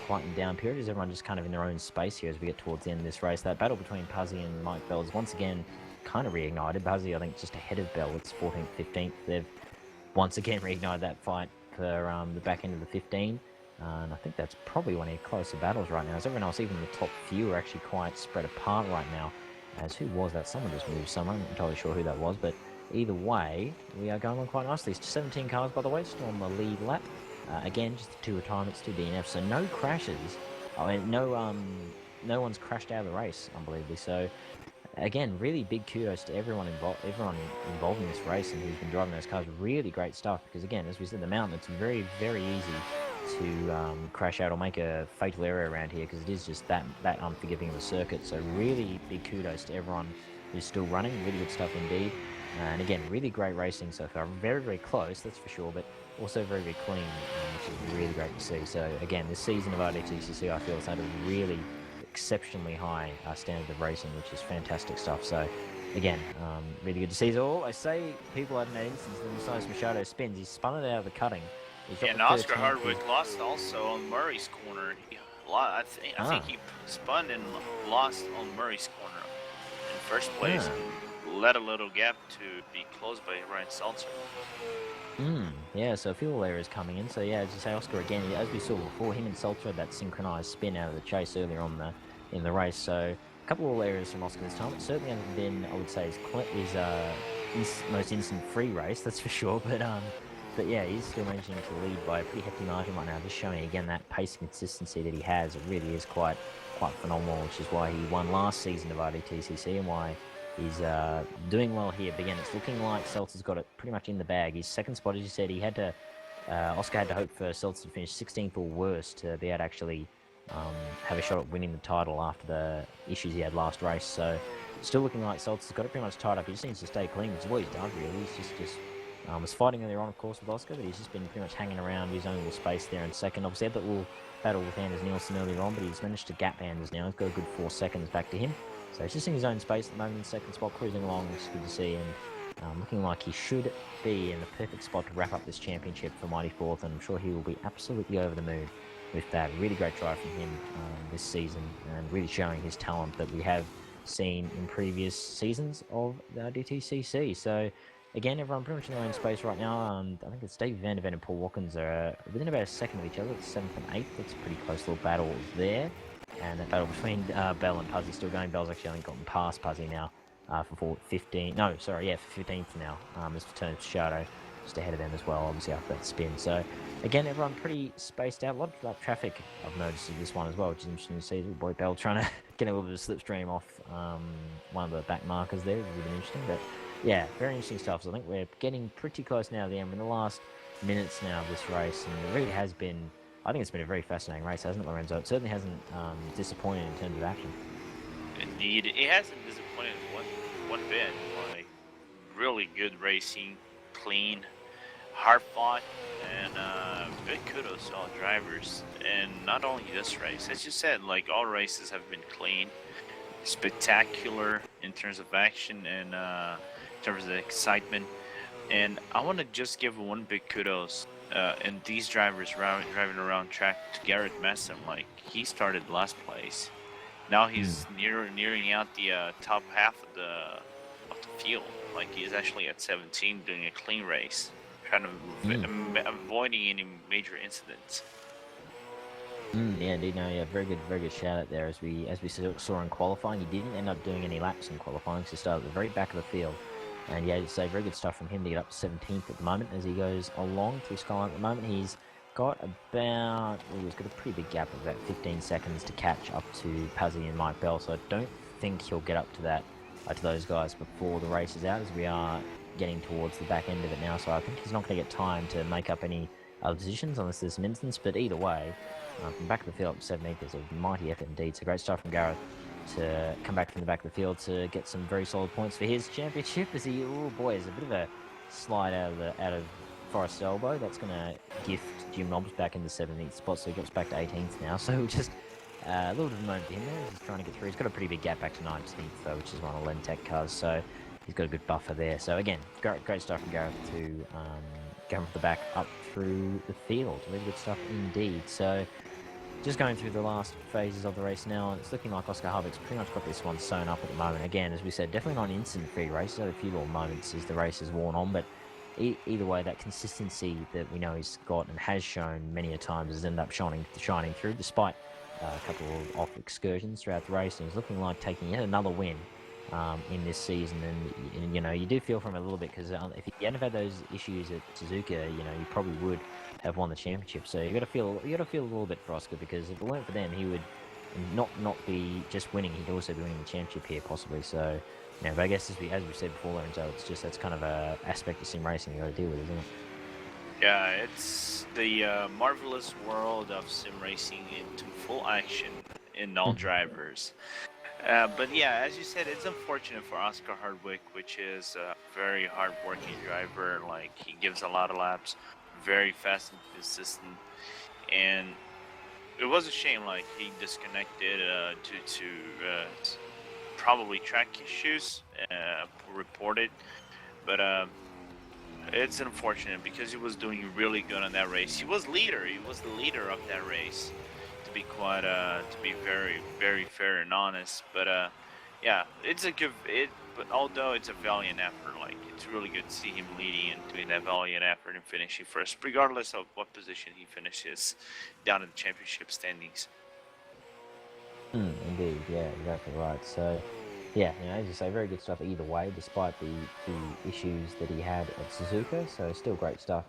quieting down period, as everyone just kind of in their own space here as we get towards the end of this race. That battle between Puzzy and Mike Bell is once again kind of reignited. Puzzy, I think, just ahead of Bell. It's 14th, 15th. They've once again reignited that fight for the back end of the 15. And I think that's probably one of your closer battles right now. As everyone else, even the top few, are actually quite spread apart right now. As who was that? Someone just moved somewhere. I'm not entirely sure who that was. But either way, we are going on quite nicely. It's 17 cars, by the way, still on the lead lap. Again, just the 2 retirements, 2 DNFs. So no crashes. I mean, no one's crashed out of the race, unbelievably. So again, really big kudos to everyone involved in this race and who's been driving those cars. Really great stuff, because again, as we said, the mountain, it's very, very easy to crash out or make a fatal error around here, because it is just that unforgiving of a circuit. So really big kudos to everyone who's still running. Really good stuff indeed. And again, really great racing so far. Very, very close, that's for sure, but also very, very clean, which is really great to see. So again, this season of RDTCC, I feel, has had a really exceptionally high standard of racing, which is fantastic stuff. So again, really good to see. So I say people had in that instance, then besides Machado spins, he spun it out of the cutting. And Oscar Hardwick lost also on Murray's corner. I think he spun and lost on Murray's corner in first place, and led a little gap to be closed by Ryan Seltzer. Yeah, so a fuel error is coming in. So yeah, as you say, Oscar, again, as we saw before, him and Seltzer had that synchronized spin out of the chase earlier on in the race. So a couple of errors from Oscar this time. It certainly hasn't been, I would say, his most instant free race, that's for sure. But yeah, he's still managing to lead by a pretty hefty margin right now, just showing again that pace and consistency that he has. It really is quite phenomenal, which is why he won last season of RDTCC and why he's doing well here. But again, it's looking like Seltzer's got it pretty much in the bag. His second spot, as you said, Oscar had to hope for Seltzer to finish 16th or worse to be able to actually have a shot at winning the title after the issues he had last race. So still looking like Seltzer's got it pretty much tied up. He just needs to stay clean, which is what he's done, really. He's just was fighting earlier on, of course, with Oscar, but he's just been pretty much hanging around his own little space there in second. Obviously, had that little battle with Anders Nielsen earlier on, but he's managed to gap Anders now. He's got a good 4 seconds back to him. So he's just in his own space at the moment in second spot, cruising along, which is good to see. And looking like he should be in the perfect spot to wrap up this championship for Mighty Fourth, and I'm sure he will be absolutely over the moon with that. Really great drive from him this season, and really showing his talent that we have seen in previous seasons of the DTCC. So again, everyone pretty much in their own space right now. I think it's Dave Van Der Ven and Paul Watkins are within about a second of each other. It's 7th and 8th. It's a pretty close little battle there. And that battle between Bell and Puzzy still going. Bell's actually only gotten past Puzzy now for 15. No, sorry, yeah, for 15th now. As for turns Shadow just ahead of them as well, obviously after that spin. So again, everyone pretty spaced out. A lot of traffic I've noticed in this one as well, which is interesting to see. Little boy Bell trying to get a little bit of slipstream off one of the back markers there, which is really interesting. But yeah, very interesting stuff. So I think we're getting pretty close now to the end. We're in the last minutes now of this race, and it really has been, I think it's been a very fascinating race, hasn't it, Lorenzo? It certainly hasn't disappointed in terms of action. Indeed, it hasn't disappointed one bit. Like, really good racing, clean, hard fought, and big kudos to all drivers. And not only this race, as you said, like all races have been clean, spectacular in terms of action and in terms of excitement. And I want to just give one big kudos. And these drivers driving around track to Garrett Messam, like he started last place. Now he's nearing out the top half of the field. Like he's actually at 17, doing a clean race, kind of avoiding any major incidents. Yeah, indeed. No, yeah, very good shout out there. As we saw in qualifying, he didn't end up doing any laps in qualifying, so he started at the very back of the field. And yeah, so very good stuff from him to get up to 17th at the moment as he goes along through Skyline at the moment. He's got he's got a pretty big gap of about 15 seconds to catch up to Pazzi and Mike Bell, so I don't think he'll get up to that, to those guys before the race is out, as we are getting towards the back end of it now. So I think he's not going to get time to make up any other positions unless there's some instance, but either way, from back of the field up to 17th is a mighty effort indeed. So great stuff from Gareth to come back from the back of the field to get some very solid points for his championship. As he, oh boy, is a bit of a slide out of Forrest's elbow. That's going to gift Jim Nobbs back into 17th spot, so he gets back to 18th now. So just a little bit of a moment for him there. He's trying to get through. He's got a pretty big gap back to 19th though, which is one of the Lentec cars. So he's got a good buffer there. So again, great stuff from Gareth to go from the back up through the field. Really good stuff indeed. So just going through the last phases of the race now, and it's looking like Oscar Harvick's pretty much got this one sewn up at the moment. Again, as we said, definitely not an incident-free race. He's had a few little moments as the race has worn on, but either way, that consistency that we know he's got and has shown many a times has ended up shining through, despite a couple of off excursions throughout the race. And he's looking like taking yet another win in this season, and you know, you do feel for him a little bit, because if he hadn't have had those issues at Suzuka, you know, you probably would have won the championship. So you got to feel a little bit for Oscar, because if it weren't for them, he would not be just winning; he'd also be winning the championship here possibly. So, you know, but I guess as we said before, Lorenzo, it's just that's kind of a aspect of sim racing you got to deal with, isn't it? Yeah, it's the marvelous world of sim racing into full action in all drivers. But yeah, as you said, it's unfortunate for Oscar Hardwick, which is a very hard-working driver. Like, he gives a lot of laps, very fast and consistent, and it was a shame. Like, he disconnected due to probably track issues reported, but it's unfortunate because he was doing really good on that race. He was the leader of that race, to be quite to be very fair and honest. But yeah, but although it's a valiant effort, like, it's really good to see him leading and doing that valiant effort and finishing first, regardless of what position he finishes down in the championship standings. Indeed, yeah, exactly right. So yeah, you know, as you say, very good stuff either way, despite the issues that he had at Suzuka. So still great stuff.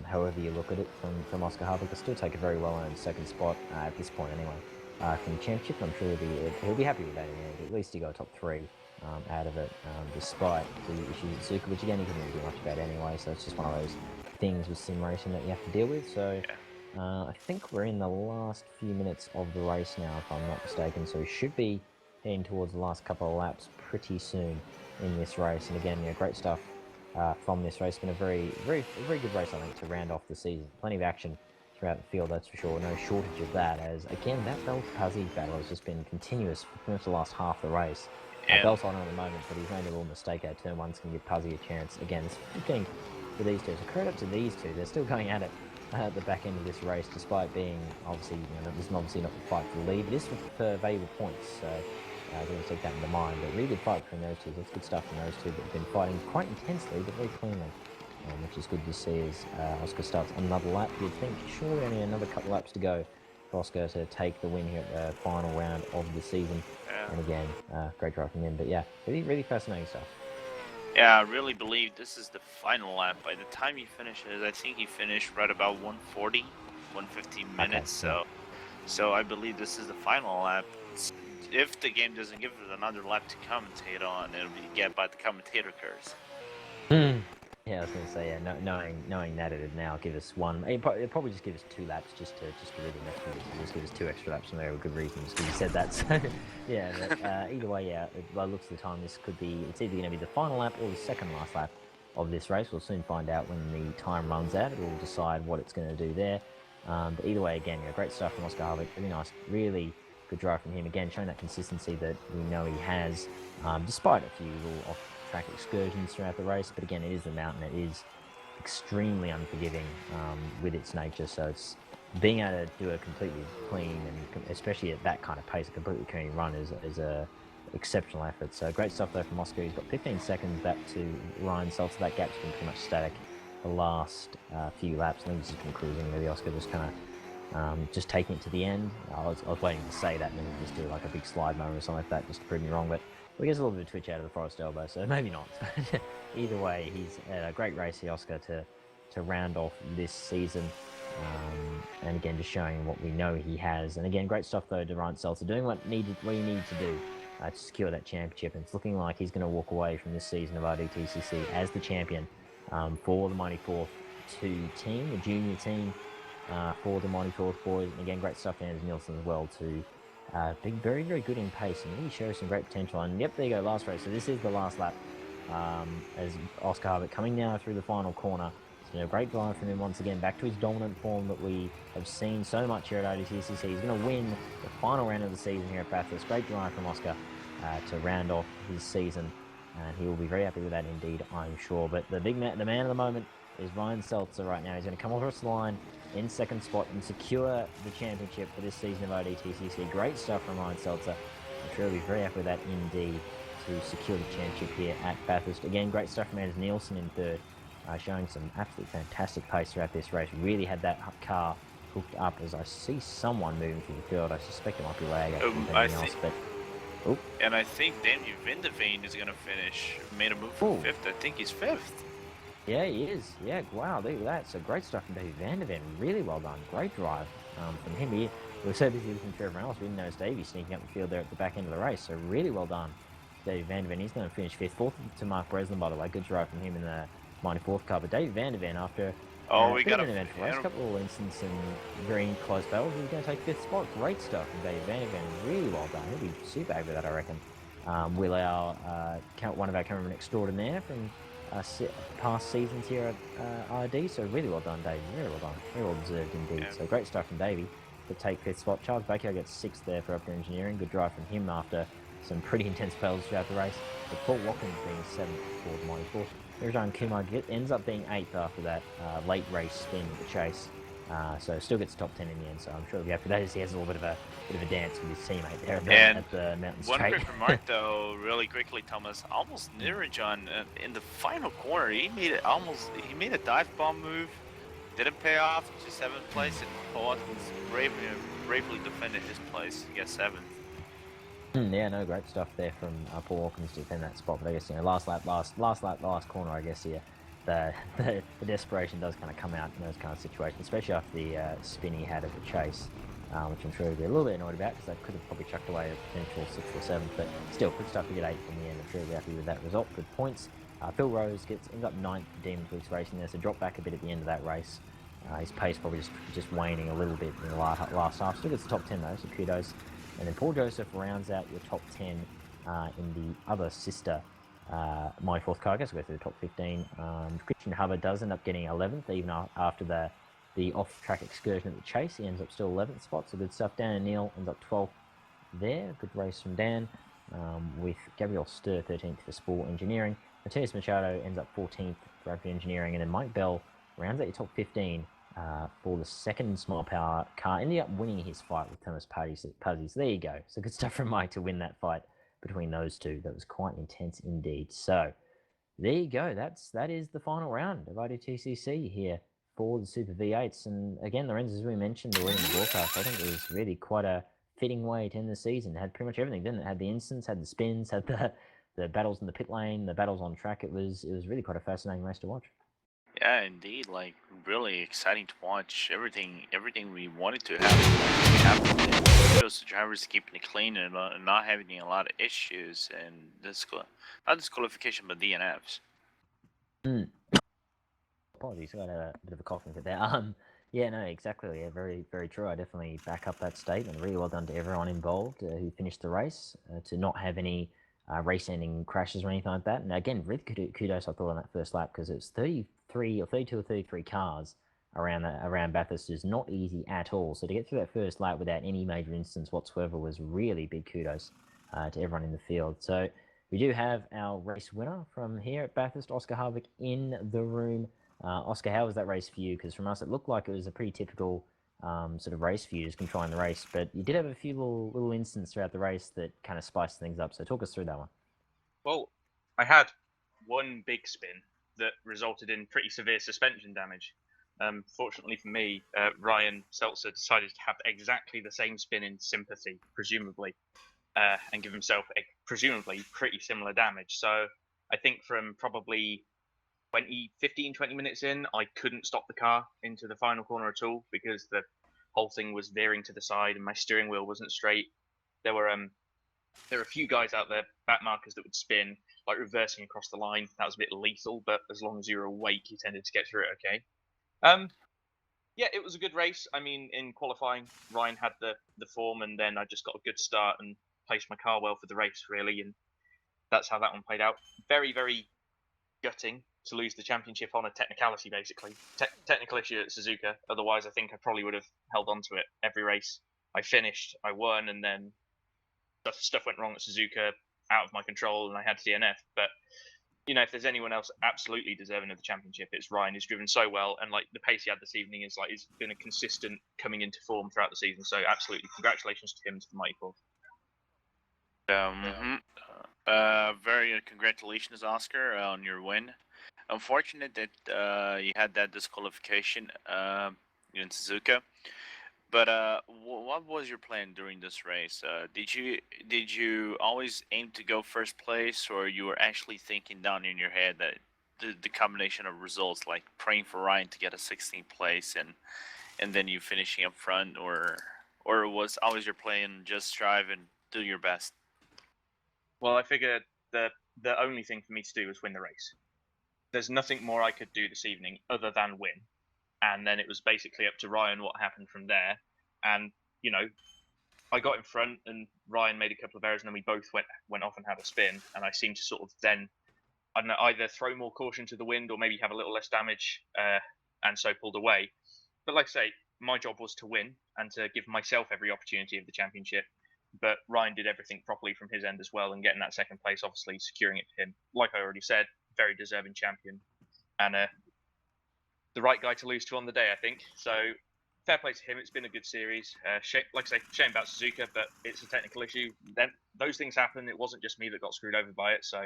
However you look at it from Oscar Harvick, he'll still take a very well-earned second spot at this point anyway from the championship. I'm sure he'll be happy with that. At least he got top 3 out of it, despite the issues at Suzuka, which again he couldn't really do much about anyway. So it's just one of those things with sim racing that you have to deal with. So I think we're in the last few minutes of the race now, if I'm not mistaken. So we should be heading towards the last couple of laps pretty soon in this race. And again, great stuff from this race. It's been a very good race, I think, to round off the season. Plenty of action throughout the field, that's for sure. No shortage of that, as again, that Bell-Puzzy battle has just been continuous for pretty much the last half of the race. Bell's on at the moment, but he's made a little mistake at turn 1's going to give Puzzy a chance. Again, it's 15 for these two. So credit up to these two. They're still going at it at the back end of this race, despite being obviously, this is obviously not the fight for the lead, but this is for valuable points. So I'm going to take that into mind. But really good fight between those two. That's good stuff from those two that have been fighting quite intensely, but very cleanly, which is good to see as Oscar starts another lap. You'd think surely only another couple laps to go for Oscar to take the win here at the final round of the season. And again, great drive from him. But yeah, really fascinating stuff. Yeah, I really believe this is the final lap. By the time he finishes, I think he finished right about 140, 150 minutes. Okay, so I believe this is the final lap. If the game doesn't give it another lap to commentate on, it'll be get by the commentator curse. Yeah, I was going to say, knowing that it'd now give us one. It'd probably just give us 2 laps just to really mess with it. Just give us 2 extra laps, and there were good reasons because you said that. So yeah, but, either way, yeah. By the looks of the time, it's either going to be the final lap or the second last lap of this race. We'll soon find out when the time runs out. It'll decide what it's going to do there. But either way, again, great stuff from Oscar Harvick. Really nice, really good drive from him. Again, showing that consistency that we know he has, despite a few little off-track excursions throughout the race. But again, it is the mountain. It is extremely unforgiving with its nature. So it's being able to do a completely clean, and especially at that kind of pace, a completely clean run is a exceptional effort. So great stuff though from Oscar. He's got 15 seconds back to Ryan Seltzer. That gap's been pretty much static the last few laps. I think he's just been cruising. Maybe Oscar just kind of just taking it to the end. I was waiting to say that and then just do like a big slide moment or something like that just to prove me wrong, but we get a little bit of twitch out of the Forest elbow, so maybe not. Either way, he's a great race here, Oscar, to round off this season. And again, just showing what we know he has. And again, great stuff though to Ryan Seltzer, doing what he needed to do to secure that championship. And it's looking like he's going to walk away from this season of RDTCC as the champion for the Mighty Fourth 2 team, the junior team. For the Mighty Fourth boys, and again, great stuff to Anders Nielsen as well to being very good in pace and really shows some great potential. And yep, there you go, last race. So this is the last lap as Oscar Harvick coming now through the final corner. So great drive from him once again, back to his dominant form that we have seen so much here at RDTCC. He's going to win the final round of the season here at Bathurst. Great drive from Oscar to round off his season, and he will be very happy with that indeed, I'm sure. But the man of the moment is Ryan Seltzer right now. He's going to come across the line in second spot and secure the championship for this season of RDTCC. Great stuff from Ryan Seltzer. I'm sure he'll be very happy with that indeed to secure the championship here at Bathurst. Again, great stuff from Anders Nielsen in third, showing some absolutely fantastic pace throughout this race. Really had that car hooked up as I see someone moving through the field. I suspect it might be Lag And I think Daniel Vindeveen is going to finish. Made a move for 5th. I think he's 5th. Yeah, he is. Yeah, wow, look at that. So great stuff from David Vanderven. Really well done. Great drive from him. We were so busy looking for everyone else. We didn't notice Davey sneaking up the field there at the back end of the race. So really well done, David Vanderven. He's going to finish 5th. 4th to Mark Breslin, by the way. Good drive from him in the 94th car. But David Vanderven, after we got an eventful race, a couple of instances and very close battles, he's going to take 5th spot. Great stuff from David Vanderven. Really well done. He'll be super happy with that, I reckon. Will our one of our cameramen extraordinaire from past seasons here at RD, so really well done, Davey. Very well done. Very well deserved indeed. Yeah. So great stuff from Davey to take 5th spot. Charles Baker gets 6th there for Upper Engineering. Good drive from him after some pretty intense battles throughout the race. But Paul Watkins being 7th for the Mighty Fourth. Erjan Kumar ends up being 8th after that late race spin with the chase. So still gets top 10 in the end, so I'm sure he'll be happy with that as he has a little bit of a dance with his teammate there at the mountain straight. One quick remark though, really quickly, Thomas, almost near John in the final corner, he made a dive bomb move, didn't pay off to 7th place, and Paul Watkins bravely defended his place to get 7th. Yeah, no, great stuff there from Paul Watkins to defend that spot, but I guess, last lap, corner, I guess here. The desperation does kind of come out in those kind of situations, especially after the spin he had at the chase, which I'm sure he'll be a little bit annoyed about because they could have probably chucked away a potential 6th or 7th, but still, good stuff to get 8th in the end. I'm sure he'll be happy with that result. Good points. Phil Rose ends up 9th for Demon Boots Racing there, so dropped back a bit at the end of that race. His pace probably just waning a little bit in the last half. Still gets the top 10 though, so kudos And then Paul Joseph rounds out your top 10 in the other sister My Fourth Cargo, so go through the top 15. Christian Hubbard does end up getting 11th, even after the off-track excursion at the chase. He ends up still 11th spot, so good stuff. Dan O'Neill ends up 12th there. Good race from Dan, with Gabriel Sturr 13th for Sport Engineering. Matthias Machado ends up 14th for Rapid Engineering, and then Mike Bell rounds out your top 15 for the second small power car. Ended up winning his fight with Thomas Puzzy. So there you go. So good stuff from Mike to win that fight between those two. That was quite intense indeed. So there you go. That is the final round of IDTCC here for the Super V8s. And again, Lorenz, as we mentioned already in the broadcast, I think it was really quite a fitting way to end the season. It had pretty much everything, didn't it? It had the instants, had the spins, had the battles in the pit lane, the battles on track. It was really quite a fascinating race to watch. Yeah, indeed. Like really exciting to watch. Everything we wanted to have. Kudos to drivers keeping it clean and not having a lot of issues and not disqualification but DNFs. Apologies, I got a bit of a coughing fit there. Yeah, no, exactly. Yeah, very, very true. I definitely back up that statement. Really well done to everyone involved who finished the race, to not have any race-ending crashes or anything like that. And again, really kudos, I thought, on that first lap, because it was 33 or 32 or 33 cars around Bathurst is not easy at all. So to get through that first lap without any major incidents whatsoever was really big kudos to everyone in the field. So we do have our race winner from here at Bathurst, Oscar Harvick, in the room. Oscar, how was that race for you? Because from us, it looked like it was a pretty typical sort of race for you, just controlling the race. But you did have a few little incidents throughout the race that kind of spiced things up. So talk us through that one. Well, I had one big spin that resulted in pretty severe suspension damage. Fortunately for me, Ryan Seltzer decided to have exactly the same spin in sympathy, presumably, and give himself a presumably pretty similar damage. So I think from probably 20 minutes in, I couldn't stop the car into the final corner at all because the whole thing was veering to the side and my steering wheel wasn't straight. There were a few guys out there, back markers, that would spin, like reversing across the line. That was a bit lethal, but as long as you were awake, you tended to get through it okay. Yeah, it was a good race. I mean, in qualifying, Ryan had the form, and then I just got a good start and placed my car well for the race, really, and that's how that one played out. Very, very gutting to lose the championship on a technicality, basically. Technical issue at Suzuka. Otherwise, I think I probably would have held on to it every race. I finished, I won, and then stuff went wrong at Suzuka, out of my control, and I had to DNF. But you know, if there's anyone else absolutely deserving of the championship, it's Ryan. He's driven so well, and like the pace he had this evening is like he's been a consistent coming into form throughout the season. So absolutely, congratulations to him, to the mighty Paul. Very congratulations, Oscar, on your win. Unfortunate that you had that disqualification in Suzuka. But what was your plan during this race? Did you always aim to go first place, or you were actually thinking down in your head that the combination of results, like praying for Ryan to get a 16th place and then you finishing up front, or was always your plan just drive and do your best? Well, I figured the only thing for me to do was win the race. There's nothing more I could do this evening other than win. And then it was basically up to Ryan what happened from there. And, you know, I got in front and Ryan made a couple of errors, and then we both went off and had a spin. And I seemed to sort of then, I don't know, either throw more caution to the wind or maybe have a little less damage, and so pulled away. But like I say, my job was to win and to give myself every opportunity of the championship. But Ryan did everything properly from his end as well, and getting that second place, obviously securing it for him. Like I already said, very deserving champion. And the right guy to lose to on the day, I think. So fair play to him. It's been a good series. Like I say, shame about Suzuka, but it's a technical issue. Then those things happen. It wasn't just me that got screwed over by it. So,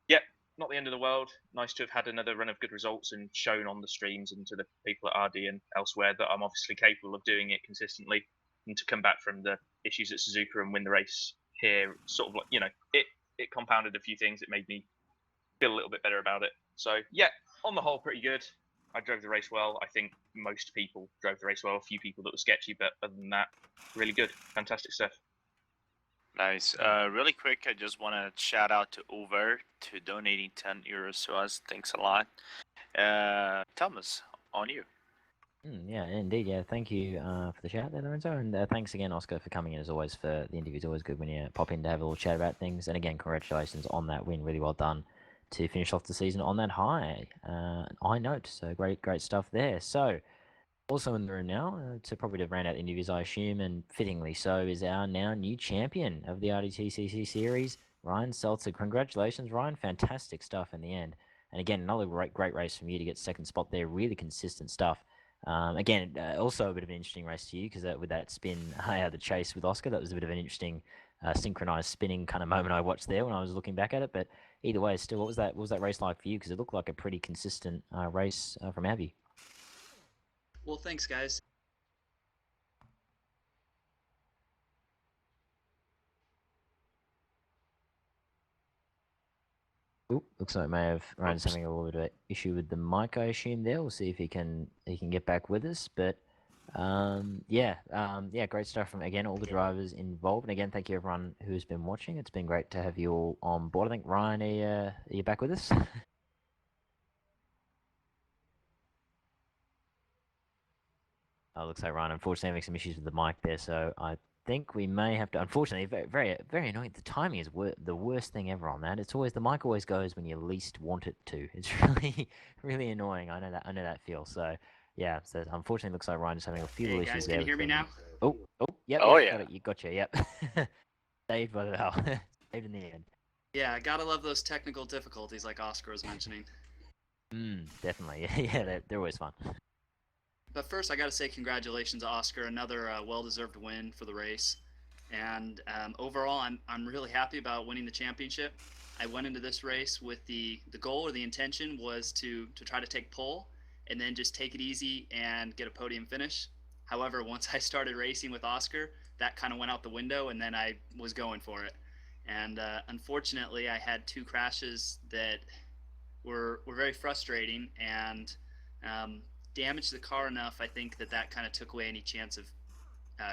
yeah, not the end of the world. Nice to have had another run of good results and shown on the streams and to the people at RD and elsewhere that I'm obviously capable of doing it consistently. And to come back from the issues at Suzuka and win the race here, sort of like, you know, it compounded a few things. It made me feel a little bit better about it. So, yeah, on the whole, pretty good. I drove the race well. I think most people drove the race well. A few people that were sketchy, but other than that, really good. Fantastic stuff. Nice. Really quick, I just want to shout out to Over to donating 10 euros to us. Thanks a lot. Thomas, on you. Yeah, indeed. Yeah, thank you for the shout there, Lorenzo, and thanks again, Oscar, for coming in as always. For the interview, it's always good when you pop in to have a little chat about things. And again, congratulations on that win. Really well done to finish off the season on that high note. So great stuff there. So also in the room now, to probably to round out interviews, I assume, and fittingly so, is our now new champion of the RDTCC series, Ryan Seltzer. Congratulations, Ryan! Fantastic stuff in the end. And again, another great race from you to get second spot there. Really consistent stuff. Again, also a bit of an interesting race to you because with that spin out of the chase with Oscar, that was a bit of an interesting synchronized spinning kind of moment I watched there when I was looking back at it. But either way, still, what was that race like for you? Because it looked like a pretty consistent race from Abby. Well, thanks, guys. Oop, looks like Ryan's having a little bit of issue with the mic, I assume there. We'll see if he can get back with us. But yeah, great stuff from again all the drivers involved. And again, thank you everyone who's been watching. It's been great to have you all on board. I think Ryan, are you back with us? Oh, looks like Ryan unfortunately having some issues with the mic there, so I think we may have to. Unfortunately, very annoying. The timing is the worst thing ever on that. It's always the mic always goes when you least want it to. It's really annoying. I know that feel. So yeah, so unfortunately, it looks like Ryan's having a few Hey, little issues guys, there. can you hear me now? Yep, Oh got yeah. it. You gotcha. Yep, saved by the bell. Saved in the end. Yeah, gotta love those technical difficulties like Oscar was mentioning. Definitely. Yeah, they're always fun. But first, I gotta say congratulations to Oscar, another well-deserved win for the race. And overall, I'm really happy about winning the championship. I went into this race with the goal or the intention was to try to take pole and then just take it easy and get a podium finish. However, once I started racing with Oscar, that kind of went out the window, and then I was going for it. And unfortunately, I had two crashes that were very frustrating and um, damaged the car enough. I think that kind of took away any chance of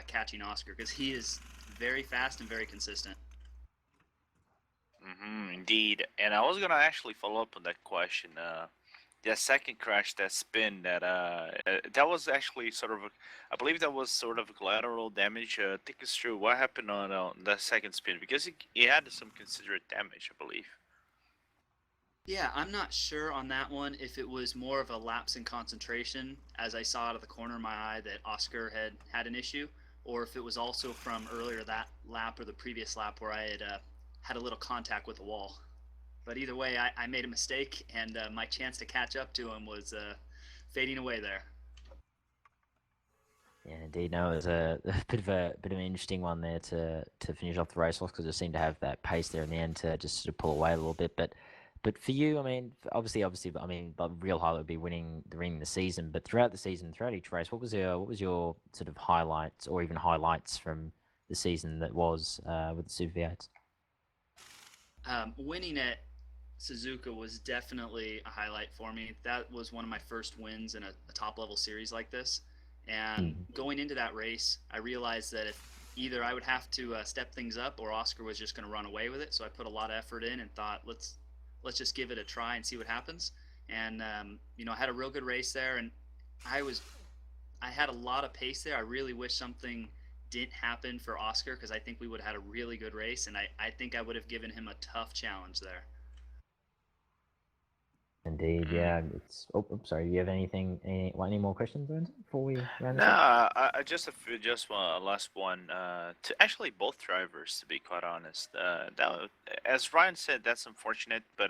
catching Oscar because he is very fast and very consistent. Indeed. And I was gonna actually follow up on that question. That second crash, that spin, that was actually sort of, I believe that was sort of collateral damage. Think it's true. What happened on that second spin? Because it had some considerate damage, I believe. Yeah, I'm not sure on that one if it was more of a lapse in concentration, as I saw out of the corner of my eye that Oscar had an issue, or if it was also from earlier that lap or the previous lap where I had a little contact with the wall. But either way, I made a mistake, and my chance to catch up to him was fading away there. Yeah, indeed. No, it was a bit of an interesting one there to finish off the race off because it seemed to have that pace there in the end to just sort of pull away a little bit. But for you, I mean, obviously, I mean, the real highlight would be winning the season. But throughout the season, throughout each race, what was your sort of highlights or even highlights from the season that was with the Super V8s? Winning at Suzuka was definitely a highlight for me. That was one of my first wins in a top level series like this. And going into that race, I realized that if either I would have to step things up or Oscar was just going to run away with it. So I put a lot of effort in and thought, let's just give it a try and see what happens. And I had a real good race there, and I was I had a lot of pace there. I really wish something didn't happen for Oscar because I think we would have had a really good race, and I think I would have given him a tough challenge there. Indeed, yeah. It's. Sorry. Do you have any more questions, Lorenzo, before we round No, this up? just one last one. To actually both drivers, to be quite honest. As Ryan said, that's unfortunate, but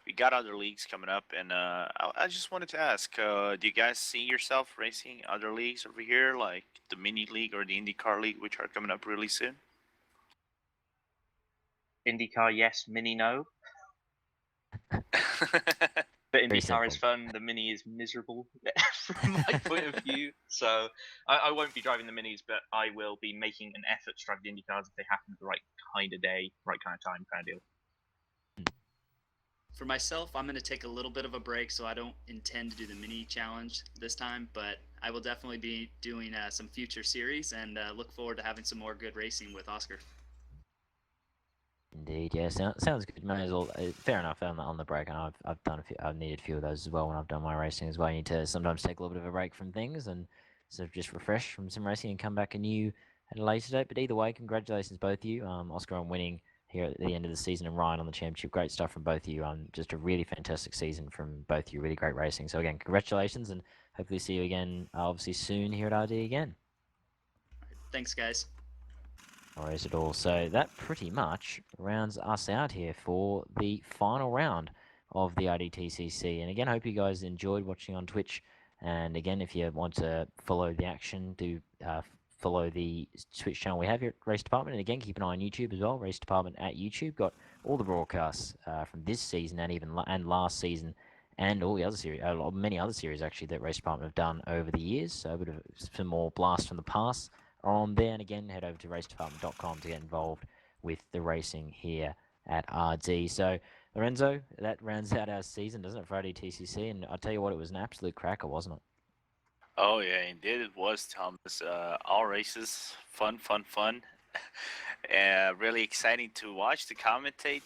we got other leagues coming up, and I just wanted to ask, do you guys see yourself racing other leagues over here, like the Mini League or the IndyCar League, which are coming up really soon? IndyCar, yes. Mini, no. But Very IndyCar is simple. fun. The Mini is miserable from my point of view. So I won't be driving the Minis, but I will be making an effort to drive the IndyCars if they happen at the right kind of day, right kind of time, kind of deal. For myself, I'm going to take a little bit of a break, so I don't intend to do the mini challenge this time, but I will definitely be doing some future series and look forward to having some more good racing with Oscar. Indeed, yeah, sounds good. May as well. Fair enough. On the break, and I've done a few. I've needed a few of those as well when I've done my racing as well. You need to sometimes take a little bit of a break from things and sort of just refresh from some racing and come back anew at a later date. But either way, congratulations both of you. Oscar on winning here at the end of the season and Ryan on the championship. Great stuff from both of you. Just a really fantastic season from both of you. Really great racing. So again, congratulations and hopefully see you again, obviously soon here at RD again. Thanks, guys. No worries at all. So that pretty much rounds us out here for the final round of the IDTCC. And again, I hope you guys enjoyed watching on Twitch. And again, if you want to follow the action, do follow the Twitch channel we have here at Race Department. And again, keep an eye on YouTube as well. Race Department at YouTube. Got all the broadcasts from this season and even and last season, and all the other series, many other series actually that Race Department have done over the years. So a bit of some more blast from the past are on there. And again, head over to racedepartment.com to get involved with the racing here at RD. So, Lorenzo, that rounds out our season, doesn't it, for RDTCC? And I'll tell you what, it was an absolute cracker, wasn't it? Oh yeah, indeed it was, Thomas. All races, fun. Really exciting to watch, to commentate,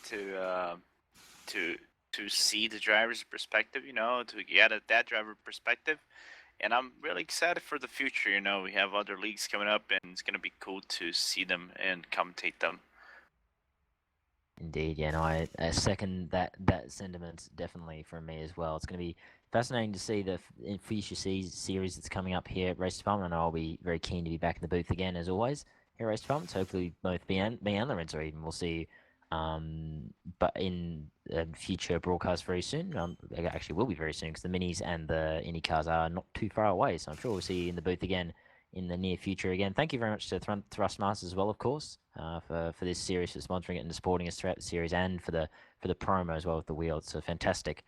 to see the driver's perspective. You know, to get at that driver perspective. And I'm really excited for the future. You know, we have other leagues coming up, and it's gonna be cool to see them and commentate them. Indeed, yeah, no, I second that sentiment definitely from me as well. It's going to be fascinating to see the future series that's coming up here at Race Department, and I'll be very keen to be back in the booth again as always here at Race Department. So hopefully both me and Lorenzo even we'll see, but in future broadcasts very soon. Actually will be very soon because the minis and the Indy cars are not too far away. So I'm sure we'll see you in the booth again in the near future again. Thank you very much to Thrustmaster as well, of course, for this series, for sponsoring it and supporting us throughout the series, and for the promo as well with the wheel. It's a fantastic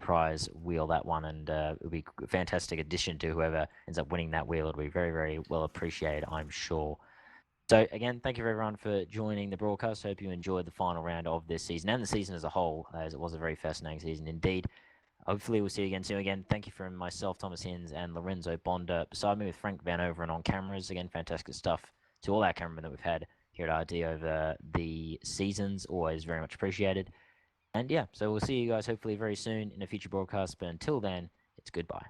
prize wheel, that one, and it'll be a fantastic addition to whoever ends up winning that wheel. It'll be very, very well appreciated, I'm sure. So again, thank you everyone for joining the broadcast. Hope you enjoyed the final round of this season and the season as a whole, as it was a very fascinating season indeed. Hopefully we'll see you again soon. Again, thank you from myself, Thomas Hinz, and Lorenzo Bonda. Beside me with Frank Van Overen on cameras. Again, fantastic stuff to all our cameramen that we've had here at RD over the seasons. Always very much appreciated. And yeah, so we'll see you guys hopefully very soon in a future broadcast. But until then, it's goodbye.